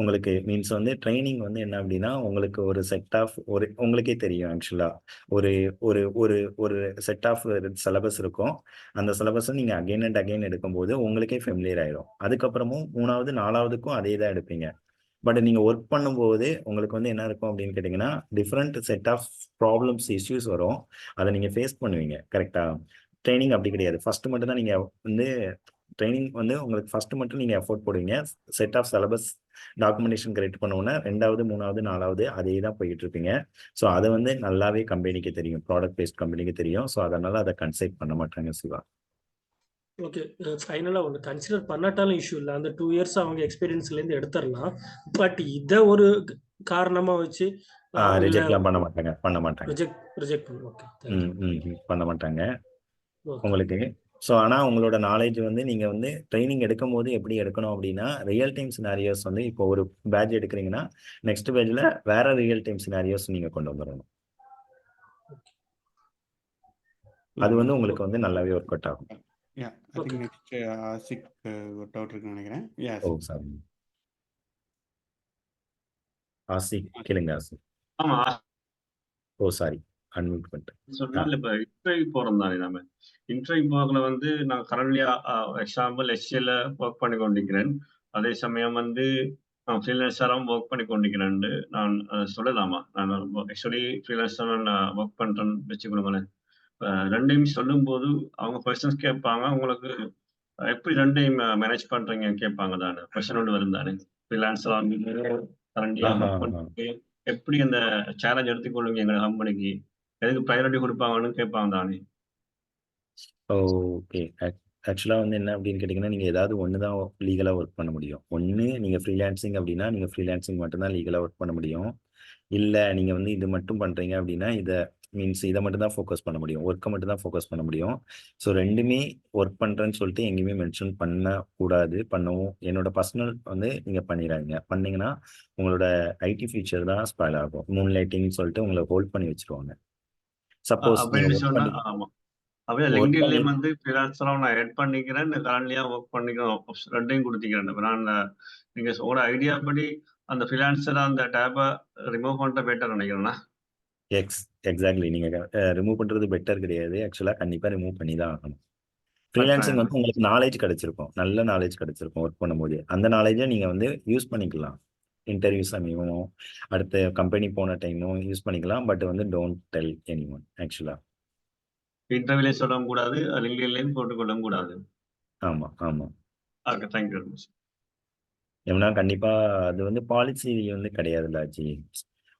உங்களுக்கு மீன்ஸ் வந்து ட்ரைனிங் வந்து என்ன அப்படின்னா உங்களுக்கு ஒரு செட் ஆஃப் ஒரு உங்களுக்கே தெரியும் ஆக்சுவலாக ஒரு ஒரு ஒரு ஒரு செட் ஆஃப் சிலபஸ் இருக்கும். அந்த சிலபஸை நீங்கள் அகைன் அண்ட் அகைன் எடுக்கும்போது உங்களுக்கே ஃபெமிலியர் ஆயிடும். அதுக்கப்புறமும் 3வது 4வதுக்கும் அதே தான் எடுப்பீங்க. பட் நீங்கள் ஒர்க் பண்ணும்போது உங்களுக்கு வந்து என்ன இருக்கும் அப்படின்னு கேட்டிங்கன்னா different set of problems issues வரும். அதை நீங்கள் ஃபேஸ் பண்ணுவீங்க. கரெக்டாக? ட்ரைனிங் அப்படி கிடையாது. ஃபர்ஸ்ட் மட்டும் தான் நீங்கள் வந்து ட்ரைனிங் வந்து உங்களுக்கு ஃபர்ஸ்ட் மட்டும் நீங்கள் எஃபோர்ட் போடுவீங்க. Set of syllabus documentation create பண்ணுவோன்னா 2வது 3வது 4வது அதே தான் போயிட்டு இருப்பீங்க. ஸோ அதை வந்து நல்லாவே கம்பெனிக்கு தெரியும். ப்ராடக்ட் பேஸ்ட் கம்பெனிக்கு தெரியும். ஸோ அதனால அதை கன்சைட் பண்ண மாட்டாங்க சிவா. ஓகே. ஃபைனலாக ஒன்று கன்சிடர் பண்ணாட்டாலும் இஷ்யூ இல்லை. அந்த 2 இயர்ஸ் அவங்க எக்ஸ்பீரியன்ஸ்லேருந்து எடுத்துடலாம். பட் இதை ஒரு காரணமாக வச்சு அவங்கள ரிஜெக்ட்லாம் பண்ண மாட்டாங்க. பண்ண மாட்டாங்க. ரிஜெக்ட் பண்ணுவோம். Okay, thank you. பண்ண மாட்டாங்க ஓகே. உங்களுக்கு. ஸோ ஆனால் உங்களோட நாலேஜ் வந்து நீங்கள் வந்து ட்ரைனிங் எடுக்கும் போது எப்படி எடுக்கணும் அப்படின்னா ரியல் டைம் சினாரியோஸ் வந்து இப்போ ஒரு பேட்ச் எடுக்கிறீங்கன்னா நெக்ஸ்ட் பேட்சில் வேற ரியல் டைம் சினாரியோஸ் நீங்கள் கொண்டு வந்துடணும். அது வந்து உங்களுக்கு வந்து நல்லாவே ஒர்க் அவுட் ஆகும். Yeah, I think next Asik ஒரு டவுட் இருக்குன்னு நினைக்கிறேன். Yes. ஓ சாரி ஆசிக் கேளுங்க ஆசிக். ஆமா ஓ சாரி அன்மியூட் பண்ணிட்டேன். சொன்னால இப்ப இன்டர்வியூ போறோம் தானே நம்ம. இன்டர்வியூ போகல வந்து நான் கரண்ட்லியா எக்ஸாம்பிள் எஸ்சிஎல்ல ஒர்க் பண்ணி கொண்டிருக்கிறேன். அதே சமயம் வந்து நான் ஃப்ரீலான்சராகவும் ஒர்க் பண்ணி கொண்டிருக்கிறேன். நான் சொல்லலாமா? நான் ஆக்சுவலி ஃப்ரீலான்சர் நான் ஒர்க் பண்றேன்னு வச்சுக்கொள்ளுங்களேன். ரெண்டையும் சொல்லும்போது அவங்க கொஸ்டின்ஸ் கேட்பாங்க. உங்களுக்கு எப்படி ரெண்டையும் மேனேஜ் பண்றீங்க கேட்பாங்க தானே. கொஸ்டின் ஒன்று வரும் தானே. ஃப்ரீலான்சரா கரண்ட்லியா ஒர்க் பண்ணிட்டு எப்படி அந்த சேலஞ்ச் எடுத்துக்கொள்ளுங்க எங்க கம்பெனிக்கு எதுக்கு ப்ரையாரிட்டி கொடுப்பாங்கன்னு கேட்பாங்க தானே. ஓகே. ஆக்சுவலாக வந்து என்ன அப்படின்னு கேட்டிங்கன்னா நீங்கள் ஏதாவது ஒன்று தான் லீகலாக ஒர்க் பண்ண முடியும். ஒன்று நீங்கள் ஃப்ரீலான்சிங் அப்படின்னா நீங்கள் ஃப்ரீலான்சிங் மட்டும்தான் லீகலாக ஒர்க் பண்ண முடியும். இல்லை நீங்கள் வந்து இது மட்டும் பண்ணுறீங்க அப்படின்னா இதை மட்டும் தான் ஃபோக்கஸ் பண்ண முடியும். ஒர்க்கை மட்டும் தான் ஃபோக்கஸ் பண்ண முடியும். ஸோ ரெண்டுமே ஒர்க் பண்ணுறேன்னு சொல்லிட்டு எங்கேயுமே மென்ஷன் பண்ணக்கூடாது. பண்ணவும் என்னோட பர்சனல் வந்து நீங்கள் பண்ணிடுறாங்க. பண்ணீங்கன்னா உங்களோட ஐடி ஃபியூச்சர் தான் ஸ்பாயில் ஆகும். மூன் லைட்டிங்னு சொல்லிட்டு உங்களை ஹோல்ட் பண்ணி வச்சுருவாங்க. சப்போஸ் அப்படின்னு சொன்னா ஆமா. அப்படியே லிங்க்டின்லயே வந்து ஃப்ரீலான்சரா நான் ஆட் பண்ணிக்கிறேன். கரண்ட்லியா ஒர்க் பண்ணிக்கிறேன். ரெண்டையும் கொடுத்திக்கிறேன். நான் நீங்க உங்களோட ஐடியா படி அந்த ஃப்ரீலான்சரா அந்த டேபை ரிமூவ் பண்ணிட்ட பெட்டர் நினைக்கிறேன்னா. எக்ஸாக்ட்லி. நீங்கள் ரிமூவ் பண்ணுறது பெட்டர் கிடையாது. ஆக்சுவலாக கண்டிப்பாக ரிமூவ் பண்ணி தான் ஆகணும். ஃப்ரீலான்சிங் வந்து உங்களுக்கு நாலேஜ் கிடைச்சிருக்கும். நல்ல நாலேஜ் கிடைச்சிருக்கும் ஒர்க் பண்ணும்போது. அந்த நாலேஜை நீங்கள் வந்து யூஸ் பண்ணிக்கலாம். இன்டர்வியூ சமயமும் அடுத்த கம்பெனி போன டைமும் யூஸ் பண்ணிக்கலாம். பட் வந்து டோன்ட் டெல் எனி ஒன் ஆக்சுவலாக. இன்டர்வியூலே சொல்லவும் கூடாது. லிங்க்டின்லயும் போட்டுக்கொள்ளவும் கூடாது. ஆமாம் ஆமாம். Okay, thank you very much. ஏன்னா கண்டிப்பாக அது வந்து பாலிசி வந்து கிடையாதுல்ல ஆச்சு.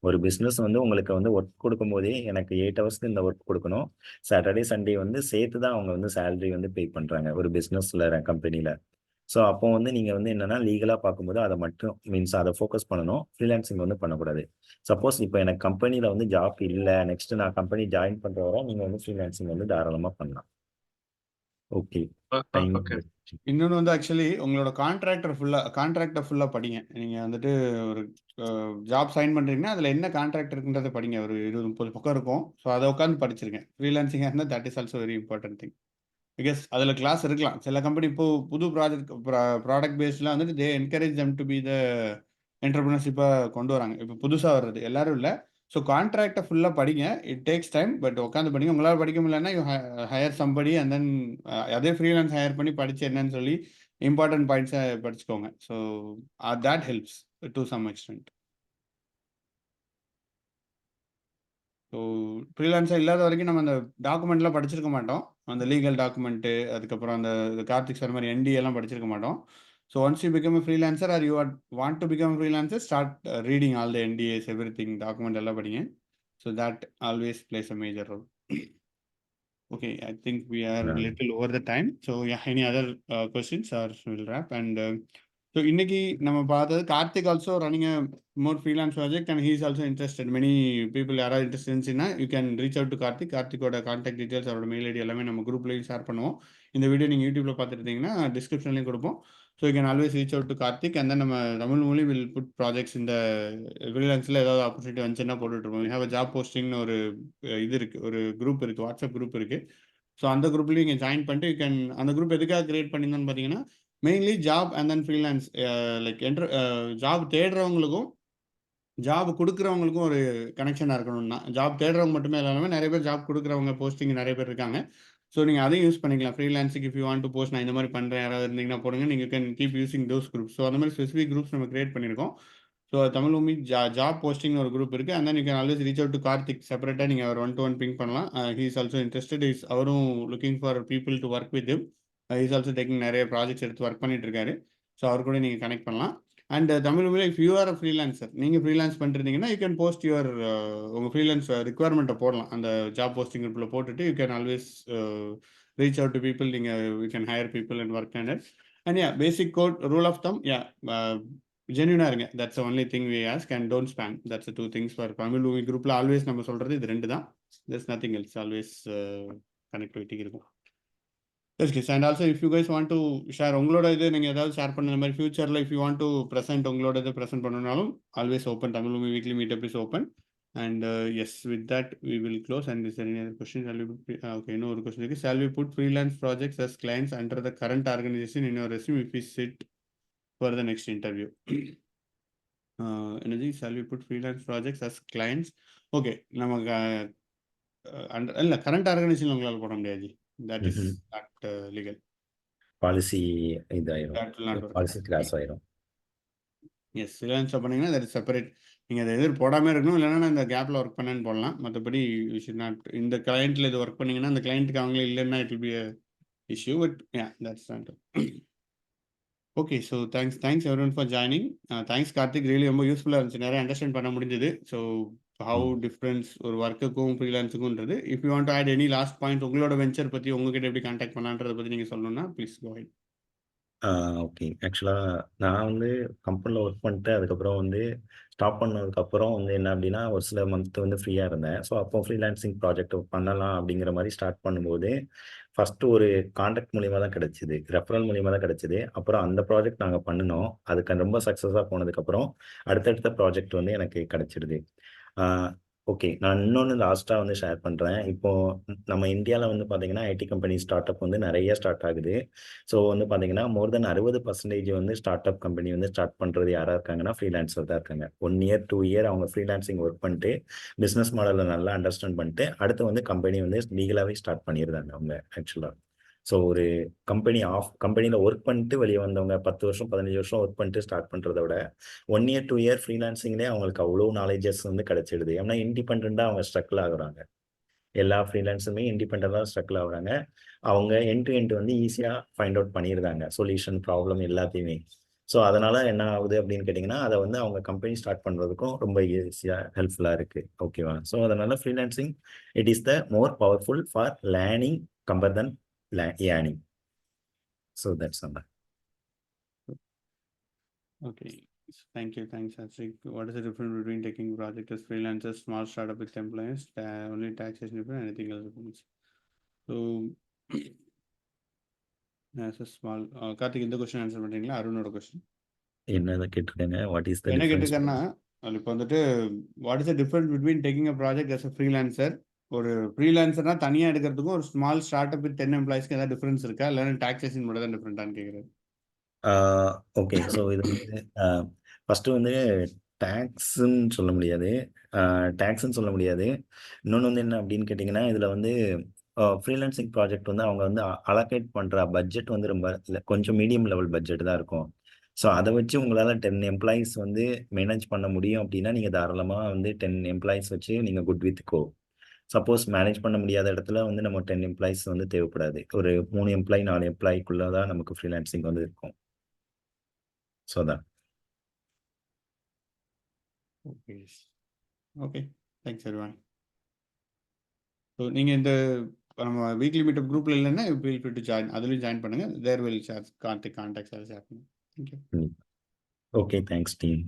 ஒரு பிஸ்னஸ் வந்து உங்களுக்கு வந்து ஒர்க் கொடுக்கும்போதே எனக்கு 8 ஹவர்ஸ்க்கு இந்த ஒர்க் கொடுக்கணும். சாட்டர்டே சண்டே வந்து சேர்த்து தான் அவங்க வந்து சேலரி வந்து பே பண்ணுறாங்க ஒரு பிஸ்னஸில் கம்பெனியில். ஸோ அப்போ வந்து நீங்கள் வந்து என்னென்னா லீகலாக பார்க்கும்போது அதை மட்டும் மீன்ஸ் அதை ஃபோக்கஸ் பண்ணணும். ஃப்ரீலான்சிங் வந்து பண்ணக்கூடாது. சப்போஸ் இப்போ எனக்கு கம்பெனியில் வந்து ஜாப் இல்லை நெக்ஸ்ட் நான் கம்பெனி ஜாயின் பண்ணுற வரை நீங்கள் வந்து ஃப்ரீலான்சிங் வந்து தாராளமாக பண்ணலாம். ஓகே. இன்னொன்று வந்து ஆக்சுவலி உங்களோட கான்ட்ராக்டை ஃபுல்லாக படிங்க. நீங்கள் வந்துட்டு ஒரு ஜாப் சைன் பண்ணுறீங்கன்னா அதில் என்ன கான்ட்ராக்ட் இருக்குன்றதை படிங்க. ஒரு 20-30 பக்கம் இருக்கும். ஸோ அதை உட்காந்து படிச்சிருக்கேன். ஃப்ரீலான்சிங்காக இருந்தால் that is also very important thing. Because அதில் கிளாஸ் இருக்கலாம். சில கம்பெனி இப்போ புது ப்ராடக்ட் பேஸ்லாம் வந்துட்டு they encourage them to be the என்டர்பிரினர்ஷிப்பாக கொண்டு வராங்க. இப்போ புதுசாக வர்றது எல்லாரும் இல்லை. ஸோ கான்ட்ராக்டை ஃபுல்லாக படிங்க. It takes time. பட் உட்காந்து படிங்க. உங்களால் படிக்க முடியலன்னா you higher somebody and then அதே ஃப்ரீலான்ஸ் ஹையர் பண்ணி படிச்சு என்னன்னு சொல்லி இம்பார்ட்டன்ட் பாயிண்ட்ஸை படிச்சுக்கோங்க. So that helps to some extent. So ஃப்ரீலான்ஸாக இல்லாத வரைக்கும் நம்ம அந்த டாக்குமெண்ட்லாம் படிச்சிருக்க மாட்டோம். அந்த லீகல் டாக்குமெண்ட்டு அதுக்கப்புறம் அந்த கார்த்திக் சார் மாதிரி NDA எல்லாம் படிச்சிருக்க மாட்டோம். So once you become a freelancer or you want to become a freelancer, start reading all the NDAs, everything, document எல்லாம் படிங்க. So that always plays a major role. Okay, I think we are a little over the time. So yeah, any other questions or we'll wrap. And so இன்னைக்கு நம்ம பார்த்தது Karthik also running a more freelance project and he is also interested. Many people யாராவது interest இருந்துச்சுன்னா you can reach out to Karthik. கார்த்திகோட contact details அவரோட mail ID எல்லாமே நம்ம குரூப்லையும் share பண்ணுவோம். இந்த வீடியோ நீங்கள் யூடியூப்ல பார்த்துருந்தீங்கன்னா டிஸ்கிரிப்ஷன்லையும் கொடுப்போம். So you can always reach out to Karthik and then நம்ம தமிழ் மொழி வில் புட் ப்ராஜெக்ட்ஸ் இந்த ஃப்ரீலான்ஸில் ஏதாவது ஆப்பர்ச்சுனிட்டி வந்துச்சுன்னா போட்டுட்ருப்போம். வி ஹேவ் அ ஜாப் போஸ்டிங்னு ஒரு இது இருக்குது, ஒரு குரூப் இருக்குது, வாட்ஸ்அப் குரூப் இருக்குது. ஸோ அந்த குரூப்லேயும் நீங்கள் ஜாயின் பண்ணிட்டு யூ கேன் அந்த குரூப் எதுக்காக கிரியேட் பண்ணியிருந்தோன்னு பார்த்தீங்கன்னா mainly job and then freelance like job தேடுறவங்களுக்கும் ஜாப் கொடுக்குறவங்களுக்கும் ஒரு கனெக்ஷனாக இருக்கணும்னா, ஜாப் தேடுறவங்க மட்டுமே இல்லாமல் நிறைய பேர் ஜாப் கொடுக்குறவங்க போஸ்டிங் நிறைய பேர் இருக்காங்க. ஸோ நீங்கள் அதையும் யூஸ் பண்ணிக்கலாம். ஃப்ரீலான்ஸுக்கு if you want to post நான் இந்த மாதிரி பண்ணுறேன் யாராவது இருந்தீங்கன்னா போடுங்க. நீங்கள் can keep using those groups. So அந்த மாதிரி ஸ்பெசிஃபிக் குரூப்ஸ் நம்ம கிரியேட் பண்ணியிருக்கோம். ஸோ தமிழ் உமி ஜாப் போஸ்டிங்னு ஒரு குரூப் இருக்குது. And then you can always reach out to Karthik செப்பரேட்டாக நீங்கள் ஒரு 1-to-1 பிங் பண்ணலாம். He is also interested. அவரும் looking for people to work with him. Is also taking நிறைய ப்ராஜெக்ட்ஸ் எடுத்து ஒர்க் பண்ணிட்டு இருக்காரு. ஸோ அவர் கூட நீங்கள் கனெக்ட் பண்ணலாம். அண்ட் தமிழ் மொழி if you are a freelancer, நீங்கள் ஃப்ரீலான்ஸ் பண்ணிருந்தீங்கன்னா யூ கேன் போஸ்ட் யுவர் உங்கள் ஃப்ரீலான்ஸ் ரிக்வயர்மெண்ட்டை போடலாம். அந்த ஜாப் போஸ்டிங் குரூப்பில் போட்டுட்டு you can always reach out to people. நீங்கள் you can hire people and work and and yeah basic code rule of them ஜென்யூனாக இருங்க. That's only thing we ask and don't spam. That's 2 things for Tamil movie குரூப்பில் always நம்ம சொல்கிறது இது 2 தான். there's nothing else. Always connectivity இருக்கும். Yes கிஸ் and also if you guys want to share உங்களோட இது நீங்கள் ஏதாவது ஷேர் பண்ண மாதிரி ஃபியூச்சரில் if you want to present உங்களோட இது ப்ரெசென்ட் பண்ணணும்னாலும் always open. Tamil movie weekly meetup is open. And yes with that we will close. And is any other question? Okay, இன்னும் ஒரு கொஸ்டின் இருக்குது. Shall we put freelance projects as clients under the current organisation in your resume if we sit for the next interview? என்னது shall we put freelance projects as clients? Okay, நமக்கு இல்லை current organisation உங்களால் போட முடியாது. That is not legal. Policy That will not இதாயிரும், work. Policy clash ஆயிரும். Yes ஃப்ரீலான்ஸாக பண்ணீங்கன்னா தட் இஸ் செப்பரேட். நீங்கள் அதை எதிர் போடாமல் இருக்கணும். இல்லைன்னா நான் இந்த கேப்பில் ஒர்க் பண்ணேன்னு போடலாம். மற்றபடி யூ ஷுட் நாட் இந்த கிளைண்ட்டில் இது ஒர்க் பண்ணீங்கன்னா அந்த கிளைண்ட்டுக்கு அவங்களே இல்லைன்னா it will be a issue. But that's not. Okay, so thanks everyone for joining. Thanks Karthik, really ரொம்ப யூஸ்ஃபுல்லாக இருந்துச்சு. நிறைய அண்டர்ஸ்டாண்ட் பண்ண முடிஞ்சது. ஸோ ஹவு டிஃப்ரென்ஸ் ஒரு ஒர்க்குக்கும் ஃப்ரீலான்ஸுக்கும்ன்றது. If you want to add any last point உங்களோட வெஞ்சர் பற்றி உங்ககிட்ட எப்படி கான்டாக்ட் பண்ணலான்றதை பற்றி நீங்கள் சொல்லணும்னா ப்ளீஸ் கோ அஹெட். ஓகே. ஆக்சுவலாக நான் வந்து கம்பெனியில் ஒர்க் பண்ணிட்டு அதுக்கப்புறம் வந்து ஸ்டாப் பண்ணதுக்கப்புறம் வந்து என்ன அப்படின்னா ஒரு சில மந்த் வந்து ஃப்ரீயாக இருந்தேன். ஸோ அப்போ ஃப்ரீலான்சிங் ப்ராஜெக்ட் பண்ணலாம் அப்படிங்கிற மாதிரி ஸ்டார்ட் பண்ணும்போது ஃபஸ்ட்டு ஒரு காண்டாக்ட் மூலியமாக தான் கிடச்சிது, ரெஃபரல் மூலியமாக தான் கிடச்சிது. அப்புறம் அந்த ப்ராஜெக்ட் நாங்கள் பண்ணினோம். அதுக்கு ரொம்ப சக்ஸஸாக போனதுக்கப்புறம் அடுத்தடுத்த ப்ராஜெக்ட் வந்து எனக்கு கிடச்சிடுது. ஓகே, நான் இன்னொன்று லாஸ்ட்டாக வந்து ஷேர் பண்ணுறேன். இப்போது நம்ம இந்தியாவில் வந்து பார்த்தீங்கன்னா ஐடி கம்பெனி ஸ்டார்ட் அப் வந்து நிறைய ஸ்டார்ட் ஆகுது. ஸோ வந்து பார்த்தீங்கன்னா மோர் தென் 60% வந்து ஸ்டார்ட் அப் கம்பெனி வந்து ஸ்டார்ட் பண்ணுறது யாராக இருக்காங்கன்னா ஃப்ரீலான்சர் தான் இருக்காங்க. 1 year 2 year அவங்க ஃப்ரீலான்சிங் ஒர்க் பண்ணிட்டு பிஸ்னஸ் மாடலில் நல்லா அண்டர்ஸ்டாண்ட் பண்ணிட்டு அடுத்து வந்து கம்பெனி வந்து லீகலாகவே ஸ்டார்ட் பண்ணிடுறாங்க அவங்க ஆக்சுவலாக. ஸோ ஒரு கம்பெனியில் ஒர்க் பண்ணிட்டு வெளியே வந்தவங்க 10 வருஷம் 15 வருஷம் ஒர்க் பண்ணிட்டு ஸ்டார்ட் பண்ணுறத விட 1 year 2 year ஃப்ரீலான்சிங்லேயே அவங்களுக்கு அவ்வளோ நாலேஜஸ் வந்து கிடைச்சிடுது. ஏன்னா இண்டிபெண்ட்டாக அவங்க ஸ்ட்ரகிள் ஆகுறாங்க. எல்லா ஃப்ரீலான்ஸுமே இண்டிபெண்ட்டாக ஸ்ட்ரகிள் ஆகுறாங்க. அவங்க எண்ட் டு எண்ட் வந்து ஈஸியாக ஃபைண்ட் அவுட் பண்ணிடுறாங்க சொல்யூஷன், ப்ராப்ளம் எல்லாத்தையுமே. ஸோ அதனால் என்ன ஆகுது அப்படின்னு கேட்டிங்கன்னா அதை வந்து அவங்க கம்பெனி ஸ்டார்ட் பண்ணுறதுக்கும் ரொம்ப ஈஸியாக ஹெல்ப்ஃபுல்லாக இருக்குது. ஓகேவா? ஸோ அதனால் freelancing it is the more powerful for learning compare than earning. So that's all. Okay. Thank you. Thanks, Ashik. What is the difference between taking project as freelancers, small startup with employees, only taxation different, anything else difference? So, as a small, Karthik இந்த question answer பண்ணுறீங்களா? அருணோட question என்ன கேட்டிருக்காங்க? What is the என்ன difference? கேட்டிருக்காருன்னா, இப்போ வந்துட்டு what is the difference between taking a project as a freelancer, ஒரு ஃப்ரீலான்சர்னா தனியாக எடுக்கிறதுக்கும் ஒரு ஸ்மால் ஸ்டார்ட் அப் வித் 10 எம்ப்ளாய்ஸ்க்கு ஏதாவது டிஃபரன்ஸ் இருக்கா? இல்லைன்னா டாக்ஸேஷன் மட்டும் தான் டிஃப்ரெண்டான்னு கேட்குறாரு. ஓகே. ஸோ இது வந்து ஃபஸ்ட்டு வந்து டேக்ஸ்ன்னு சொல்ல முடியாது. இன்னொன்று வந்து என்ன அப்படின்னு கேட்டிங்கன்னா இதில் வந்து ஃப்ரீலான்சிங் ப்ராஜெக்ட் வந்து அவங்க வந்து அலோகேட் பண்ணுற பட்ஜெட் வந்து ரொம்ப கொஞ்சம் மீடியம் லெவல் பட்ஜெட் தான் இருக்கும். ஸோ அதை வச்சு உங்களால் 10 எம்ப்ளாயீஸ் வந்து மேனேஜ் பண்ண முடியும் அப்படின்னா நீங்கள் தாராளமாக வந்து 10 எம்ப்ளாயீஸ் வச்சு நீங்கள் good with go. Suppose manage பண்ண முடியாத இடத்துல வந்து நம்ம 10 எம்ப்ளாயீஸ் வந்து தேவைப்படாது. ஒரு 3 எம்ப்ளாயி 4 எம்ப்ளாய்க்குள்ளே தான் நமக்கு ஃப்ரீலான்சிங் வந்து இருக்கும். ஸோ தான். Okay okay, thanks everyone. So நீங்கள் இந்த நம்ம வீக்லி மீட்டப் குரூப்பில் இல்லைன்னா ஃபீல் ஃப்ரீ டு ஜாயின், அதுலேயும் ஜாயின் பண்ணுங்கள். There will share contacts share பண்ணுங்கள். தேங்க்யூ. Okay, thanks team.